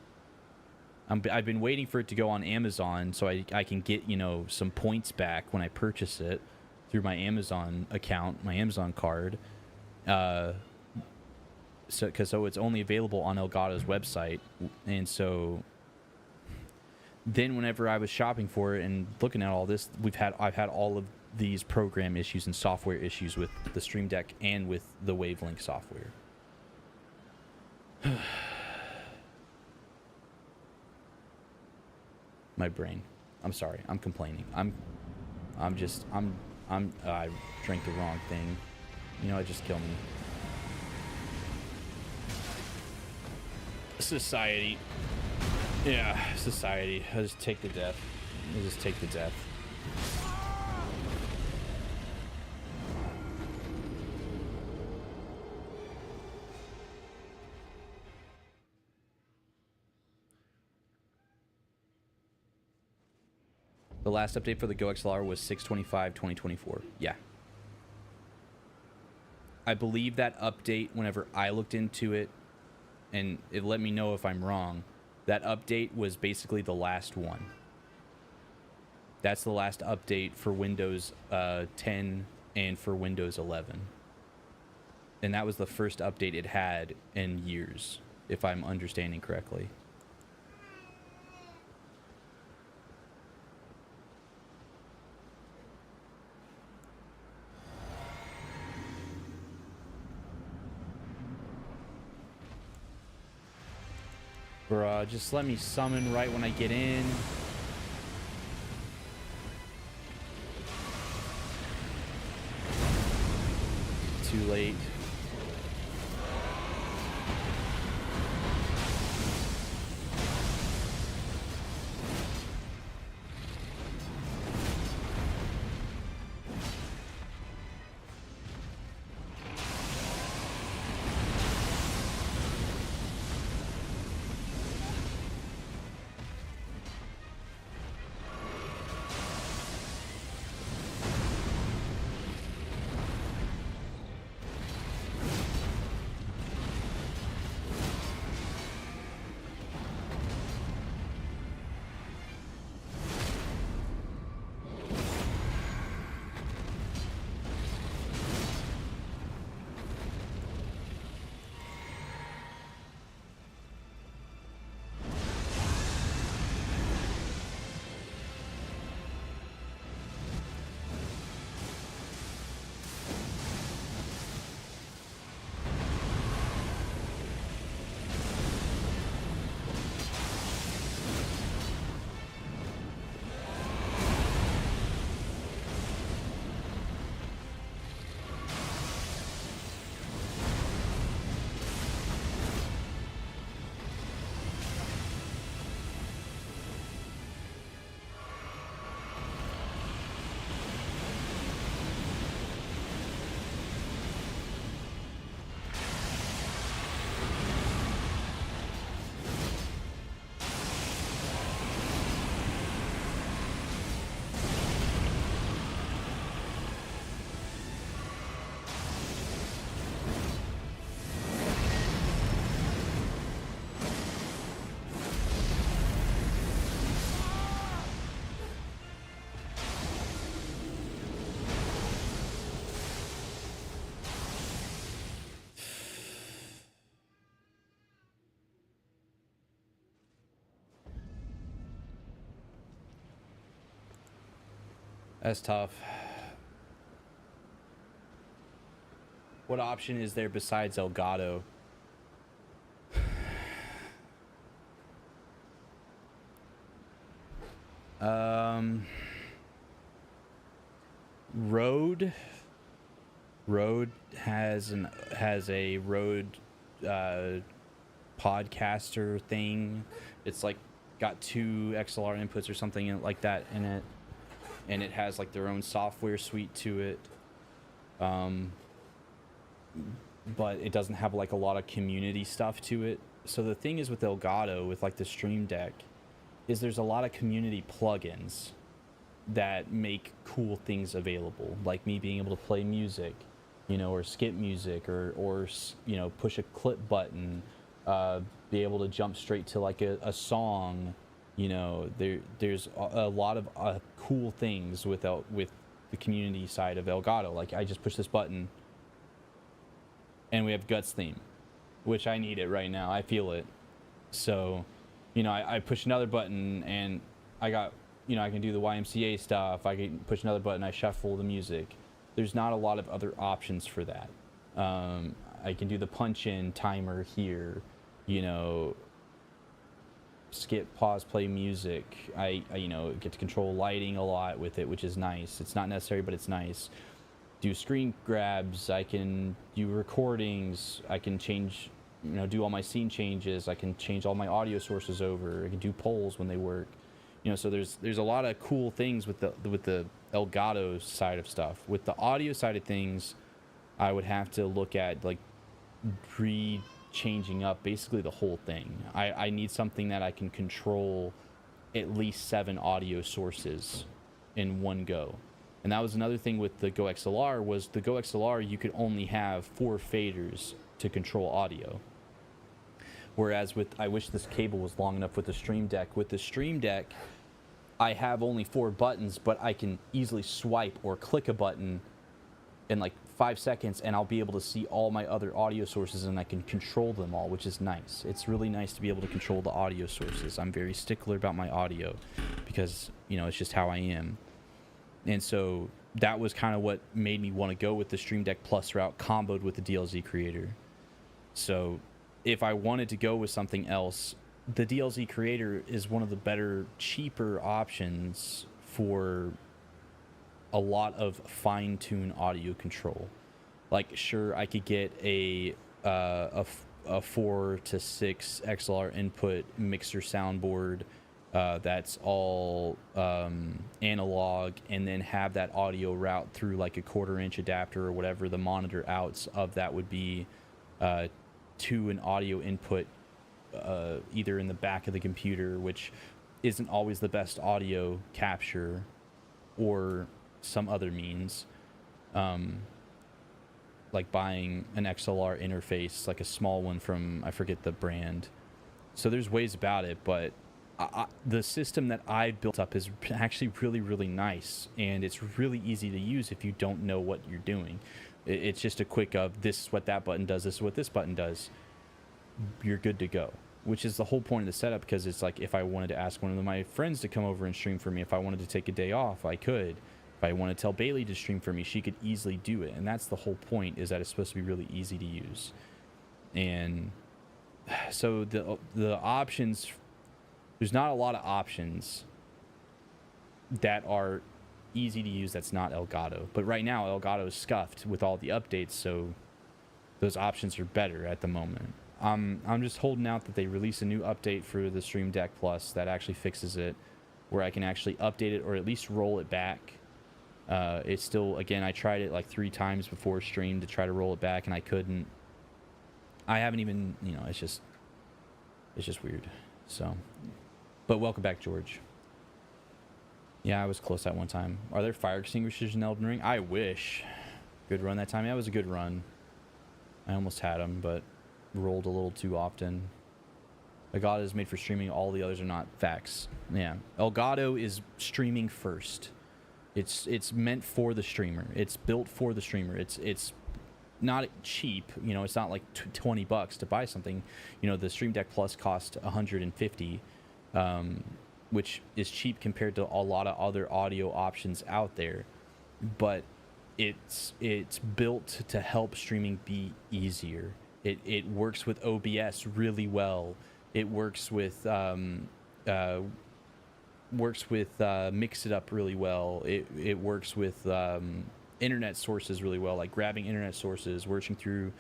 I've been waiting for it to go on Amazon so I can get, you know, some points back when I purchase it through my Amazon account, my Amazon card. So it's only available on Elgato's website, and so then whenever I was shopping for it and looking at all this, I've had all of these program issues and software issues with the Stream Deck and with the Wavelink software. My brain. I'm sorry. I'm complaining. I drank the wrong thing. You know, it just killed me. Society. Yeah, society. I'll just take the death. I'll just take the death. The last update for the Go XLR was 6/25/2024. Yeah. I believe that update, whenever I looked into it, and it let me know if I'm wrong, that update was basically the last one. That's the last update for Windows 10 and for Windows 11. And that was the first update it had in years, if I'm understanding correctly. Bruh, just let me summon right when I get in. Too late. That's tough. What option is there besides Elgato? Rode has a Rode podcaster thing. It's like got 2 XLR inputs or something like that in it, and it has like their own software suite to it. But it doesn't have like a lot of community stuff to it. So the thing is with Elgato, with like the Stream Deck, is there's a lot of community plugins that make cool things available, like me being able to play music, or skip music, or push a clip button, be able to jump straight to like a song. There's a lot of cool things with the community side of Elgato. Like I just push this button, and we have Guts theme, which I need it right now. I feel it. So, I push another button, and I got, I can do the YMCA stuff. I can push another button, I shuffle the music. There's not a lot of other options for that. I can do the punch-in timer here, skip, pause, play music. I get to control lighting a lot with it, which is nice. It's not necessary, but it's nice. Do screen grabs. I can do recordings. I can change, do all my scene changes. I can change all my audio sources over. I can do polls when they work. So there's a lot of cool things with the Elgato side of stuff. With the audio side of things, I would have to look at like changing up basically the whole thing. I need something that I can control at least 7 audio sources in one go. And that was another thing with the Go XLR, was the Go XLR, you could only have 4 faders to control audio. Whereas I wish this cable was long enough with the Stream Deck. With the Stream Deck, I have only 4 buttons, but I can easily swipe or click a button in like 5 seconds, and I'll be able to see all my other audio sources, and I can control them all, which is nice. It's really nice to be able to control the audio sources. I'm very stickler about my audio because, it's just how I am. And so that was kind of what made me want to go with the Stream Deck Plus route comboed with the DLZ Creator. So if I wanted to go with something else, the DLZ Creator is one of the better, cheaper options for a lot of fine-tune audio control. Like, sure, I could get a 4 to 6 XLR input mixer soundboard that's all analog, and then have that audio route through like a 1/4-inch adapter or whatever the monitor outs of that would be to an audio input either in the back of the computer, which isn't always the best audio capture, or some other means, like buying an XLR interface, like a small one from, I forget the brand. So there's ways about it, but the system that I built up is actually really, really nice, and it's really easy to use if you don't know what you're doing. It's just a quick of, this is what that button does, this is what this button does. You're good to go, which is the whole point of the setup, because it's like, if I wanted to ask one of my friends to come over and stream for me, if I wanted to take a day off, I could. If I want to tell Bailey to stream for me, she could easily do it. And that's the whole point, is that it's supposed to be really easy to use. And so the options, there's not a lot of options that are easy to use that's not Elgato. But right now, Elgato is scuffed with all the updates, so those options are better at the moment. I'm just holding out that they release a new update for the Stream Deck Plus that actually fixes it, where I can actually update it or at least roll it back. It's still, again, I tried it like 3 times before stream to try to roll it back, and I couldn't. I haven't even, it's just weird. So, but welcome back, George. Yeah, I was close that one time. Are there fire extinguishers in Elden Ring? I wish. Good run that time. Yeah, it was a good run. I almost had them, but rolled a little too often. Elgato is made for streaming. All the others are not. Facts. Yeah. Elgato is streaming first. It's meant for the streamer. It's built for the streamer. It's not cheap. It's not like $20 to buy something. The Stream Deck Plus cost $150, which is cheap compared to a lot of other audio options out there. But it's built to help streaming be easier. It works with OBS really well. It works with Mix It Up really well. It works with internet sources really well, like grabbing internet sources, working through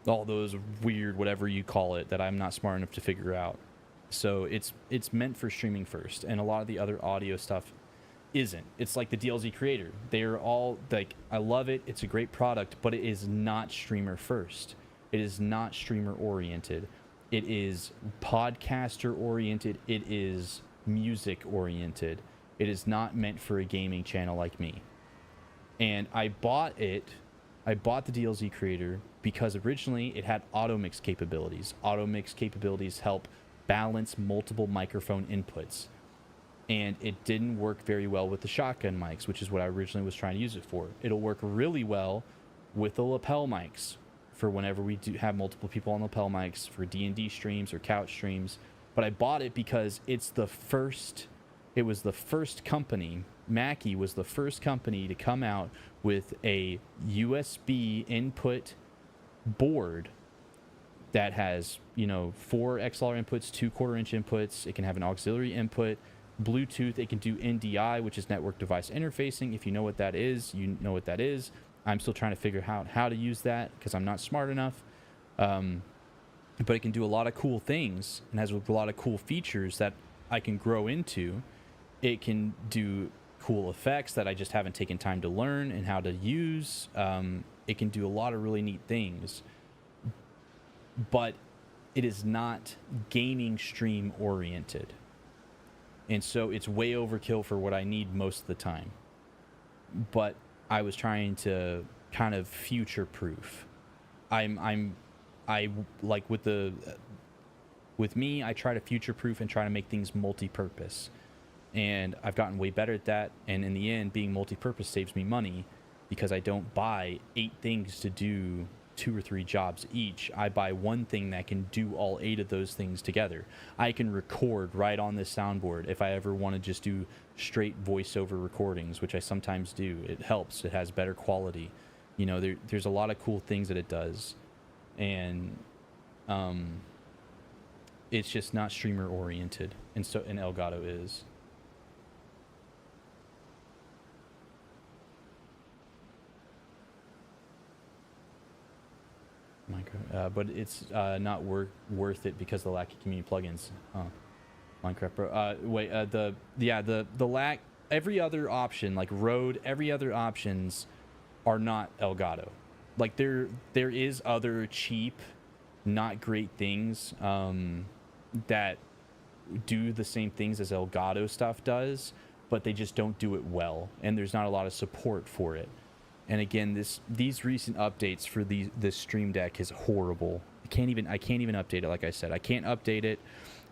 all those weird whatever you call it that I'm not smart enough to figure out. So it's meant for streaming first, and a lot of the other audio stuff isn't. It's like the DLZ Creator. They're all like, I love it. It's a great product, but it is not streamer first. It is not streamer oriented. It is podcaster oriented. It is music oriented. It is not meant for a gaming channel like me. And I bought it. I bought the DLZ creator because originally it had auto mix capabilities. Auto mix capabilities help balance multiple microphone inputs. And it didn't work very well with the shotgun mics, which is what I originally was trying to use it for. It'll work really well with the lapel mics for whenever we do have multiple people on lapel mics for D&D streams or couch streams. But I bought it because it was the first company, Mackie was the first company to come out with a USB input board that has, 4 XLR inputs, 2 quarter-inch inputs. It can have an auxiliary input, Bluetooth. It can do NDI, which is network device interfacing. If you know what that is, you know what that is. I'm still trying to figure out how to use that because I'm not smart enough. But it can do a lot of cool things and has a lot of cool features that I can grow into. It can do cool effects that I just haven't taken time to learn and how to use. It can do a lot of really neat things. But it is not gaming stream oriented. And so it's way overkill for what I need most of the time. But I was trying to kind of future proof. I like with me, I try to future proof and try to make things multi-purpose. And I've gotten way better at that. And in the end, being multi-purpose saves me money because I don't buy 8 things to do 2 or 3 jobs each. I buy one thing that can do all 8 of those things together. I can record right on this soundboard if I ever want to just do straight voiceover recordings, which I sometimes do. It helps. It has better quality. There's a lot of cool things that it does. And it's just not streamer oriented. And Elgato is. But it's not worth it because of the lack of community plugins. Minecraft Pro. The lack. Every other option, like Rode, every other options are not Elgato. Like there is other cheap, not great things that do the same things as Elgato stuff does, but they just don't do it well, and there's not a lot of support for it. And again, these recent updates for this Stream Deck is horrible. I can't even update it. Like I said, I can't update it.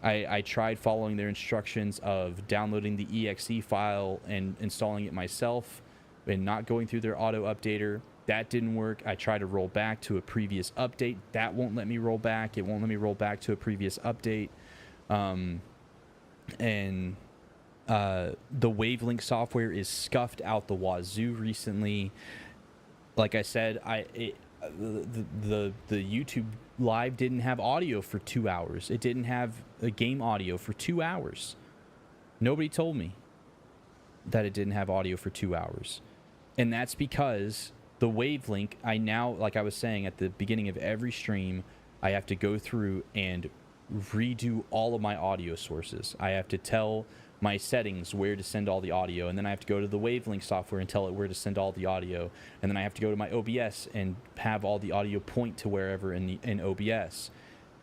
I tried following their instructions of downloading the exe file and installing it myself and not going through their auto updater. That didn't work. I tried to roll back to a previous update. That won't let me roll back. It won't let me roll back to a previous update. The Wavelink software is scuffed out the wazoo recently. Like I said, the YouTube live didn't have audio for 2 hours. It didn't have a game audio for 2 hours. Nobody told me that it didn't have audio for 2 hours. And that's because the Wavelink, like I was saying at the beginning of every stream, I have to go through and redo all of my audio sources. I have to tell my settings where to send all the audio, and then I have to go to the Wavelink software and tell it where to send all the audio, and then I have to go to my OBS and have all the audio point to wherever in OBS.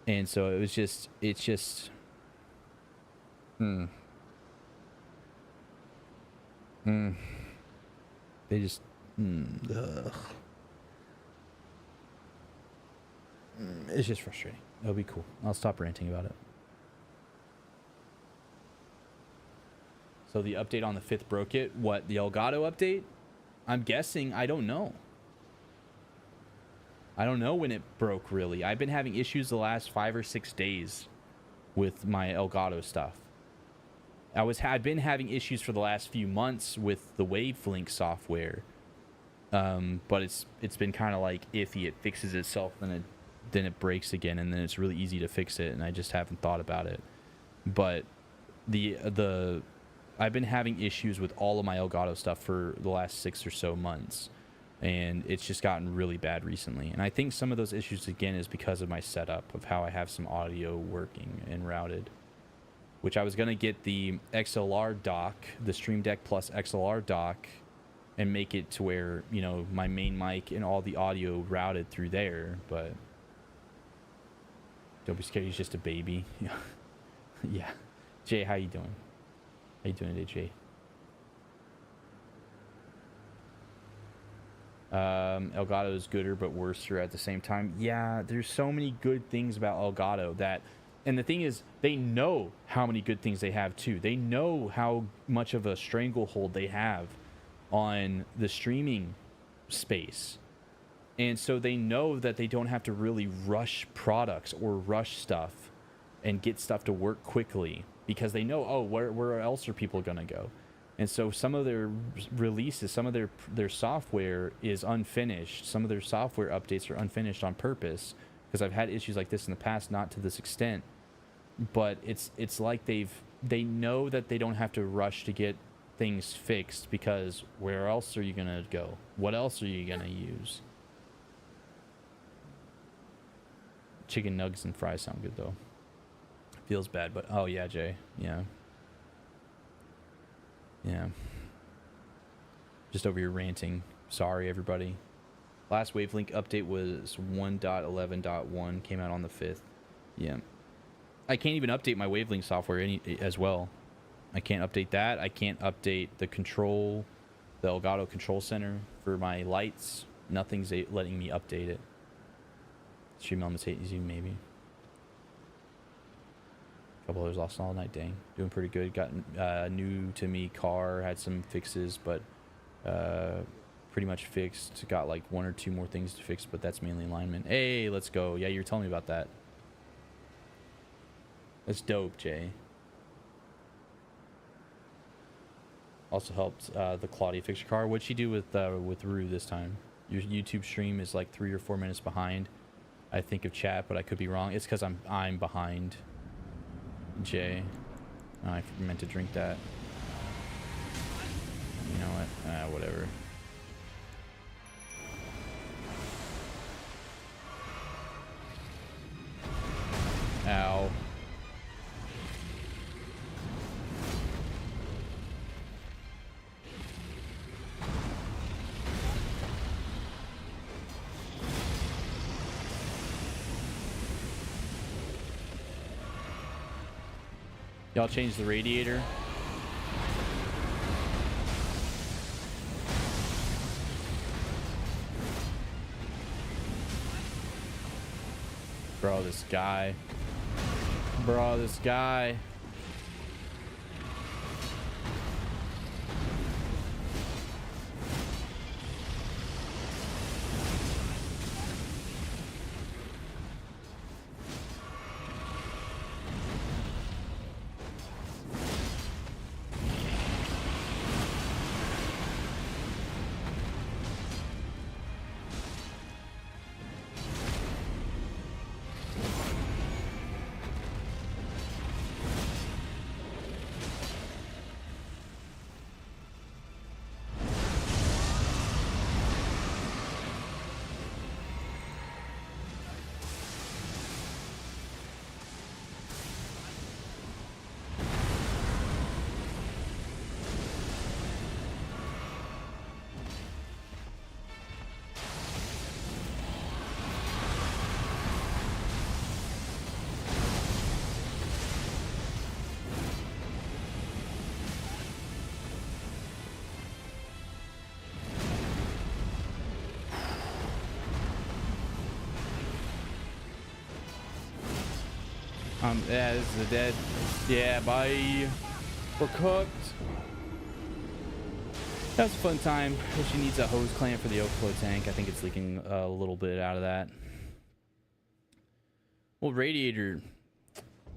And so it's just they just it's just frustrating. It'll be cool. I'll stop ranting about it. So the update on the 5th broke it. What, the Elgato update? I'm guessing. I don't know. I don't know when it broke, really. I've been having issues the last 5 or 6 days with my Elgato stuff. I've been having issues for the last few months with the Wavelink software. But it's been kind of like iffy. It fixes itself, then it breaks again, and then it's really easy to fix it, and I just haven't thought about it. But I've been having issues with all of my Elgato stuff for the last 6 or so months, and it's just gotten really bad recently. And I think some of those issues, again, is because of my setup of how I have some audio working and routed, which I was going to get the XLR dock, the Stream Deck Plus XLR dock, and make it to where, my main mic and all the audio routed through there, but Don't be scared. He's just a baby. Yeah. Yeah. Jay, how you doing? How you doing today, Jay? Elgato is gooder but worser at the same time. Yeah, there's so many good things about Elgato that, and the thing is, they know how many good things they have too. They know how much of a stranglehold they have on the streaming space. And so they know that they don't have to really rush products or rush stuff and get stuff to work quickly, because they know, oh, where else are people going to go? And so some of their releases, some of their software is unfinished. Some of their software updates are unfinished on purpose, because I've had issues like this in the past, not to this extent. But it's like they know that they don't have to rush to get things fixed, because where else are you going to go? What else are you going to use? Chicken nuggets and fries sound good though. Feels bad, but oh yeah, Jay. Yeah. Yeah. Just over here ranting. Sorry, everybody. Last Wavelink update was 1.11.1. Came out on the 5th. Yeah. I can't even update my Wavelink software as well. I can't update that. I can't update the control, the Elgato Control Center for my lights. Nothing's letting me update it. Stream Elements 8 Zoom maybe. Couple others lost all night. Dang, doing pretty good. Got new to me car, had some fixes, but pretty much fixed. Got like 1 or 2 more things to fix, but that's mainly alignment. Hey, let's go. Yeah, you were telling me about that. That's dope, Jay. Also helped the Claudia fix your car. What'd she do with Rue this time? Your YouTube stream is like 3 or 4 minutes behind, I think, of chat, but I could be wrong. It's because I'm behind. Jay, oh, I meant to drink that. You know what? Whatever. Ow. Y'all changed the radiator. Bro, this guy. Bro, this guy. Yeah, this is a dead. Yeah, bye. We're cooked. That was a fun time. She needs a hose clamp for the overflow tank. I think it's leaking a little bit out of that. Well, radiator,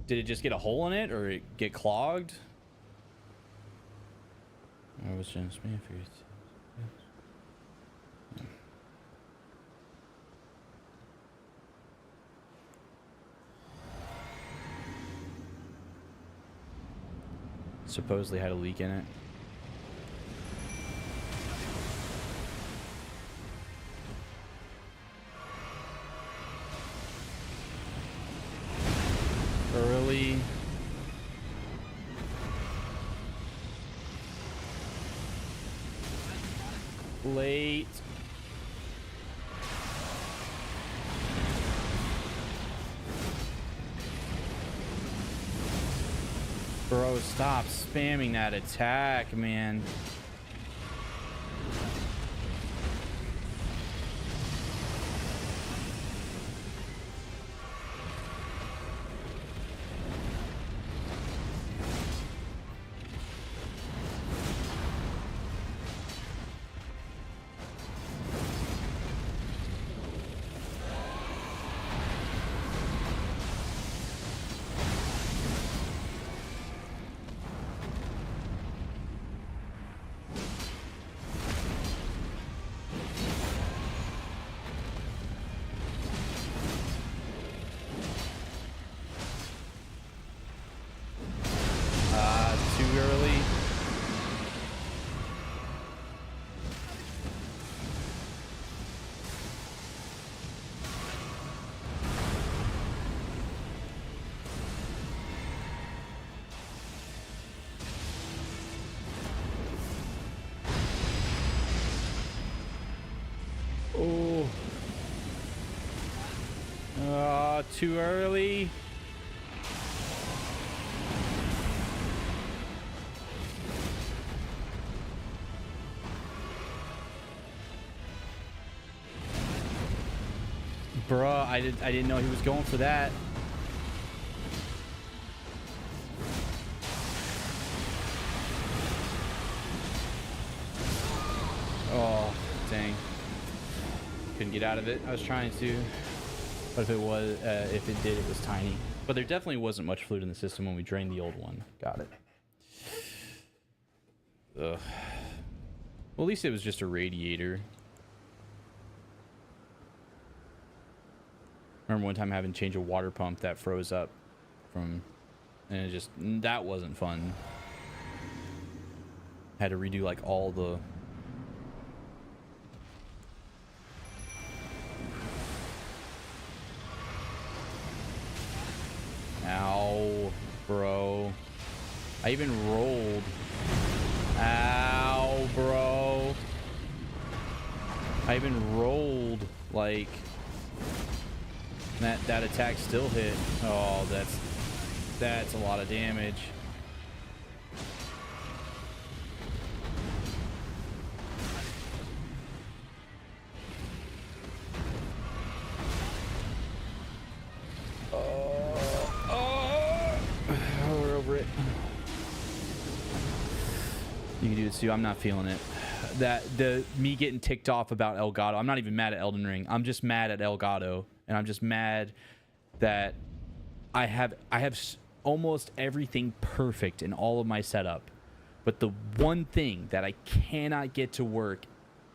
did it just get a hole in it or it get clogged? I was just me. Supposedly had a leak in it. Early. Late. Bro, stop spamming that attack, man. Too early. Oh, too early. Bruh, I didn't know he was going for that. Oh, dang. Couldn't get out of it. I was trying to. But if it was, if it did, it was tiny. But there definitely wasn't much fluid in the system when we drained the old one. Got it. Ugh. Well, at least it was just a radiator. Remember one time having to change a water pump that froze up from, and it just, that wasn't fun. Had to redo like all the, ow, bro. I even rolled. Ow, bro. I even rolled, like, that attack still hit. Oh, that's a lot of damage. We're over it. You can do it too. I'm not feeling it. Me getting ticked off about Elgato. I'm not even mad at Elden Ring. I'm just mad at Elgato. And I'm just mad that I have almost everything perfect in all of my setup. But the one thing that I cannot get to work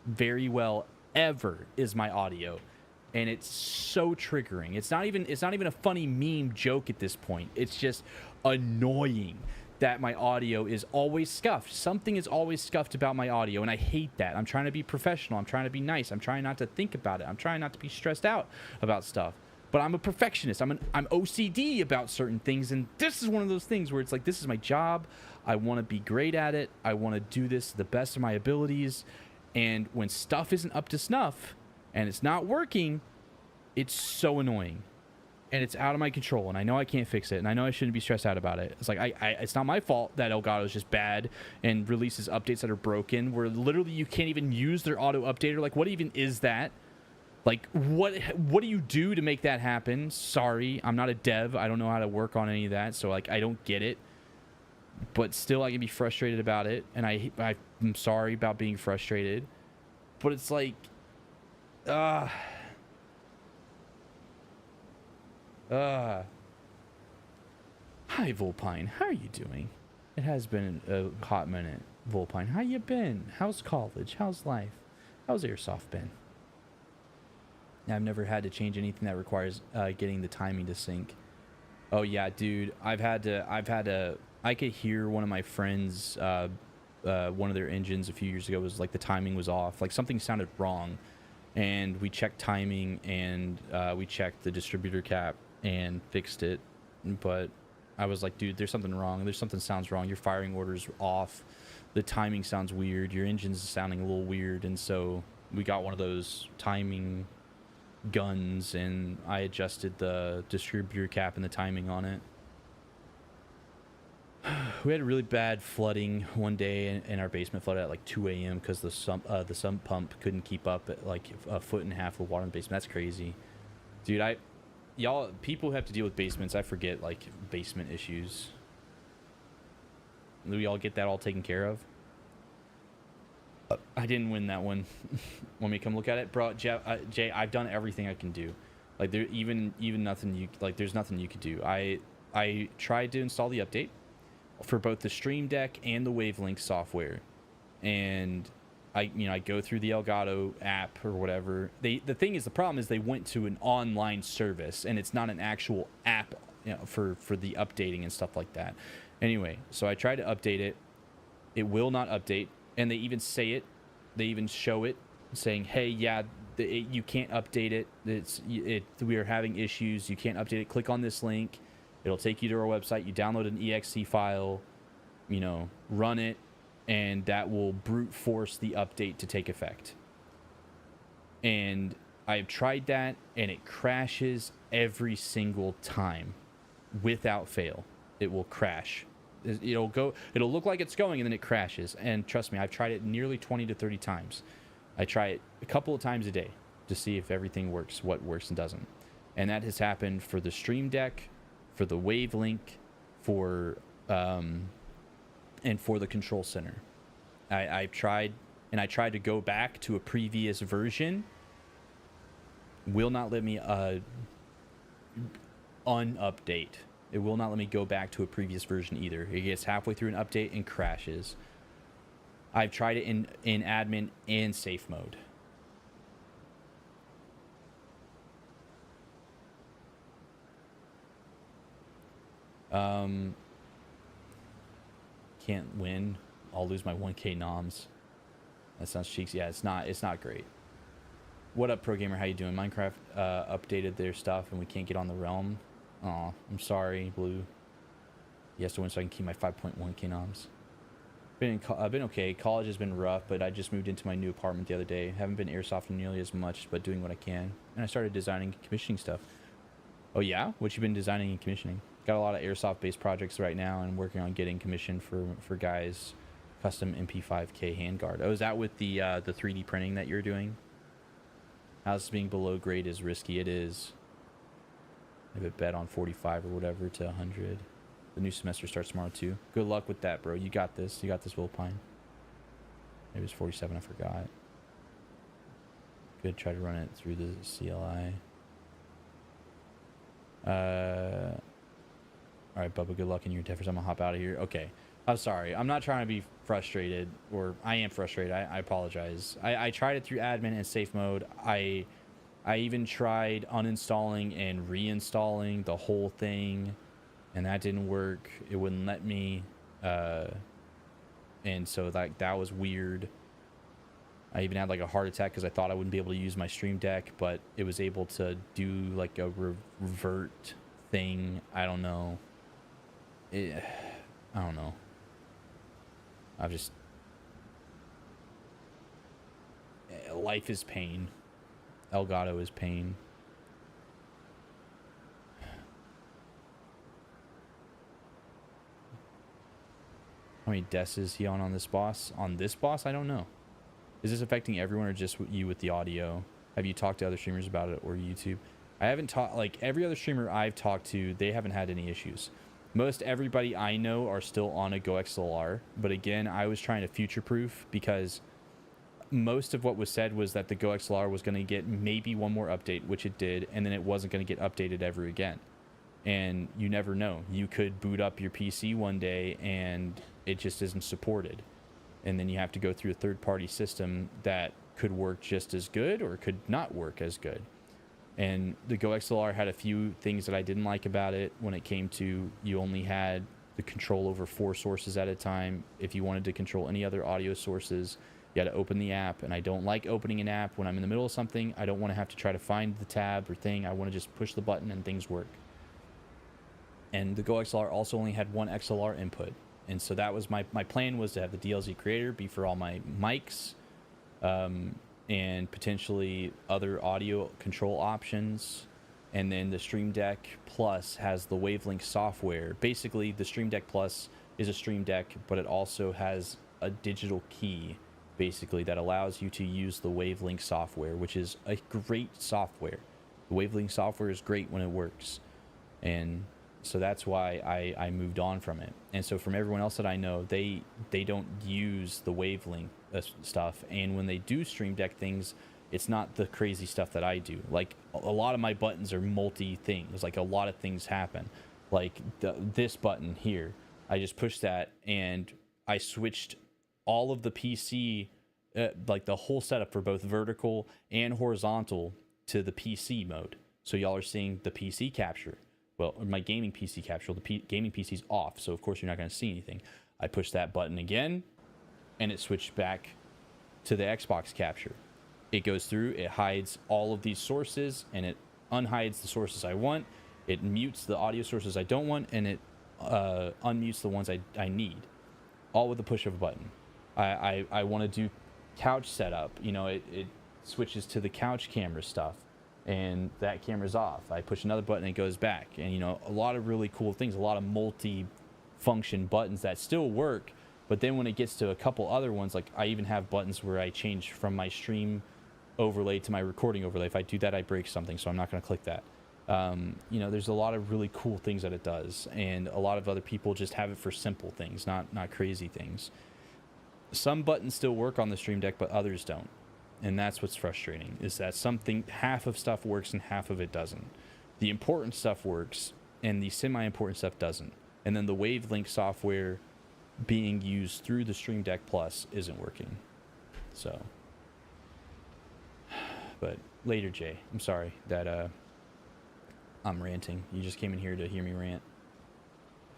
very well ever is my audio. And it's so triggering. It's not even a funny meme joke at this point. It's just annoying that my audio is always scuffed. Something is always scuffed about my audio, and I hate that. I'm trying to be professional. I'm trying to be nice. I'm trying not to think about it. I'm trying not to be stressed out about stuff. But I'm a perfectionist. I'm OCD about certain things, and this is one of those things where it's like, this is my job. I want to be great at it. I want to do this to the best of my abilities. And when stuff isn't up to snuff and it's not working, it's so annoying. And it's out of my control, and I know I can't fix it, and I know I shouldn't be stressed out about it. It's like, it's not my fault that Elgato is just bad and releases updates that are broken, where literally you can't even use their auto updater. Like, what even is that? Like, what do you do to make that happen? Sorry, I'm not a dev. I don't know how to work on any of that, so, like, I don't get it. But still, I can be frustrated about it, and I'm sorry about being frustrated. But it's like, Hi, Volpine. How are you doing? It has been a hot minute, Volpine. How you been? How's college? How's life? How's Airsoft been? I've never had to change anything that requires getting the timing to sync. Oh yeah, dude. I could hear one of my friends, one of their engines a few years ago was like the timing was off. Like something sounded wrong. And we checked timing, and we checked the distributor cap and fixed it. But I was like, dude, there's something wrong. There's something sounds wrong. Your firing order's off. The timing sounds weird. Your engine's sounding a little weird. And so we got one of those timing guns, and I adjusted the distributor cap and the timing on it. We had really bad flooding one day, and our basement flooded at like 2 a.m. because the sump pump couldn't keep up at like a foot and a half of water in the basement. That's crazy, dude. Y'all people who have to deal with basements, I forget like basement issues. Do we all get that all taken care of? I didn't win that one. Want me to come look at it, bro? Jay, I've done everything I can do. Like there, even nothing you like. There's nothing you could do. I tried to install the update for both the Stream Deck and the Wavelink software, and I go through the Elgato app or whatever. The thing is, the problem is they went to an online service and it's not an actual app, for the updating and stuff like that. Anyway, so I tried to update it. It will not update, and they even say it. They even show it, saying, "Hey, yeah, you can't update it. We are having issues. You can't update it. Click on this link. It'll take you to our website. You download an exe file, run it, and that will brute force the update to take effect." And I've tried that, and it crashes every single time, without fail. It will crash. It'll look like it's going, and then it crashes. And trust me, I've tried it nearly 20 to 30 times. I try it a couple of times a day to see if everything works, what works and doesn't. And that has happened for the Stream Deck, for the Wavelink, and for the Control Center. I've tried, and I tried to go back to a previous version. Will not let me unupdate. It will not let me go back to a previous version either. It gets halfway through an update and crashes. I've tried it in admin and safe mode. Can't win. I'll lose my 1K noms. That sounds cheeks. Yeah, it's not great. What up, Pro Gamer? How you doing? Minecraft updated their stuff and we can't get on the realm. Aw, I'm sorry, Blue. He has to win so I can keep my 5.1K noms. I've been okay. College has been rough, but I just moved into my new apartment the other day. Haven't been airsofting nearly as much, but doing what I can. And I started designing and commissioning stuff. Oh yeah? What you been designing and commissioning? Got a lot of airsoft-based projects right now, and working on getting commissioned for guys' custom MP5K handguard. Oh, is that with the 3D printing that you're doing? How's being below grade is risky? It is. I have a bet on 45 or whatever to 100. The new semester starts tomorrow too. Good luck with that, bro. You got this. You got this, Wilpine. Maybe it was 47. I forgot. Good. Try to run it through the CLI. All right, Bubba. Good luck in your endeavors. I'm gonna hop out of here. Okay. I'm sorry. I'm not trying to be frustrated, or I am frustrated. I apologize. I tried it through admin and safe mode. I even tried uninstalling and reinstalling the whole thing, and that didn't work. It wouldn't let me, and so that was weird. I even had like a heart attack because I thought I wouldn't be able to use my Stream Deck, but it was able to do like a revert thing. I don't know. I don't know. Life is pain. Elgato is pain. How many deaths is he on this boss? On this boss? I don't know. Is this affecting everyone or just you with the audio? Have you talked to other streamers about it or YouTube? I haven't talked, like every other streamer I've talked to, they haven't had any issues. Most everybody I know are still on a Go XLR, but again, I was trying to future-proof because most of what was said was that the Go XLR was going to get maybe one more update, which it did, and then it wasn't going to get updated ever again. And you never know. You could boot up your PC one day and it just isn't supported. And then you have to go through a third-party system that could work just as good or could not work as good. And the Go XLR had a few things that I didn't like about it when it came to you only had the control over 4 sources at a time. If you wanted to control any other audio sources, you had to open the app, and I don't like opening an app when I'm in the middle of something. I don't want to have to try to find the tab or thing. I want to just push the button and things work. And the Go XLR also only had one XLR input. And so that was my plan, was to have the DLZ creator be for all my mics, and potentially other audio control options. And then the Stream Deck Plus has the Wavelink software. Basically, the Stream Deck Plus is a Stream Deck, but it also has a digital key, basically, that allows you to use the Wavelink software, which is a great software. The Wavelink software is great when it works. And so that's why I moved on from it. And so from everyone else that I know, they don't use the Wavelink stuff. And when they do Stream Deck things, it's not the crazy stuff that I do. Like, a lot of my buttons are multi things. Like, a lot of things happen. Like this button here, I just pushed that and I switched all of the PC, like the whole setup for both vertical and horizontal to the PC mode. So y'all are seeing the PC capture. Well, my gaming PC capture, the gaming PC's off, so of course you're not going to see anything. I pushed that button again, and it switched back to the Xbox capture. It goes through, it hides all of these sources, and it unhides the sources I want. It mutes the audio sources I don't want, and it unmutes the ones I need, all with the push of a button. I want to do couch setup. You know, it switches to the couch camera stuff, and that camera's off. I push another button and it goes back. And, you know, a lot of really cool things, a lot of multi-function buttons that still work. But then when it gets to a couple other ones, like I even have buttons where I change from my stream overlay to my recording overlay. If I do that, I break something, so I'm not going to click that. You know, there's a lot of really cool things that it does, and a lot of other people just have it for simple things, not crazy things. Some buttons still work on the Stream Deck, but others don't. And that's what's frustrating, is that half of stuff works and half of it doesn't. The important stuff works, and the semi-important stuff doesn't. And then the Wavelink software being used through the Stream Deck Plus isn't working. So, but later, Jay. I'm sorry that I'm ranting. You just came in here to hear me rant.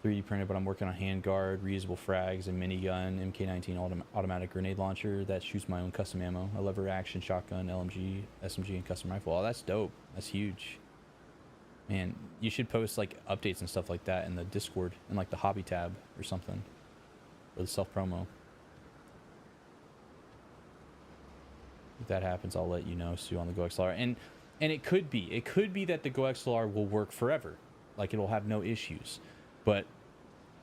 3D printed, but I'm working on handguard, reusable frags, and minigun, MK19 automatic grenade launcher that shoots my own custom ammo, a lever action shotgun, LMG, SMG, and custom rifle. Oh, that's dope. That's huge. Man, you should post like updates and stuff like that in the Discord, in like the hobby tab or something, or the self promo. If that happens, I'll let you know, Sue, on the Go XLR. And it could be that the Go XLR will work forever, like it'll have no issues. But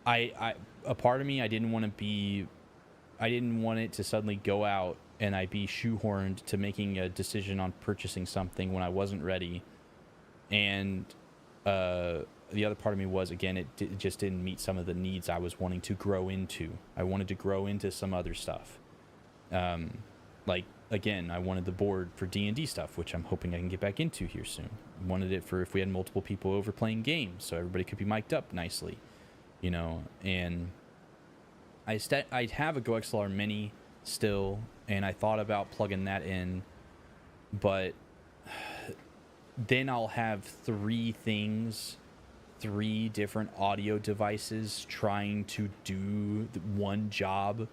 a part of me, I didn't want it to suddenly go out and I be shoehorned to making a decision on purchasing something when I wasn't ready. And the other part of me was, again, it just didn't meet some of the needs I was wanting to grow into. I wanted to grow into some other stuff. Like, again, I wanted the board for D&D stuff, which I'm hoping I can get back into here soon. I wanted it for if we had multiple people over playing games, so everybody could be mic'd up nicely, you know. And I'd have a Go XLR Mini still, and I thought about plugging that in, but then I'll have three different audio devices trying to do one job,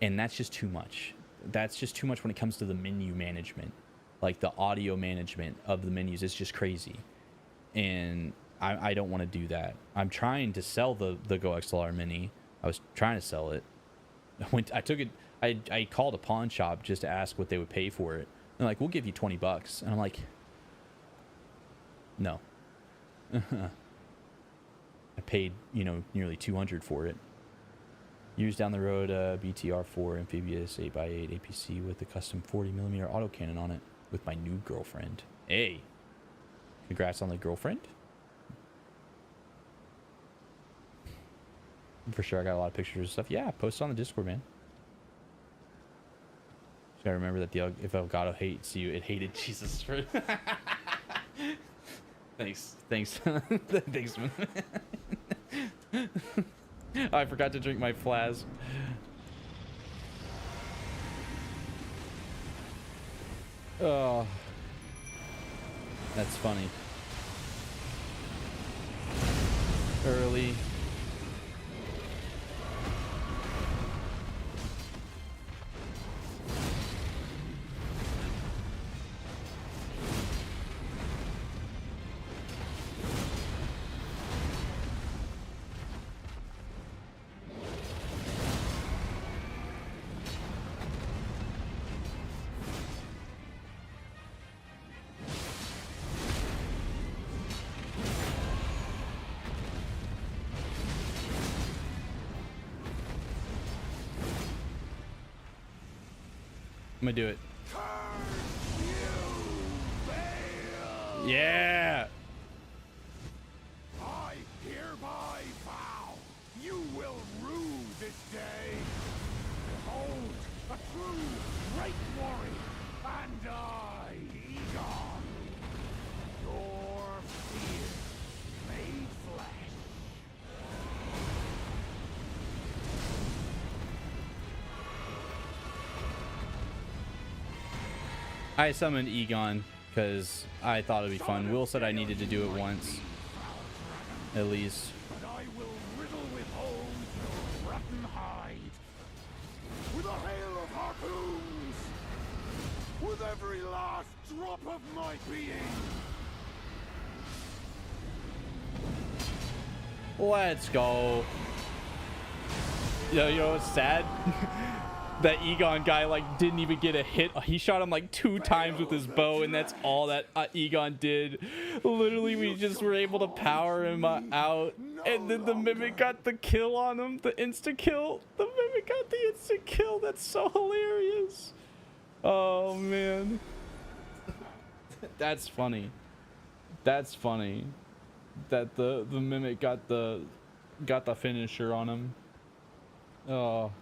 and that's just too much. That's just too much when it comes to the menu management. Like the audio management of the menus is just crazy. And I don't want to do that. I'm trying to sell the Go XLR Mini. I was trying to sell it. I called a pawn shop just to ask what they would pay for it. They're like, we'll give you $20. And I'm like, no. I paid, nearly $200 for it. Years down the road, BTR4 amphibious 8x8 APC with a custom 40mm autocannon on it with my new girlfriend. Hey, congrats on the girlfriend. For sure, I got a lot of pictures and stuff. Yeah, post it on the Discord, man. Just gotta remember that if Elgato hates you, it hated Jesus for. Thanks. Thanks, man. I forgot to drink my flask. Oh, that's funny. Early. gonna do it. Curse you, Bale! Yeah. I hereby vow you will rue this day. Behold, a true great warrior, and I, Egon, your fear made flesh. I summoned Egon because I thought it'd be fun. Will said I needed to do it once, at least. And I will riddle with holes your rotten hide. With a hail of harpoons. With every last drop of my being. Let's go. You know what's sad? That Egon guy like didn't even get a hit. He shot him like 2 times with his bow, and that's all that Egon did. Literally, we just were able to power him out, and then the mimic got the kill on him, the insta kill. The mimic got the instant kill. That's so hilarious. Oh man, that's funny. That's funny. That the mimic got the finisher on him. Oh.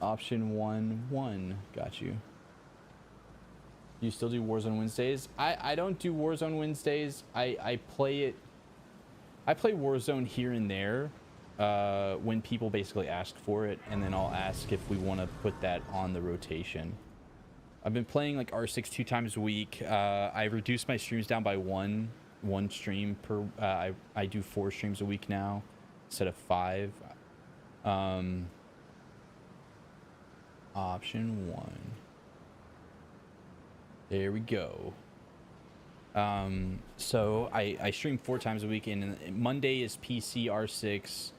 Option 1-1. Got you. You still do Warzone Wednesdays? I don't do Warzone Wednesdays. I play it. I play Warzone here and there when people basically ask for it, and then I'll ask if we want to put that on the rotation. I've been playing like R6 2 times a week. I reduced my streams down by one stream per. I do 4 streams a week now instead of 5. Option 1. There we go. So I stream 4 times a week, and Monday is PC R6.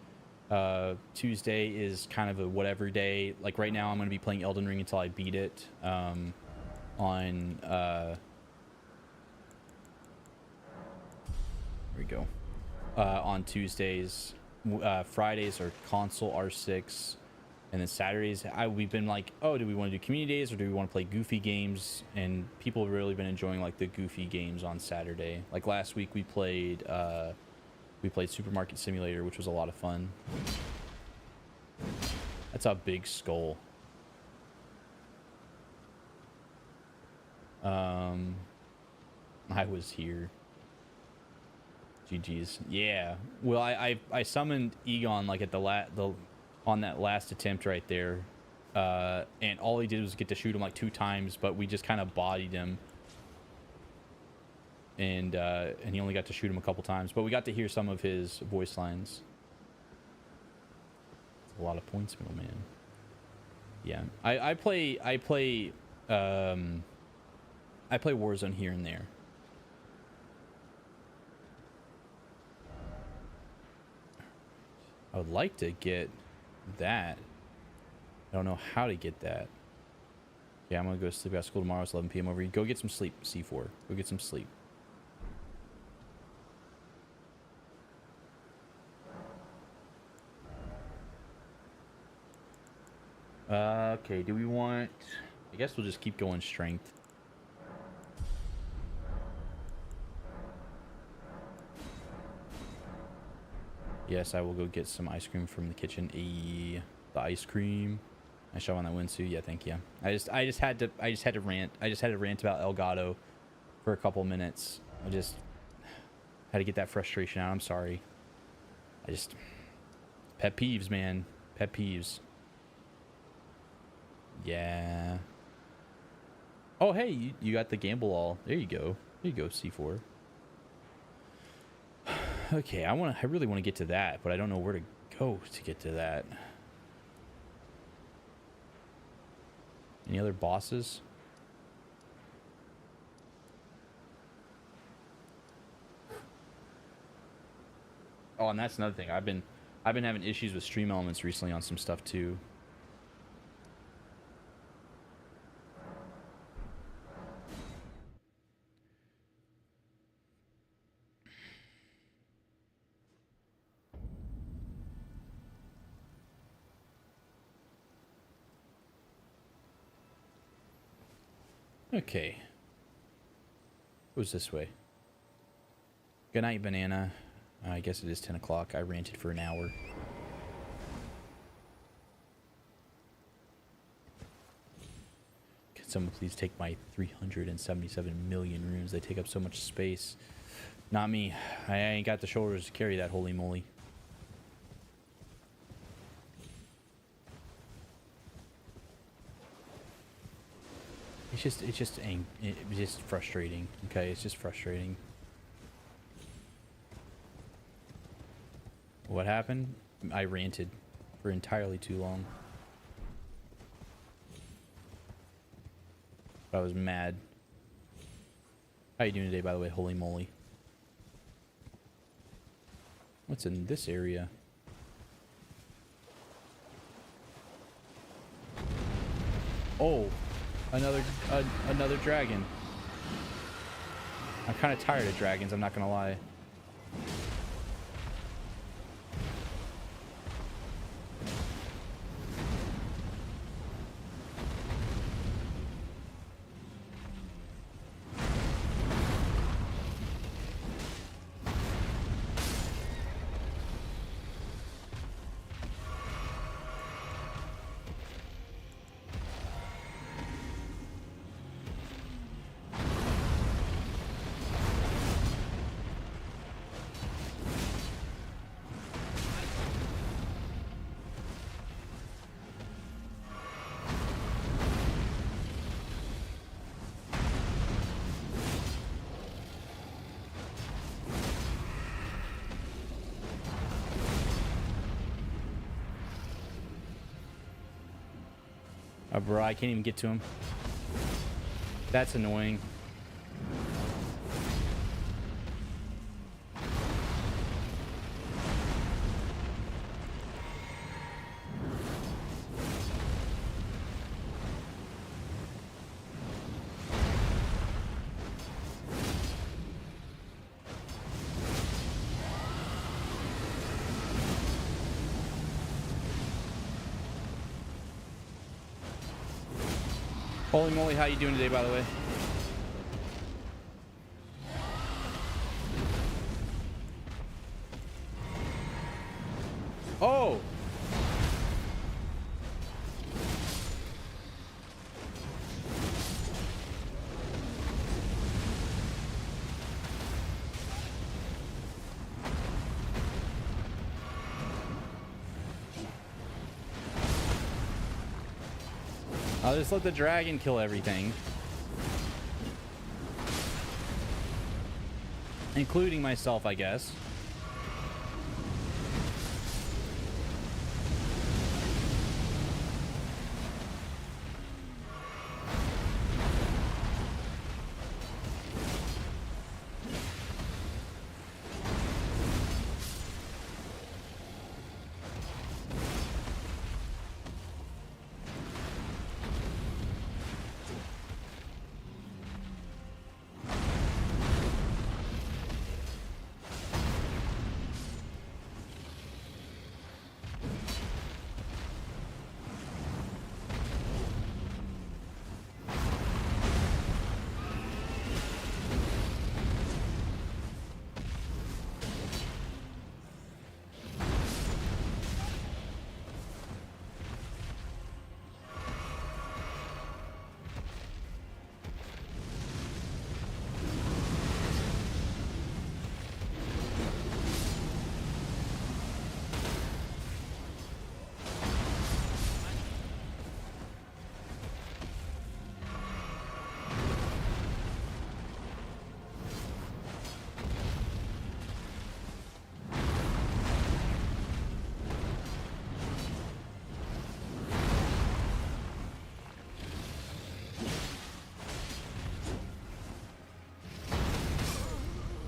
Tuesday is kind of a whatever day. Like right now, I'm going to be playing Elden Ring until I beat it. There we go. On Tuesdays, Fridays are console R6. And then Saturdays, we've been like, oh, do we want to do community days or do we want to play goofy games? And people have really been enjoying like the goofy games on Saturday. Like last week, we played Supermarket Simulator, which was a lot of fun. That's a big skull. I was here. GG's. Yeah. Well, I summoned Egon like at on that last attempt right there, and all he did was get to shoot him like 2 times, but we just kind of bodied him, and he only got to shoot him a couple times, but we got to hear some of his voice lines. It's a lot of points, middleman. Yeah, I play Warzone here and there. I would like to get that. I don't know how to get that. Yeah, I'm gonna go sleep. I got school tomorrow. It's 11 p.m. over. Go get some sleep, C4. Go get some sleep. Okay, do we want... I guess we'll just keep going strength. Yes, I will go get some ice cream from the kitchen. The ice cream. I show on that windsuit. Yeah, thank you. I just had to rant. I just had to rant about Elgato for a couple minutes. I just had to get that frustration out. I'm sorry. Pet peeves, man. Pet peeves. Yeah. Oh, hey, you got the gamble all. There you go. There you go, C4. Okay, I really want to get to that, but I don't know where to go to get to that. Any other bosses? Oh, and that's another thing. I've been having issues with stream elements recently on some stuff too. Okay. It was this way. Good night, banana. I guess it is 10 o'clock. I ranted for an hour. Can someone please take my 377 million rooms? They take up so much space. Not me. I ain't got the shoulders to carry that, holy moly. It's just frustrating. Okay, it's just frustrating. What happened? I ranted for entirely too long. I was mad. How you doing today, by the way? Holy moly. What's in this area? Oh, another dragon. I'm kind of tired of dragons, I'm not gonna lie. Bro, I can't even get to him. That's annoying. Holy moly, how you doing today, by the way? Oh! I'll just let the dragon kill everything. Including myself, I guess.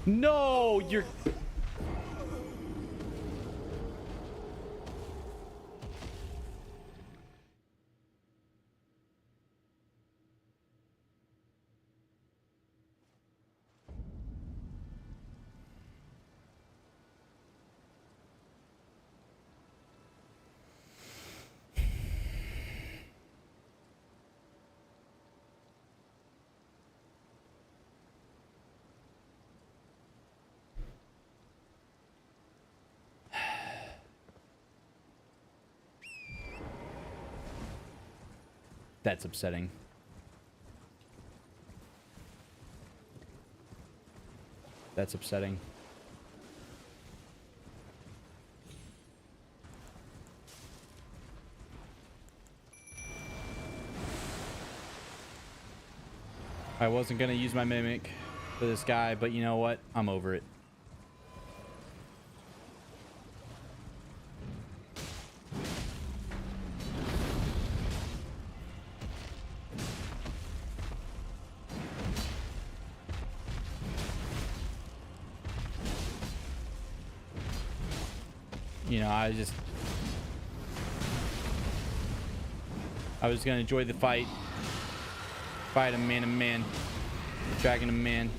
No, you're... That's upsetting. That's upsetting. I wasn't going to use my mimic for this guy, but you know what? I'm over it. You know, I was going to enjoy the fight. Fight him man to man. Dragging him man.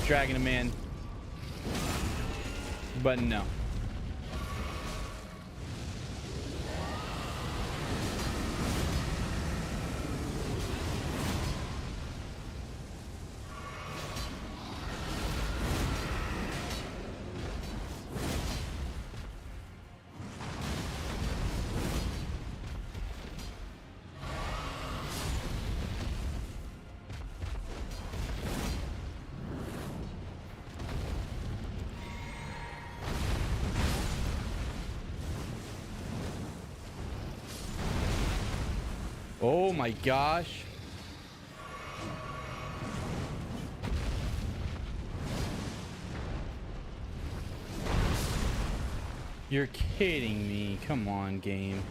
Dragging him man. But no. Oh my gosh. You're kidding me. Come on, game.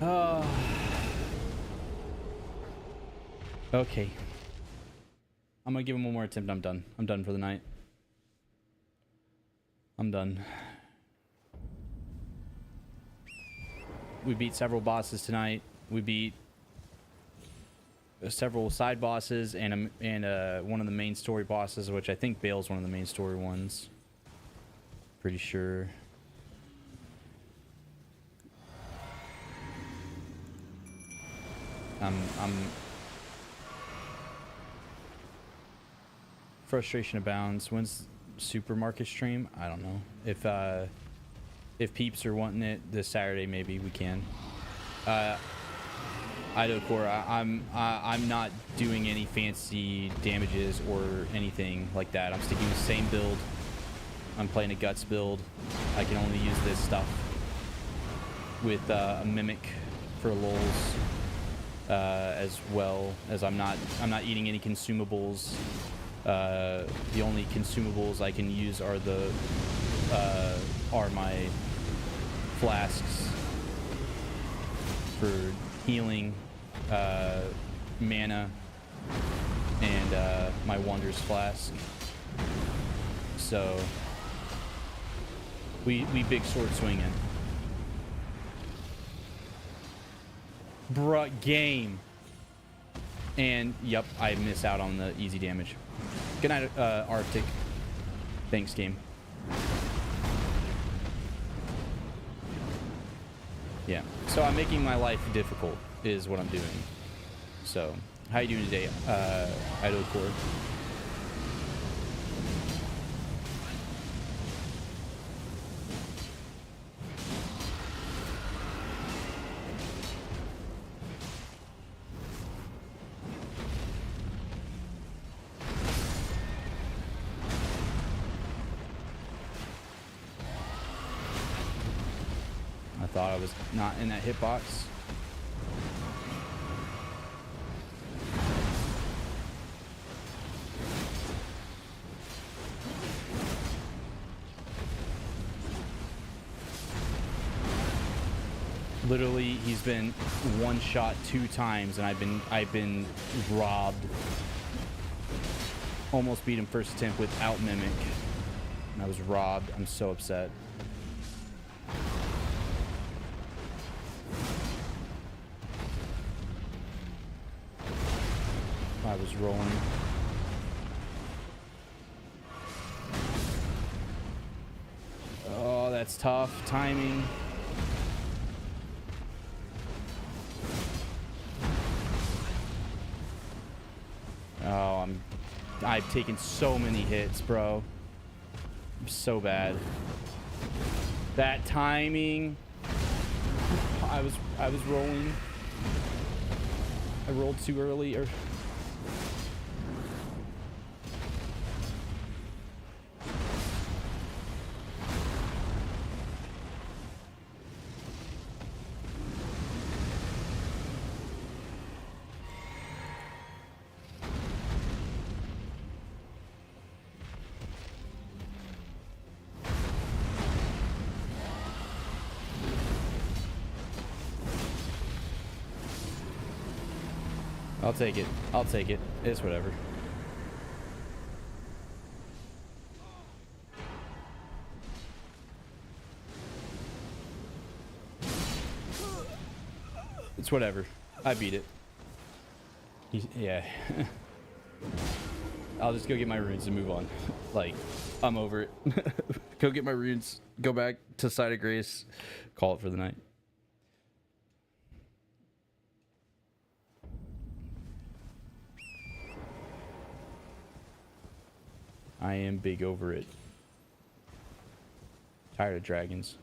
Oh. Okay. I'm gonna give him one more attempt. I'm done. I'm done for the night. I'm done. We beat several bosses tonight. We beat several side bosses and one of the main story bosses, which I think Bale's one of the main story ones. Pretty sure. Frustration abounds. When's supermarket stream? I don't know. If peeps are wanting it this Saturday, maybe we can. Idaho Core, I'm not doing any fancy damages or anything like that. I'm sticking with the same build. I'm playing a guts build. I can only use this stuff with a mimic for lulz, as well as I'm not eating any consumables. The only consumables I can use are my flasks for healing, mana, and my Wonders flask. So we big sword swinging. Bruh, game. And yep, I miss out on the easy damage. Good night, Arctic. Thanks, game. Yeah. So I'm making my life difficult is what I'm doing. So, how you doing today, Idaho Core? Thought I was not in that hitbox. Literally, he's been one shot 2 times, and I've been robbed. Almost beat him first attempt without mimic, and I was robbed. I'm so upset. I was rolling. Oh, that's tough. Timing. I've taken so many hits, bro. I'm so bad. That timing. I was rolling. I rolled too early, or I'll take it. I'll take it. It's whatever. It's whatever. I beat it. Yeah. I'll just go get my runes and move on. Like, I'm over it. Go get my runes. Go back to Side of Grace. Call it for the night. I am big over it. Tired of dragons.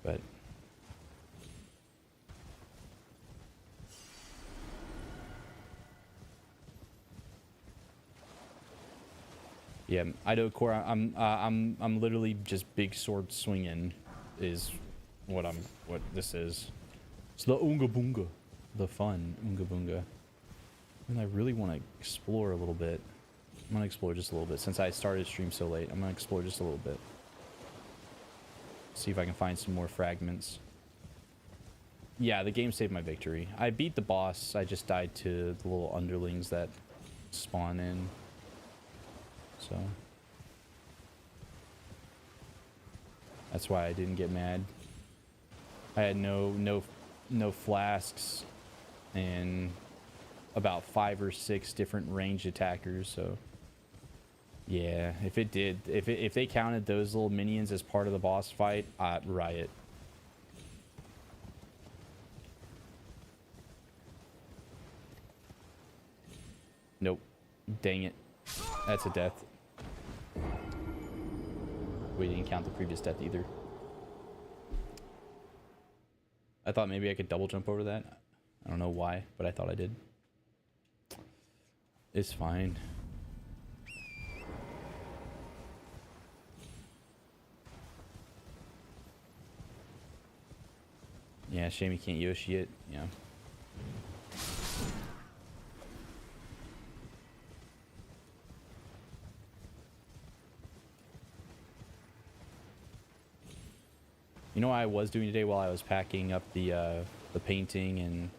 But yeah, Idaho Core. I'm literally just big sword swinging, is what this is. It's the Oonga Boonga, the fun Oonga Boonga. And I really want to explore a little bit. I'm gonna explore just a little bit since I started stream so late. I'm gonna explore just a little bit. See if I can find some more fragments. Yeah, the game saved my victory. I beat the boss. I just died to the little underlings that spawn in. So that's why I didn't get mad. I had no flasks and about 5 or 6 different ranged attackers, so yeah, if they counted those little minions as part of the boss fight, I'd riot. Nope. Dang it. That's a death. We didn't count the previous death either. I thought maybe I could double jump over that. I don't know why, but I thought I did. It's fine. Yeah, shame you can't Yoshi it. Yeah. You know what I was doing today while I was packing up the painting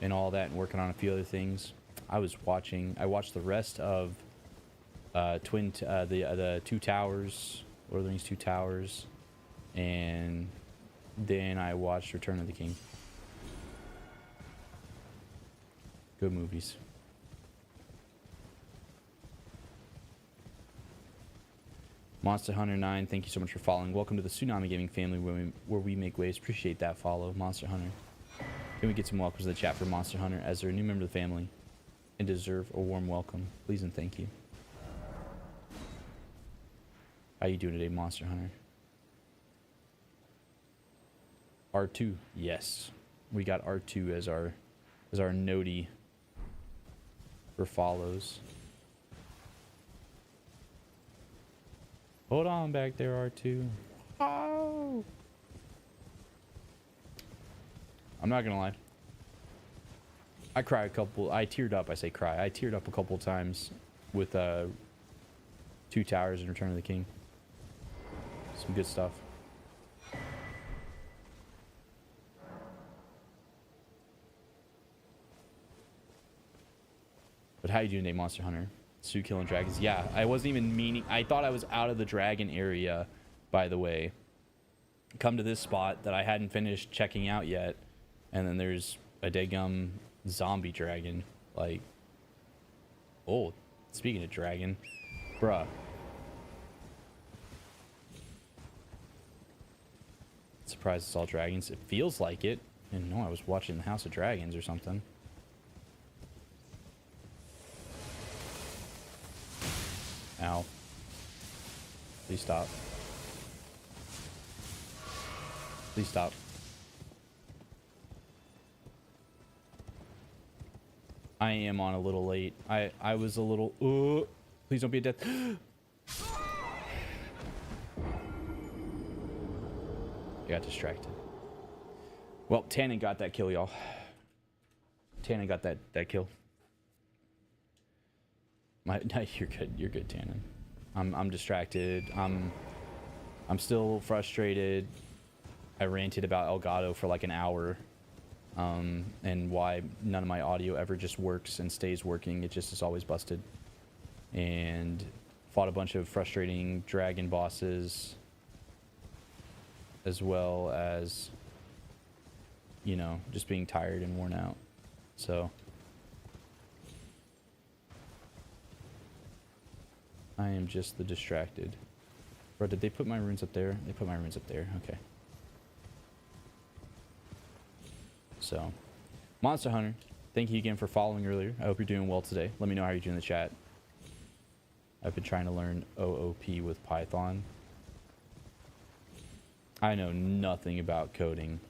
and all that and working on a few other things? I watched the rest of the Two Towers, Lord of the Rings Two Towers, and then I watched Return of the King. Good movies. Monster Hunter 9, thank you so much for following. Welcome to the Tsunami Gaming family where we make waves. Appreciate that follow, Monster Hunter. Can we get some welcomes in the chat for Monster Hunter as they're a new member of the family and deserve a warm welcome? Please and thank you. How you doing today, Monster Hunter? R2, yes. We got R2 as our nodie for follows. Hold on back there, R2. Oh! I'm not gonna lie. I teared up, I say cry. I teared up a couple times with Two Towers and Return of the King. Some good stuff. But how you doing today, Monster Hunter? Sue killing dragons. Yeah, I wasn't even meaning. I thought I was out of the dragon area, by the way. Come to this spot that I hadn't finished checking out yet, and then there's a daggum zombie dragon. Like, oh, speaking of dragon, bruh. Surprised it's all dragons. It feels like it. Didn't know I was watching the House of Dragons or something. Ow. Please stop. Please stop. I am on a little late. I was a little... please don't be a death. Got distracted. Well, Tannen got that kill, y'all. Tannen got that kill. No, you're good. You're good, Tannen. I'm distracted. I'm still frustrated. I ranted about Elgato for like an hour. And why none of my audio ever just works and stays working. It just is always busted. And fought a bunch of frustrating dragon bosses, as well as, you know, just being tired and worn out. So I am just the distracted. Bro, did they put my runes up there? They put my runes up there. Okay. So, Monster Hunter, thank you again for following earlier. I hope you're doing well today. Let me know how you're doing in the chat. I've been trying to learn OOP with Python. I know nothing about coding.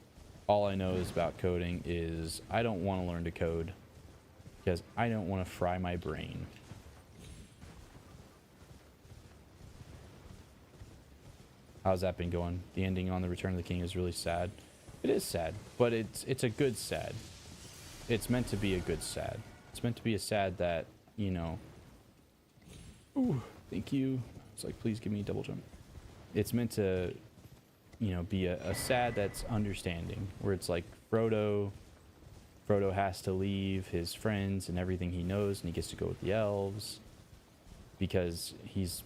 All I know is about coding is I don't want to learn to code because I don't want to fry my brain. How's that been going? The ending on The Return of the King is really sad. It is sad, but it's a good sad. It's meant to be a good sad. It's meant to be a sad that, you know... Ooh, thank you. It's like, please give me a double jump. It's meant to, you know, be a sad that's understanding. Where it's like Frodo has to leave his friends and everything he knows, and he gets to go with the elves. Because he's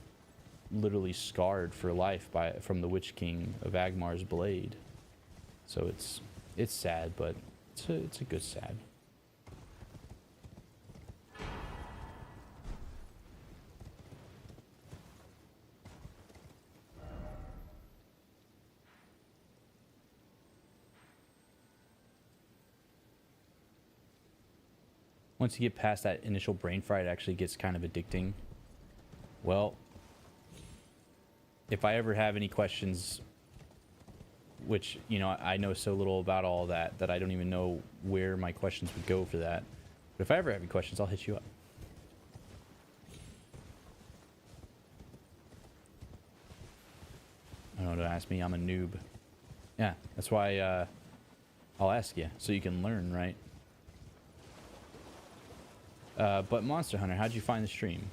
literally scarred for life from the Witch King of Agmar's blade. So it's sad, but it's a good sad. Once you get past that initial brain fry, it actually gets kind of addicting. Well, if I ever have any questions, which, you know, I know so little about all that I don't even know where my questions would go for that. But if I ever have any questions, I'll hit you up. I don't know, don't ask me, I'm a noob. Yeah, that's why I'll ask you, so you can learn, right? But Monster Hunter, how'd you find the stream?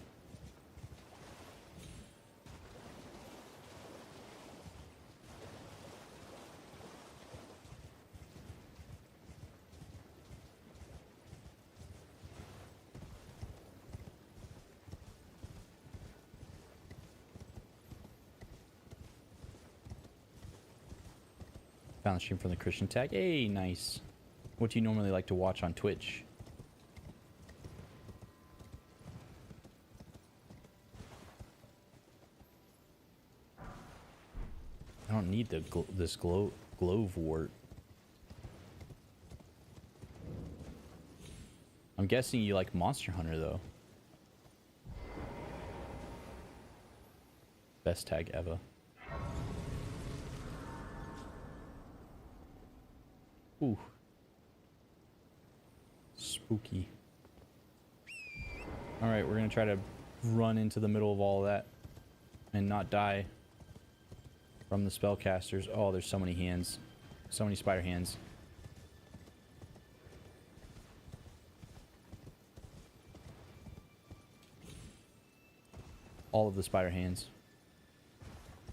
Found the stream from the Christian tag. Hey, nice. What do you normally like to watch on Twitch? I don't need this glove wart. I'm guessing you like Monster Hunter though. Best tag ever. Ooh. Spooky. Alright, we're gonna try to run into the middle of all that and not die from the spellcasters. Oh, there's so many hands. So many spider hands. All of the spider hands.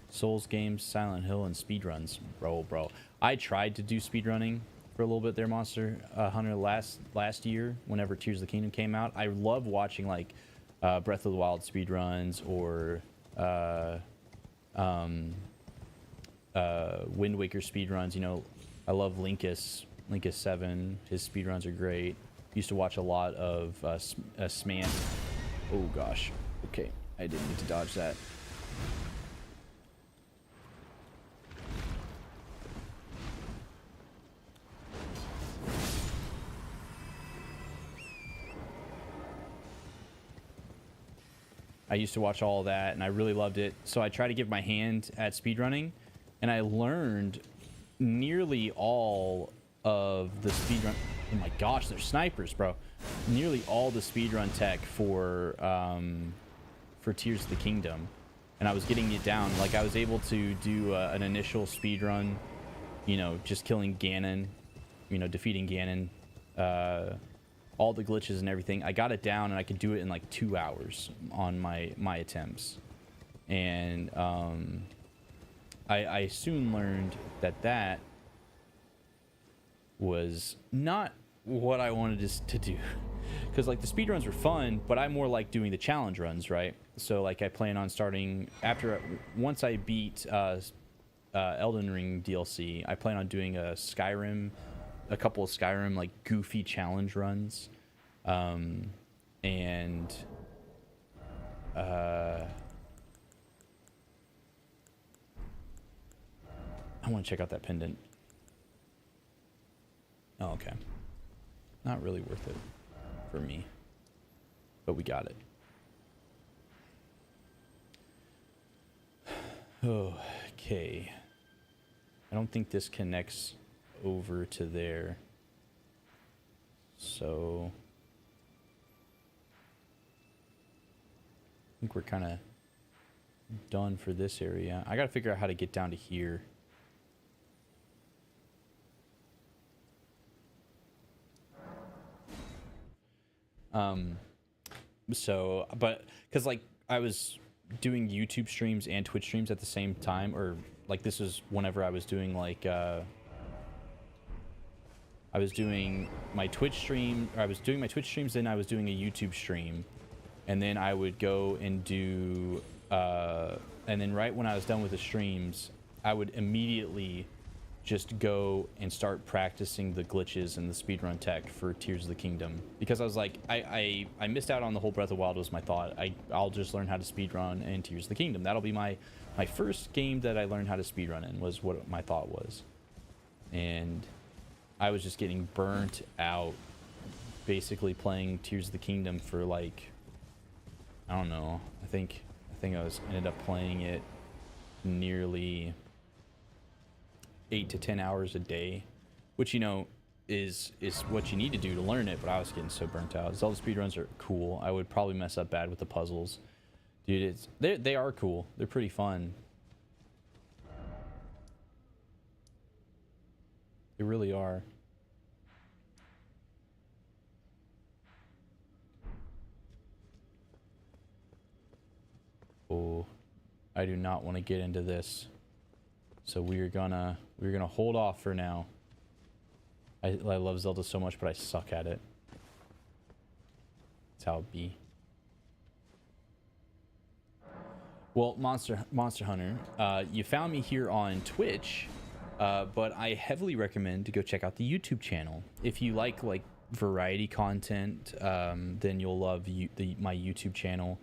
Souls games, Silent Hill, and speedruns. Bro. I tried to do speedrunning for a little bit there, Monster Hunter, last year, whenever Tears of the Kingdom came out. I love watching, like, Breath of the Wild speedruns, or Wind Waker speedruns. You know, I love Linkus 7. His speedruns are great. Used to watch a lot of Sman. Oh gosh. Okay, I didn't need to dodge that. I used to watch all of that, and I really loved it. So I tried to give my hand at speedrunning, and I learned nearly all of the speedrun. Oh my gosh, they're snipers, bro! Nearly all the speedrun tech for Tears of the Kingdom, and I was getting it down. Like I was able to do an initial speedrun, you know, just killing Ganon, you know, defeating Ganon, all the glitches and everything. I got it down, and I could do it in like 2 hours on my attempts, and I soon learned that was not what I wanted to do. Because like the speed runs were fun, but I more like doing the challenge runs, right? So like I plan on starting once I beat Elden Ring DLC, I plan on doing a couple of Skyrim like goofy challenge runs, and I want to check out that pendant. Oh, okay. Not really worth it for me, but we got it. Okay. I don't think this connects over to there. So I think we're kind of done for this area. I got to figure out how to get down to here. So, but because like I was doing YouTube streams and Twitch streams at the same time, or like this is whenever I was doing like I was doing my Twitch stream, or I was doing my Twitch streams, then I was doing a YouTube stream, and then I would go and do and then right when I was done with the streams, I would immediately just go and start practicing the glitches and the speedrun tech for Tears of the Kingdom, because I was like, I missed out on the whole Breath of the Wild was my thought. I'll just learn how to speedrun in Tears of the Kingdom. That'll be my first game that I learned how to speedrun in, was what my thought was. And I was just getting burnt out basically playing Tears of the Kingdom for like, I don't know, I think I ended up playing it nearly 8 to 10 hours a day, which, you know, is what you need to do to learn it. But I was getting so burnt out. Zelda speedruns are cool. I would probably mess up bad with the puzzles, dude. They are cool. They're pretty fun. They really are. Oh, I do not want to get into this. So we're gonna hold off for now. I love Zelda so much, but I suck at it. That's how it be. Well, Monster Hunter, you found me here on Twitch, but I heavily recommend to go check out the YouTube channel. If you like variety content, then you'll love my YouTube channel.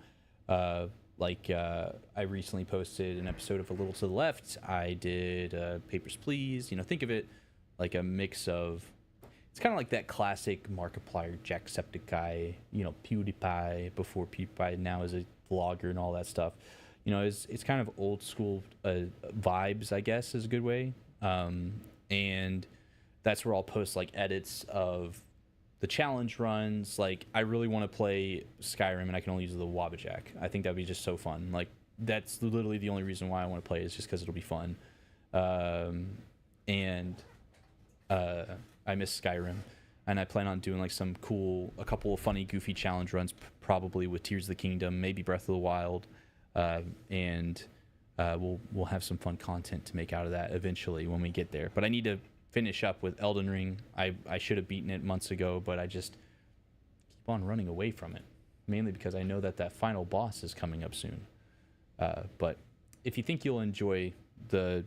I recently posted an episode of A Little to the Left. I did Papers, Please. You know, think of it like a mix of... It's kind of like that classic Markiplier, Jacksepticeye, you know, PewDiePie, before PewDiePie now is a vlogger and all that stuff. You know, it's kind of old school vibes, I guess, is a good way. And that's where I'll post, like, edits of the challenge runs. Like, I really want to play Skyrim, and I can only use the Wabbajack. I think that'd be just so fun. Like, that's literally the only reason why I want to play, is just because it'll be fun. I miss Skyrim, and I plan on doing like a couple of funny, goofy challenge runs, probably with Tears of the Kingdom, maybe Breath of the Wild, and we'll have some fun content to make out of that eventually when we get there. But I need to finish up with Elden Ring. I should have beaten it months ago, but I just keep on running away from it, mainly because I know that final boss is coming up soon. But if you think you'll enjoy the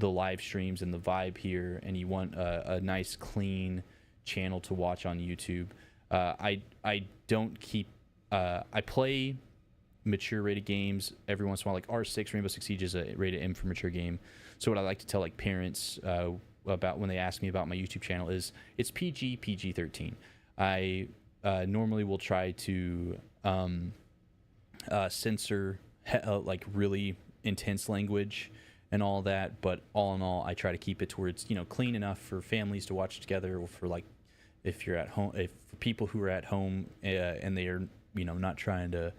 live streams and the vibe here, and you want a nice clean channel to watch on YouTube, I don't keep I play mature rated games every once in a while. Like R6, Rainbow Six Siege is a rated M for mature game. So what I like to tell like parents about when they ask me about my YouTube channel is it's PG-13. I normally will try to censor like really intense language and all that. But all in all, I try to keep it towards, you know, clean enough for families to watch together, or for like if you're at home, if for people who are at home and they are, you know, not trying to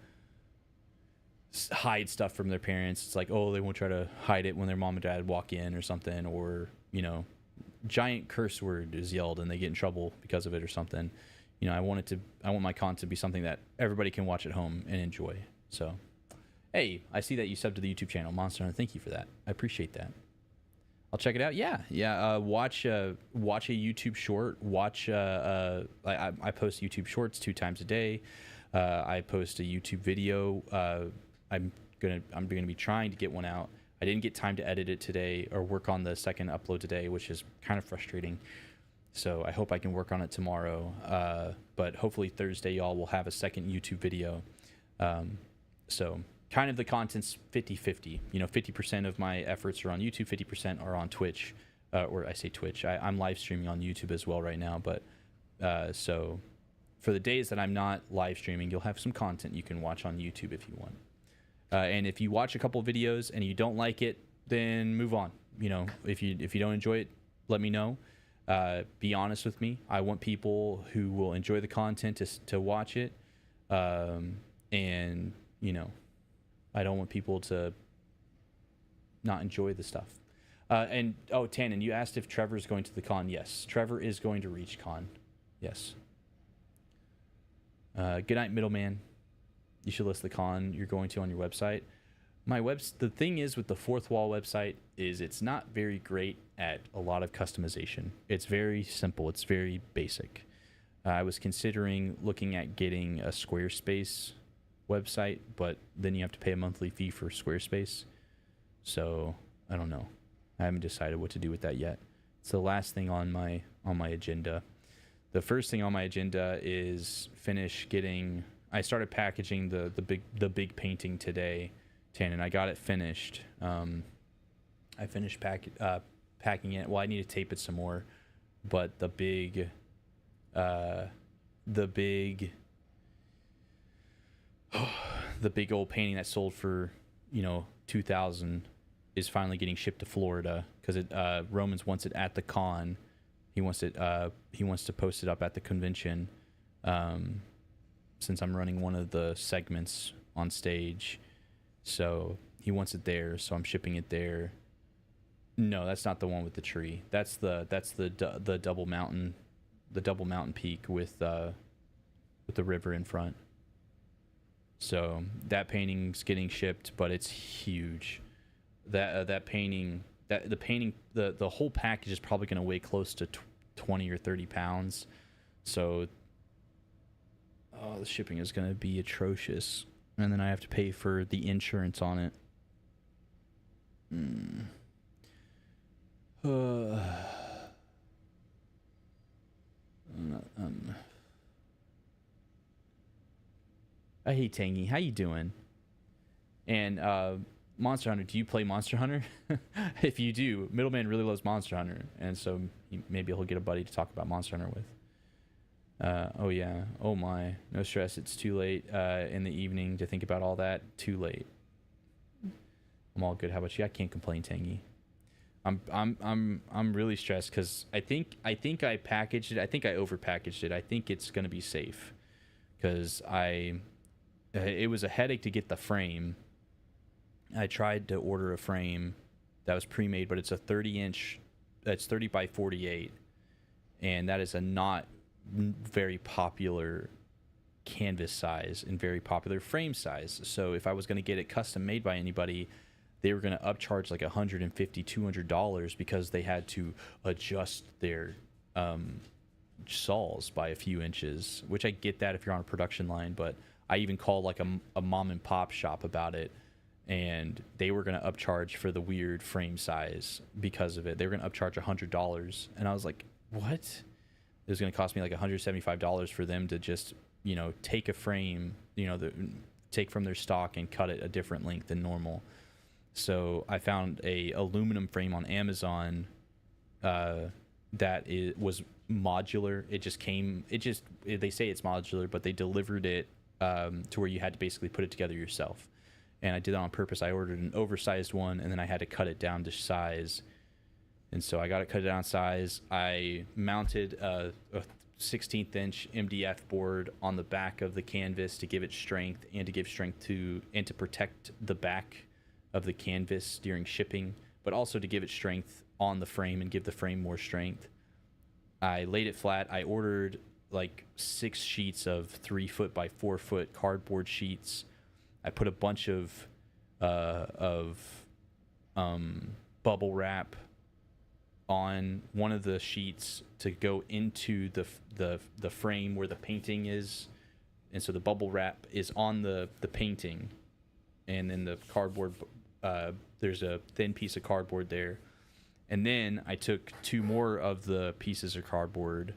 hide stuff from their parents. It's like, oh, they won't try to hide it when their mom and dad walk in or something, or, you know, giant curse word is yelled and they get in trouble because of it or something. You know, I want my content to be something that everybody can watch at home and enjoy. So, hey, I see that you subbed to the YouTube channel, Monster Hunter. Thank you for that. I appreciate that. I'll check it out. Yeah. Watch a YouTube short. I post YouTube shorts 2 times a day. I post a YouTube video. I'm gonna be trying to get one out. I didn't get time to edit it today or work on the second upload today, which is kind of frustrating. So I hope I can work on it tomorrow. But hopefully Thursday, y'all will have a second YouTube video. So kind of the content's 50-50. You know, 50% of my efforts are on YouTube, 50% are on Twitch. Or I say Twitch. I'm live streaming on YouTube as well right now. But so for the days that I'm not live streaming, you'll have some content you can watch on YouTube if you want. And if you watch a couple videos and you don't like it, then move on. You know, if you don't enjoy it, let me know. Be honest with me. I want people who will enjoy the content to watch it. And, you know, I don't want people to not enjoy the stuff. And, oh, Tannen, you asked if Trevor's going to the con. Yes, Trevor is going to Reach Con. Yes. Good night, middleman. You should list the con you're going to on your website. The thing is with the Fourth Wall website is it's not very great at a lot of customization. It's very simple. It's very basic. I was considering looking at getting a Squarespace website, but then you have to pay a monthly fee for Squarespace. So I don't know. I haven't decided what to do with that yet. It's the last thing on my agenda. The first thing on my agenda is finish getting. I started packaging the big painting today, Tannen. I got it finished. I finished packing it. Well, I need to tape it some more, but the big old painting that sold for, you know, $2,000 is finally getting shipped to Florida because Romans wants it at the con. He wants to post it up at the convention. Since I'm running one of the segments on stage, so he wants it there, so I'm shipping it there. No, that's not the one with the tree. That's the double mountain, peak with the river in front. So that painting's getting shipped, but it's huge. That painting, the whole package is probably going to weigh close to 20 or 30 pounds. So the shipping is going to be atrocious. And then I have to pay for the insurance on it. I hate Tangy. How you doing? And Monster Hunter, do you play Monster Hunter? If you do, Middleman really loves Monster Hunter. And so maybe he'll get a buddy to talk about Monster Hunter with. Oh yeah, oh my, no stress. It's too late in the evening to think about all that. Too late. I'm all good. How about you? I can't complain, Tangy. I'm really stressed because I think I packaged it. I think I overpackaged it. I think it's gonna be safe because it was a headache to get the frame. I tried to order a frame that was pre-made, but it's a 30-inch. It's 30 by 48, and that is a not very popular canvas size and very popular frame size. So if I was going to get it custom made by anybody, they were going to upcharge like $150, $200 because they had to adjust their saws by a few inches, which I get that if you're on a production line, but I even called like a mom and pop shop about it, and they were going to upcharge for the weird frame size because of it. They were going to upcharge $100, and I was like, what? It was going to cost me like $175 for them to just, you know, take a frame, you know, take from their stock and cut it a different length than normal. So I found a aluminum frame on Amazon was modular. They say it's modular, but they delivered it to where you had to basically put it together yourself. And I did that on purpose. I ordered an oversized one, and then I had to cut it down to size. And so I got it cut down size. I mounted a 16th inch MDF board on the back of the canvas to give it strength, and to give strength to and to protect the back of the canvas during shipping, but also to give it strength on the frame and give the frame more strength. I laid it flat. I ordered like 6 sheets of 3 foot by 4 foot cardboard sheets. I put a bunch of bubble wrap on one of the sheets to go into the frame where the painting is, and so the bubble wrap is on the painting, and then the cardboard, there's a thin piece of cardboard there. And then I took 2 more of the pieces of cardboard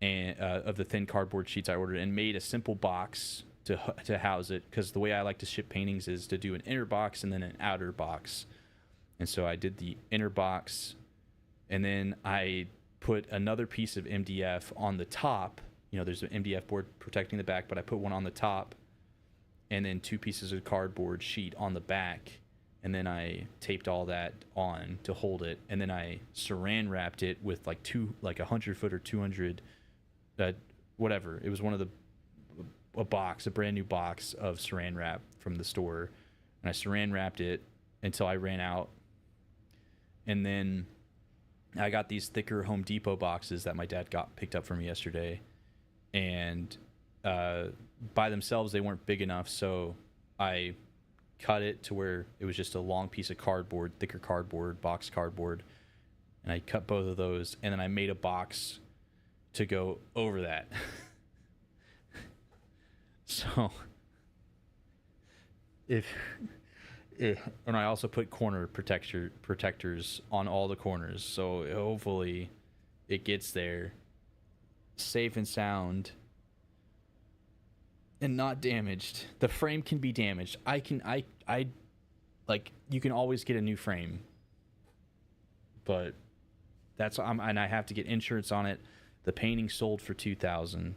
and of the thin cardboard sheets I ordered, and made a simple box to house it, because the way I like to ship paintings is to do an inner box and then an outer box. And so I did the inner box, and then I put another piece of MDF on the top. You know, there's an MDF board protecting the back, but I put one on the top, and then 2 pieces of cardboard sheet on the back. And then I taped all that on to hold it, and then I saran wrapped it with like 100 foot or 200, whatever. It was one of a brand new box of saran wrap from the store, and I saran wrapped it until I ran out. And then I got these thicker Home Depot boxes that my dad picked up for me yesterday, and by themselves they weren't big enough, so I cut it to where it was just a long piece of cardboard, thicker cardboard, box cardboard, and I cut both of those, and then I made a box to go over that. So and I also put corner protectors on all the corners, so hopefully it gets there safe and sound and not damaged. The frame can be damaged. I like, you can always get a new frame, but and I have to get insurance on it. The painting sold for $2,000, and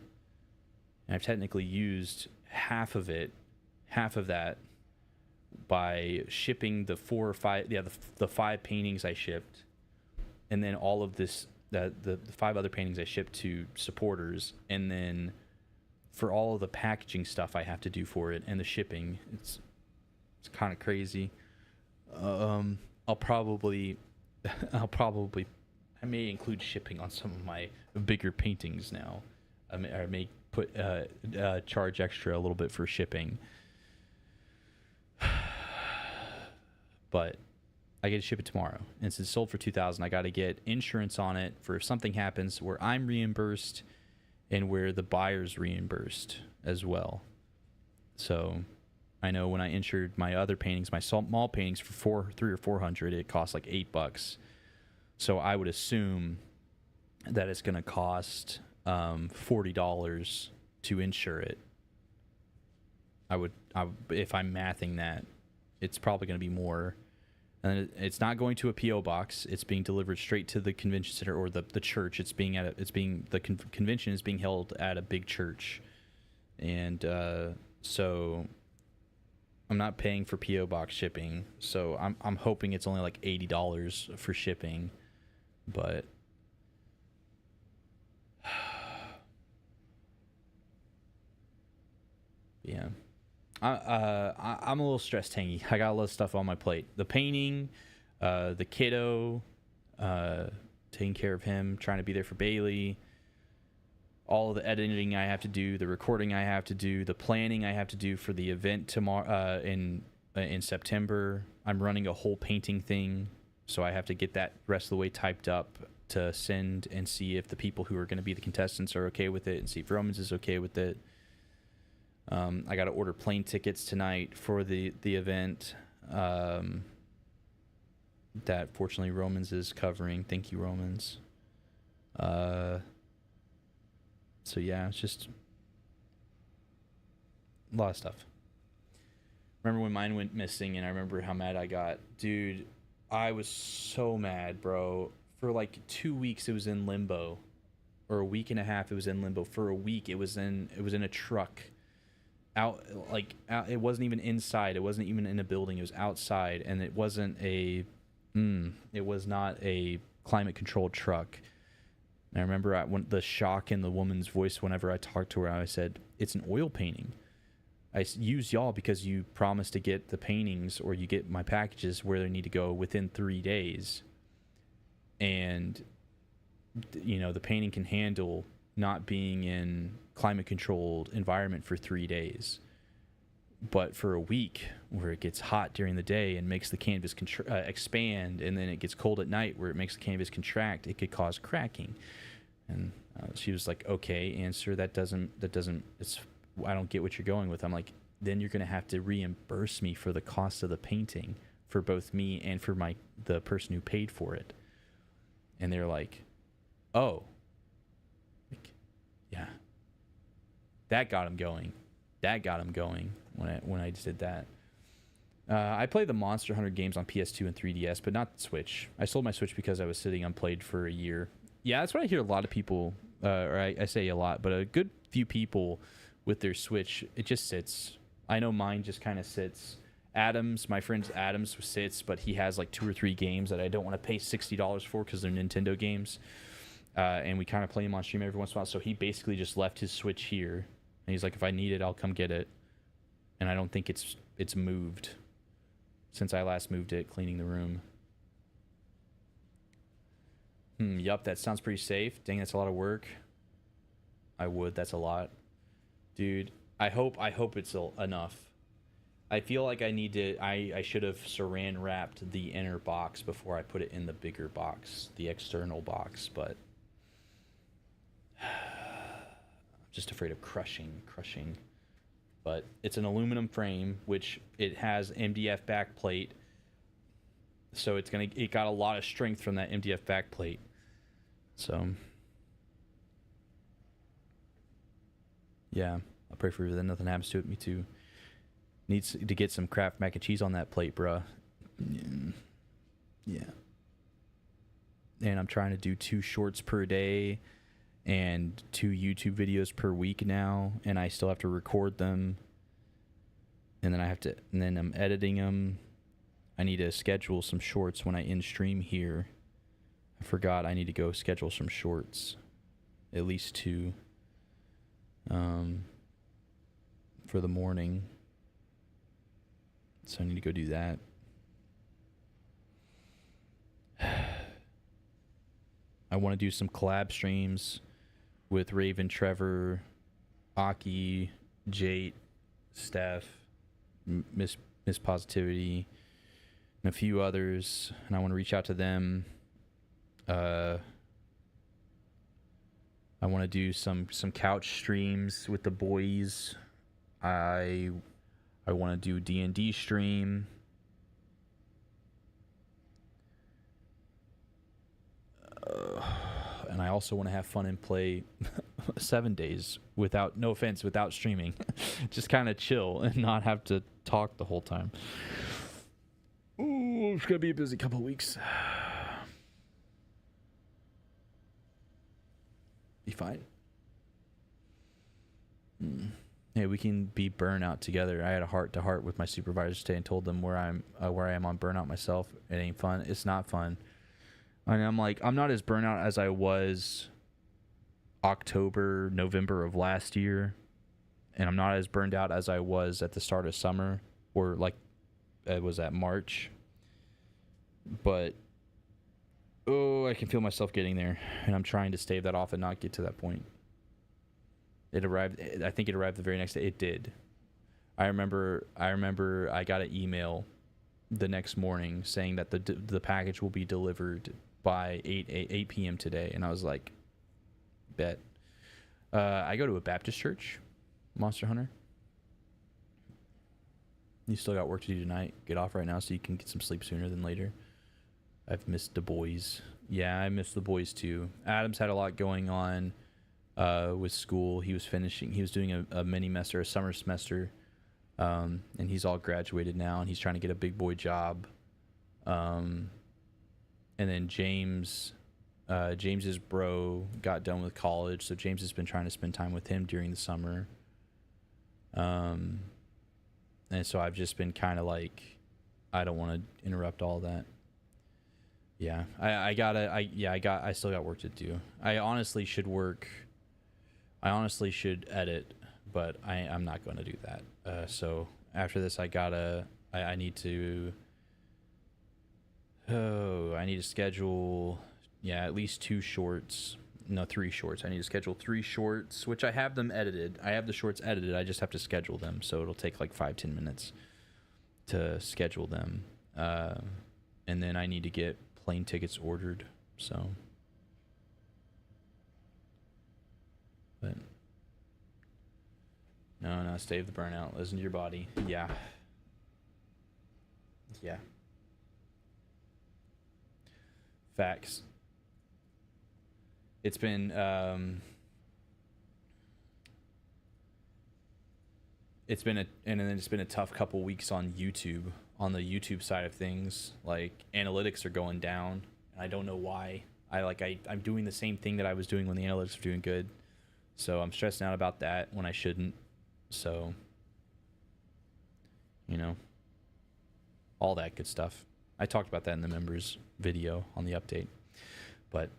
I've technically used half of that by shipping the 4 or 5, the 5 paintings I shipped, and then all of this, the 5 other paintings I shipped to supporters, and then for all of the packaging stuff I have to do for it and the shipping. It's kind of crazy. I may include shipping on some of my bigger paintings now. I may put charge extra a little bit for shipping. But I get to ship it tomorrow, and since it's sold for $2,000, I got to get insurance on it for if something happens, where I'm reimbursed and where the buyer's reimbursed as well. So I know when I insured my other paintings, my small paintings, for $300 or $400, it cost like $8. So I would assume that it's going to cost $40 to insure it. If I'm mathing that, it's probably going to be more. And it's not going to a PO box. It's being delivered straight to the convention center or the church. The convention is being held at a big church, and so I'm not paying for PO box shipping. So I'm hoping it's only like $80 for shipping, but yeah. I'm a little stress tangy. I got a lot of stuff on my plate. The painting, the kiddo, taking care of him, trying to be there for Bailey, all the editing I have to do, the recording I have to do, the planning I have to do for the event tomorrow in September. I'm running a whole painting thing, so I have to get that rest of the way typed up to send and see if the people who are going to be the contestants are okay with it, and see if Romans is okay with it. I got to order plane tickets tonight for the event that fortunately Romans is covering. Thank you, Romans. So yeah, it's just a lot of stuff. Remember when mine went missing, and I remember how mad I got. Dude, I was so mad, bro. For like 2 weeks it was in limbo, or a week and a half it was in limbo. For a week it was in a truck it wasn't even inside. It wasn't even in a building. It was outside, and it wasn't it was not a climate controlled truck. And I remember when the shock in the woman's voice whenever I talked to her, I said, "It's an oil painting. I use y'all because you promised to get the paintings, or you get my packages where they need to go within 3 days. And, you know, the painting can handle not being in climate controlled environment for 3 days. But for a week where it gets hot during the day and makes the canvas expand, and then it gets cold at night where it makes the canvas contract, it could cause cracking." And she was like, "Okay, answer, that doesn't, I don't get what you're going with." I'm like, "Then you're going to have to reimburse me for the cost of the painting for both me and for the person who paid for it." And they're like, "Oh." Like, yeah. That got him going. When I did that. I play the Monster Hunter games on PS2 and 3DS, but not the Switch. I sold my Switch because I was sitting unplayed for a year. Yeah, that's what I hear a lot of people, or I say a lot, but a good few people with their Switch, it just sits. I know mine just kind of sits. My friend Adams sits, but he has like 2 or 3 games that I don't want to pay $60 for because they're Nintendo games. And we kind of play them on stream every once in a while. So he basically just left his Switch here. And he's like, "If I need it, I'll come get it." And I don't think it's moved since I last moved it, cleaning the room. Yup, that sounds pretty safe. Dang, that's a lot of work. That's a lot. Dude, I hope it's enough. I feel like I should have saran wrapped the inner box before I put it in the bigger box, the external box, but I'm just afraid of crushing. But it's an aluminum frame, which it has MDF backplate, so it got a lot of strength from that MDF backplate. So yeah, I'll pray for that nothing happens to it. Me too. Needs to get some Kraft mac and cheese on that plate, bruh. Yeah. And I'm trying to do 2 shorts per day and 2 YouTube videos per week now, and I still have to record them. And then I'm editing them. I need to schedule some shorts when I end stream here. I forgot I need to go schedule some shorts. At least 2. For the morning. So I need to go do that. I want to do some collab streams with Raven, Trevor, Aki, Jate, Steph, Miss Positivity, and a few others. And I want to reach out to them. I want to do some couch streams with the boys. I want to do D&D stream. And I also want to have fun and play 7 days without streaming. Just kind of chill and not have to talk the whole time. Ooh, it's going to be a busy couple of weeks. Be fine. Hey, we can be burnout together. I had a heart-to-heart with my supervisor today and told them where I am on burnout myself. It ain't fun. It's not fun. And I'm like, I'm not as burnout as I was October, November of last year. And I'm not as burned out as I was at the start of summer, or like it was at March. But, I can feel myself getting there. And I'm trying to stave that off and not get to that point. It arrived. I think it arrived the very next day. It did. I remember I got an email the next morning saying that the package will be delivered by 8 p.m. today, and I was like, bet. I go to a Baptist church, Monster Hunter. You still got work to do tonight. Get off right now so you can get some sleep sooner than later. I've missed the boys. Yeah, I missed the boys too. Adam's had a lot going on with school. He was doing a mini-semester, a summer semester, and he's all graduated now, and he's trying to get a big boy job. And then James's bro got done with college, so James has been trying to spend time with him during the summer. And so I've just been kind of like, I don't want to interrupt all that. Yeah, I still got work to do. I honestly should edit, but I'm not going to do that. So after this, I need to schedule, at least 2 shorts. No, 3 shorts. I need to schedule 3 shorts, which I have them edited. I have the shorts edited. I just have to schedule them. So it'll take like 5-10 minutes to schedule them. And then I need to get plane tickets ordered. So, but no, stave the burnout. Listen to your body. Yeah. Facts. It's been it's been a tough couple weeks on YouTube, on the YouTube side of things. Like, analytics are going down. I don't know why. I'm doing the same thing that I was doing when the analytics were doing good. So I'm stressing out about that when I shouldn't. So, all that good stuff. I talked about that in the members video on the update. But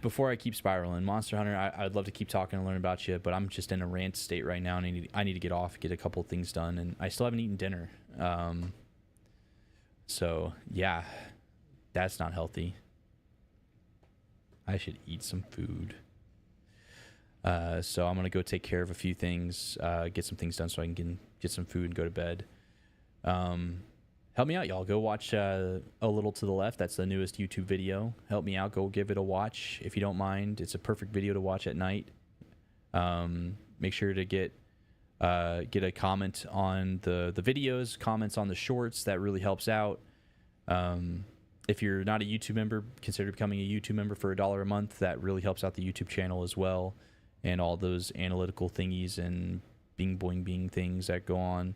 before I keep spiraling, Monster Hunter, I'd love to keep talking and learn about you, but I'm just in a rant state right now, and I need to get off, get a couple things done, and I still haven't eaten dinner. So yeah, that's not healthy. I should eat some food. So I'm gonna go take care of a few things, get some things done so I can get some food and go to bed. Help me out, y'all. Go watch A Little to the Left. That's the newest YouTube video. Help me out. Go give it a watch if you don't mind. It's a perfect video to watch at night. Make sure to get a comment on the videos, comments on the shorts. That really helps out. If you're not a YouTube member, consider becoming a YouTube member for $1 a month. That really helps out the YouTube channel as well, and all those analytical thingies and bing boing bing things that go on.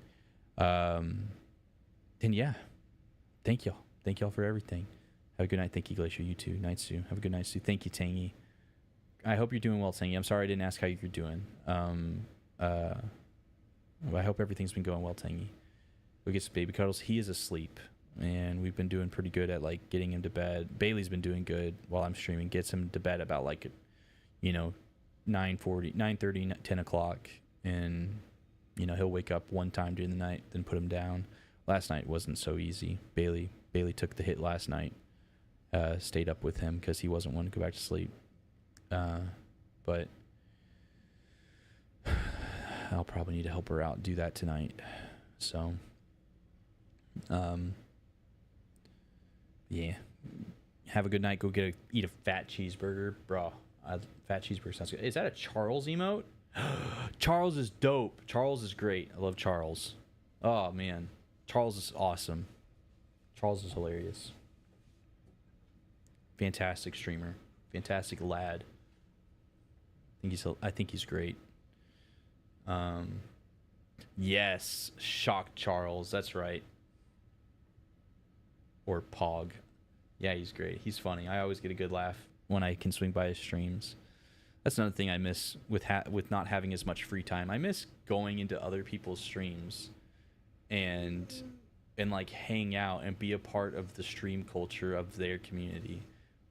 And yeah, thank y'all for everything. Have a good night. Thank you, Glacier. You too. Night Sue. Have a good night, Sue. Thank you, Tangy. I hope you're doing well, Tangy. I'm sorry I didn't ask how you're doing. I hope everything's been going well, Tangy. Go get some baby cuddles. He is asleep, and we've been doing pretty good at like getting him to bed. Bailey's been doing good while I'm streaming. Gets him to bed about 9:30, 10 o'clock, and he'll wake up one time during the night, then put him down. Last night wasn't so easy. Bailey took the hit last night. Stayed up with him because he wasn't wanting to go back to sleep. But I'll probably need to help her out do that tonight. So, yeah. Have a good night. Go eat a fat cheeseburger, bro. Fat cheeseburger sounds good. Is that a Charles emote? Charles is dope. Charles is great. I love Charles. Oh man. Charles is awesome. Charles is hilarious. Fantastic streamer. Fantastic lad. I think he's great. Yes, Shock Charles. That's right. Or Pog. Yeah, he's great. He's funny. I always get a good laugh when I can swing by his streams. That's another thing I miss with not having as much free time. I miss going into other people's streams and like hang out and be a part of the stream culture of their community.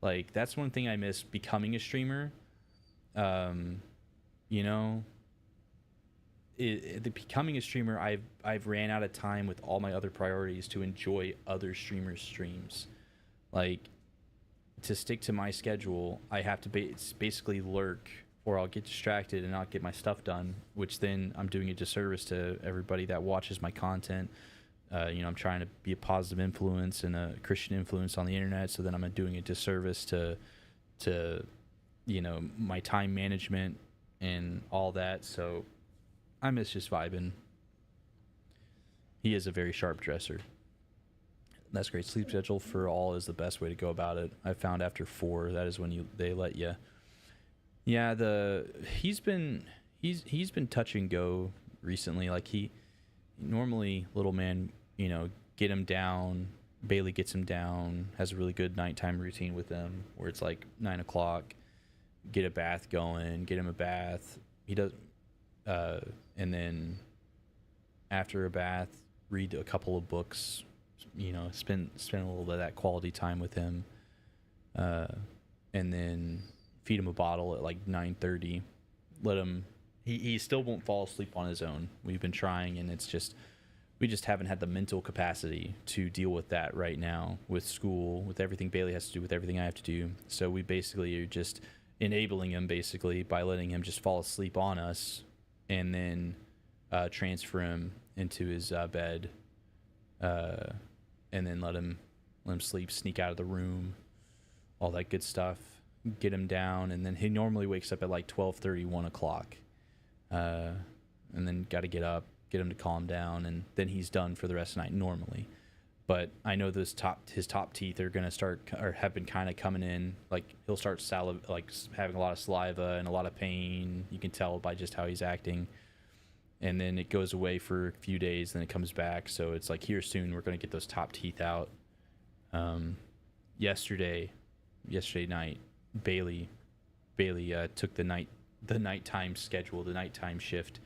Like, that's one thing I miss becoming a streamer. Becoming a streamer, I've ran out of time with all my other priorities to enjoy other streamers' streams. Like, to stick to my schedule, I have to basically lurk, or I'll get distracted and not get my stuff done, which then I'm doing a disservice to everybody that watches my content. I'm trying to be a positive influence and a Christian influence on the internet, so then I'm doing a disservice to my time management and all that. So I miss just vibing. He is a very sharp dresser. That's great. Sleep schedule for all is the best way to go about it. I found after 4, that is when they let you. Yeah, he's been touch and go recently. Like, he normally, little man, get him down. Bailey gets him down, has a really good nighttime routine with him where it's like 9 o'clock, get a bath going, get him a bath. He does. And then after a bath, read a couple of books, spend a little bit of that quality time with him, and then feed him a bottle at like 9:30. Let him. He still won't fall asleep on his own. We've been trying, and we just haven't had the mental capacity to deal with that right now, with school, with everything Bailey has to do, with everything I have to do. So we basically are just enabling him basically by letting him just fall asleep on us, and then transfer him into his bed, and then let him sleep, sneak out of the room, all that good stuff, get him down, and then he normally wakes up at like 12:30, 1 o'clock, and then got to get up, get him to calm down, and then he's done for the rest of the night normally. But I know his top teeth are gonna start, or have been kind of coming in. Like he'll start having a lot of saliva and a lot of pain. You can tell by just how he's acting. And then it goes away for a few days, then it comes back. So it's like here soon we're gonna get those top teeth out. Yesterday night, Bailey took the nighttime schedule, the nighttime shift.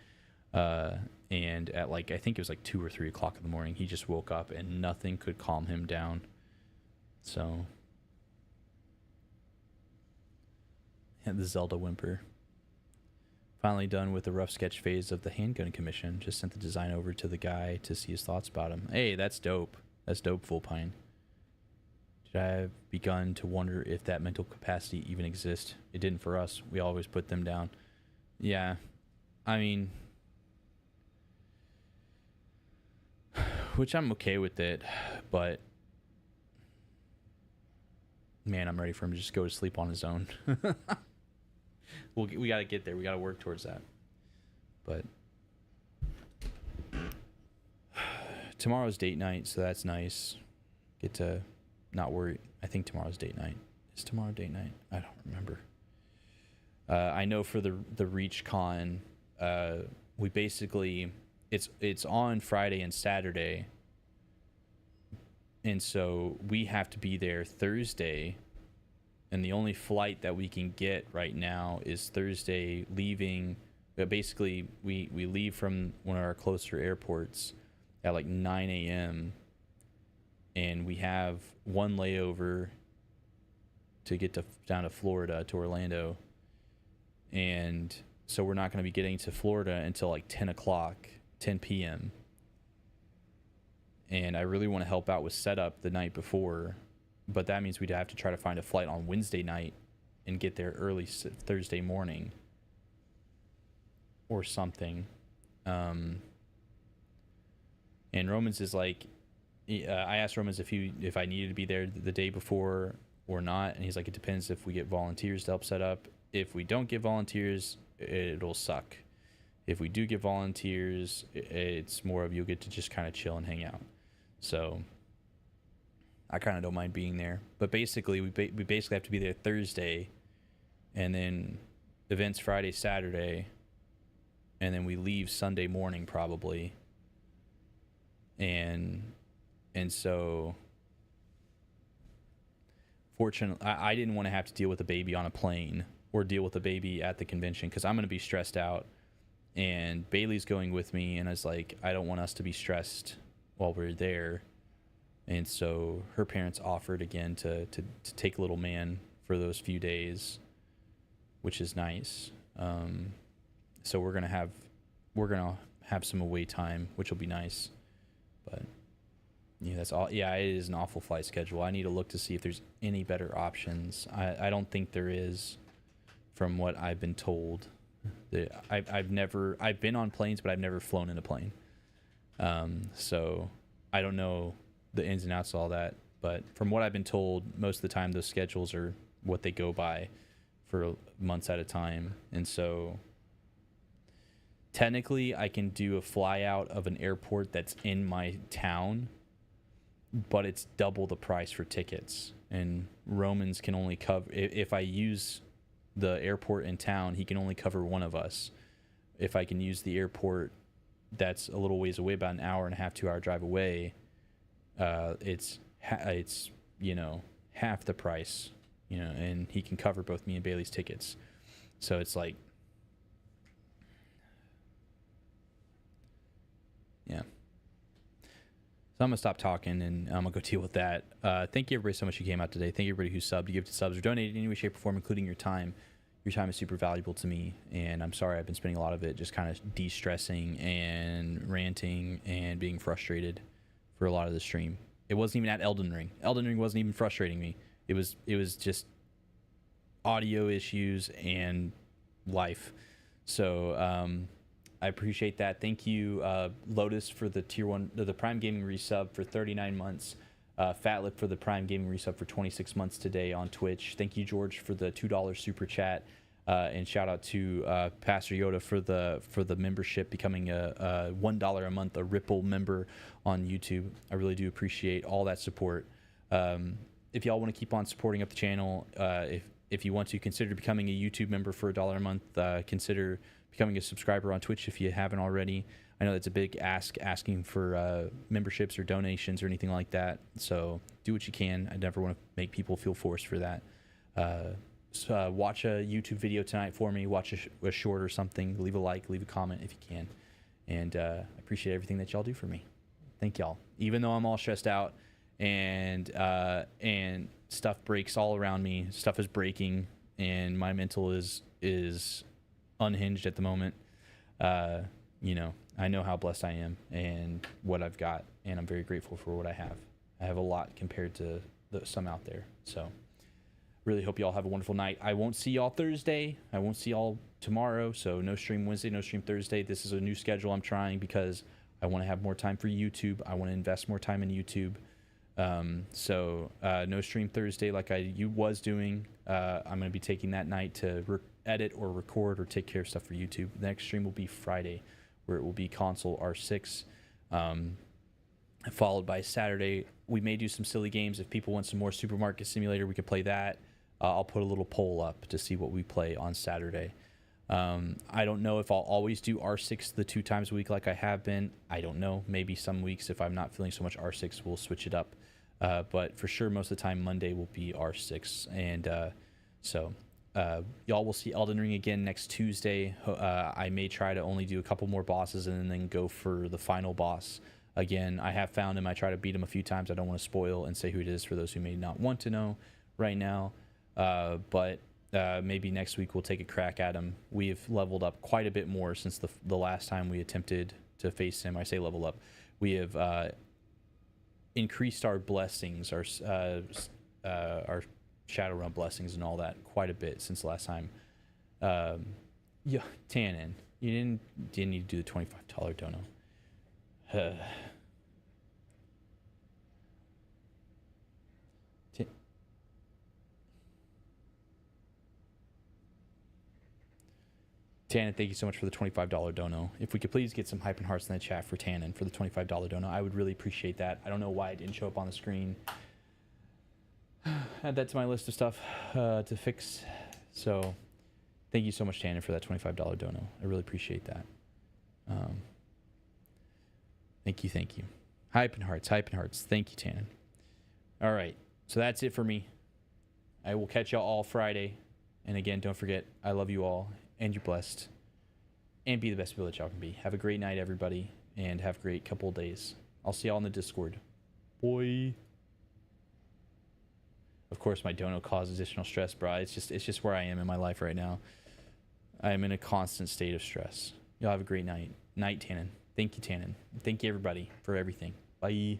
And at like, I think it was like 2 or 3 o'clock in the morning, he just woke up and nothing could calm him down. So, and the Zelda whimper. Finally done with the rough sketch phase of the handgun commission. Just sent the design over to the guy to see his thoughts about him. Hey, that's dope. That's dope, Full Pine. Did I have begun to wonder if that mental capacity even exists? It didn't for us. We always put them down. Yeah. I mean, which I'm okay with it, but man, I'm ready for him to just go to sleep on his own. We got to get there. We got to work towards that. But tomorrow's date night, so that's nice. Get to not worry. I think tomorrow's date night. Is tomorrow date night? I don't remember. I know for the Reach Con, we basically, it's on Friday and Saturday, and so we have to be there Thursday, and the only flight that we can get right now is Thursday, leaving. Basically, we leave from one of our closer airports at like 9 a.m. and we have one layover to get down to Florida, to Orlando, and so we're not going to be getting to Florida until like 10 p.m. And I really want to help out with setup the night before, but that means we'd have to try to find a flight on Wednesday night and get there early Thursday morning or something. And Romans is like, I asked Romans if I needed to be there the day before or not, and he's like, it depends if we get volunteers to help set up. If we don't get volunteers, it'll suck. If we do get volunteers, it's more of you'll get to just kind of chill and hang out. So I kind of don't mind being there. But basically, we basically have to be there Thursday, and then events Friday, Saturday, and then we leave Sunday morning probably. And so, fortunately, I didn't want to have to deal with a baby on a plane or deal with a baby at the convention, because I'm going to be stressed out. And Bailey's going with me, and I was like, I don't want us to be stressed while we're there. And so her parents offered again to take little man for those few days, which is nice. So we're gonna have some away time, which will be nice. But yeah, that's all. Yeah, it is an awful flight schedule. I need to look to see if there's any better options. I don't think there is, from what I've been told. I've been on planes, but I've never flown in a plane. So I don't know the ins and outs of all that, but from what I've been told, most of the time those schedules are what they go by for months at a time. And so technically I can do a fly out of an airport that's in my town, but it's double the price for tickets. And Romans can only cover, if I use the airport in town, he can only cover one of us. If I can use the airport that's a little ways away, about an hour and a half, 2 hour drive away, it's half the price, and he can cover both me and Bailey's tickets. So it's like, So I'm gonna stop talking and I'm gonna go deal with that. Thank you everybody so much who came out today. Thank you everybody who subbed, you give to subs or donated in any way, shape, or form, including your time. Your time is super valuable to me, and I'm sorry I've been spending a lot of it just kind of de-stressing and ranting and being frustrated for a lot of the stream. It wasn't even at Elden Ring. Elden Ring wasn't even frustrating me. It was just audio issues and life. So I appreciate that. Thank you, Lotus, for the tier 1, the Prime Gaming resub for 39 months. Fatlip for the Prime Gaming resub for 26 months today on Twitch. Thank you, George, for the $2 super chat. And shout out to Pastor Yoda for the membership, becoming a $1 a month a Ripple member on YouTube. I really do appreciate all that support. If y'all want to keep on supporting up the channel, if you want to consider becoming a YouTube member for $1 a month, consider becoming a subscriber on Twitch if you haven't already. I know that's a big asking for memberships or donations or anything like that. So do what you can. I never want to make people feel forced for that. So watch a YouTube video tonight for me. Watch a short or something. Leave a like, leave a comment if you can. And I appreciate everything that y'all do for me. Thank y'all. Even though I'm all stressed out and stuff breaks all around me, stuff is breaking, and my mental is unhinged at the moment. You know, I know how blessed I am and what I've got, and I'm very grateful for what I have. I have a lot compared to some out there. So really hope you all have a wonderful night. I won't see y'all Thursday. I won't see y'all tomorrow. So no stream Wednesday, no stream Thursday. This is a new schedule I'm trying because I want to have more time for YouTube. I want to invest more time in YouTube. So no stream Thursday like I was doing. I'm going to be taking that night to edit or record or take care of stuff for YouTube. The next stream will be Friday, where it will be console R6, followed by Saturday. We may do some silly games. If people want some more Supermarket Simulator, we could play that. I'll put a little poll up to see what we play on Saturday. I don't know if I'll always do R6 the 2 times a week like I have been. I don't know. Maybe some weeks, if I'm not feeling so much R6, we'll switch it up. But for sure, most of the time, Monday will be R6. And so y'all will see Elden Ring again next Tuesday. I may try to only do a couple more bosses and then go for the final boss. Again, I have found him. I try to beat him a few times. I don't want to spoil and say who it is for those who may not want to know right now. But maybe next week we'll take a crack at him. We've leveled up quite a bit more since the last time we attempted to face him. I say level up. We have increased our blessings, our Shadowrun blessings and all that quite a bit since the last time. Yeah, Tannen, you didn't need to do the $25 dono. Tannen, thank you so much for the $25 dono. If we could please get some hype and hearts in the chat for Tannen for the $25 dono, I would really appreciate that. I don't know why it didn't show up on the screen. Add that to my list of stuff to fix. So thank you so much, Tannen, for that $25 dono. I really appreciate that. Thank you. Hype and hearts. Thank you, Tannen. All right, so that's it for me. I will catch y'all all Friday. And again, don't forget, I love you all. And you're blessed. And be the best people that y'all can be. Have a great night, everybody. And have a great couple of days. I'll see y'all in the Discord. Boy. Of course, my dono causes additional stress, bro. It's just where I am in my life right now. I am in a constant state of stress. Y'all have a great night. Night, Tannen. Thank you, Tannen. Thank you, everybody, for everything. Bye.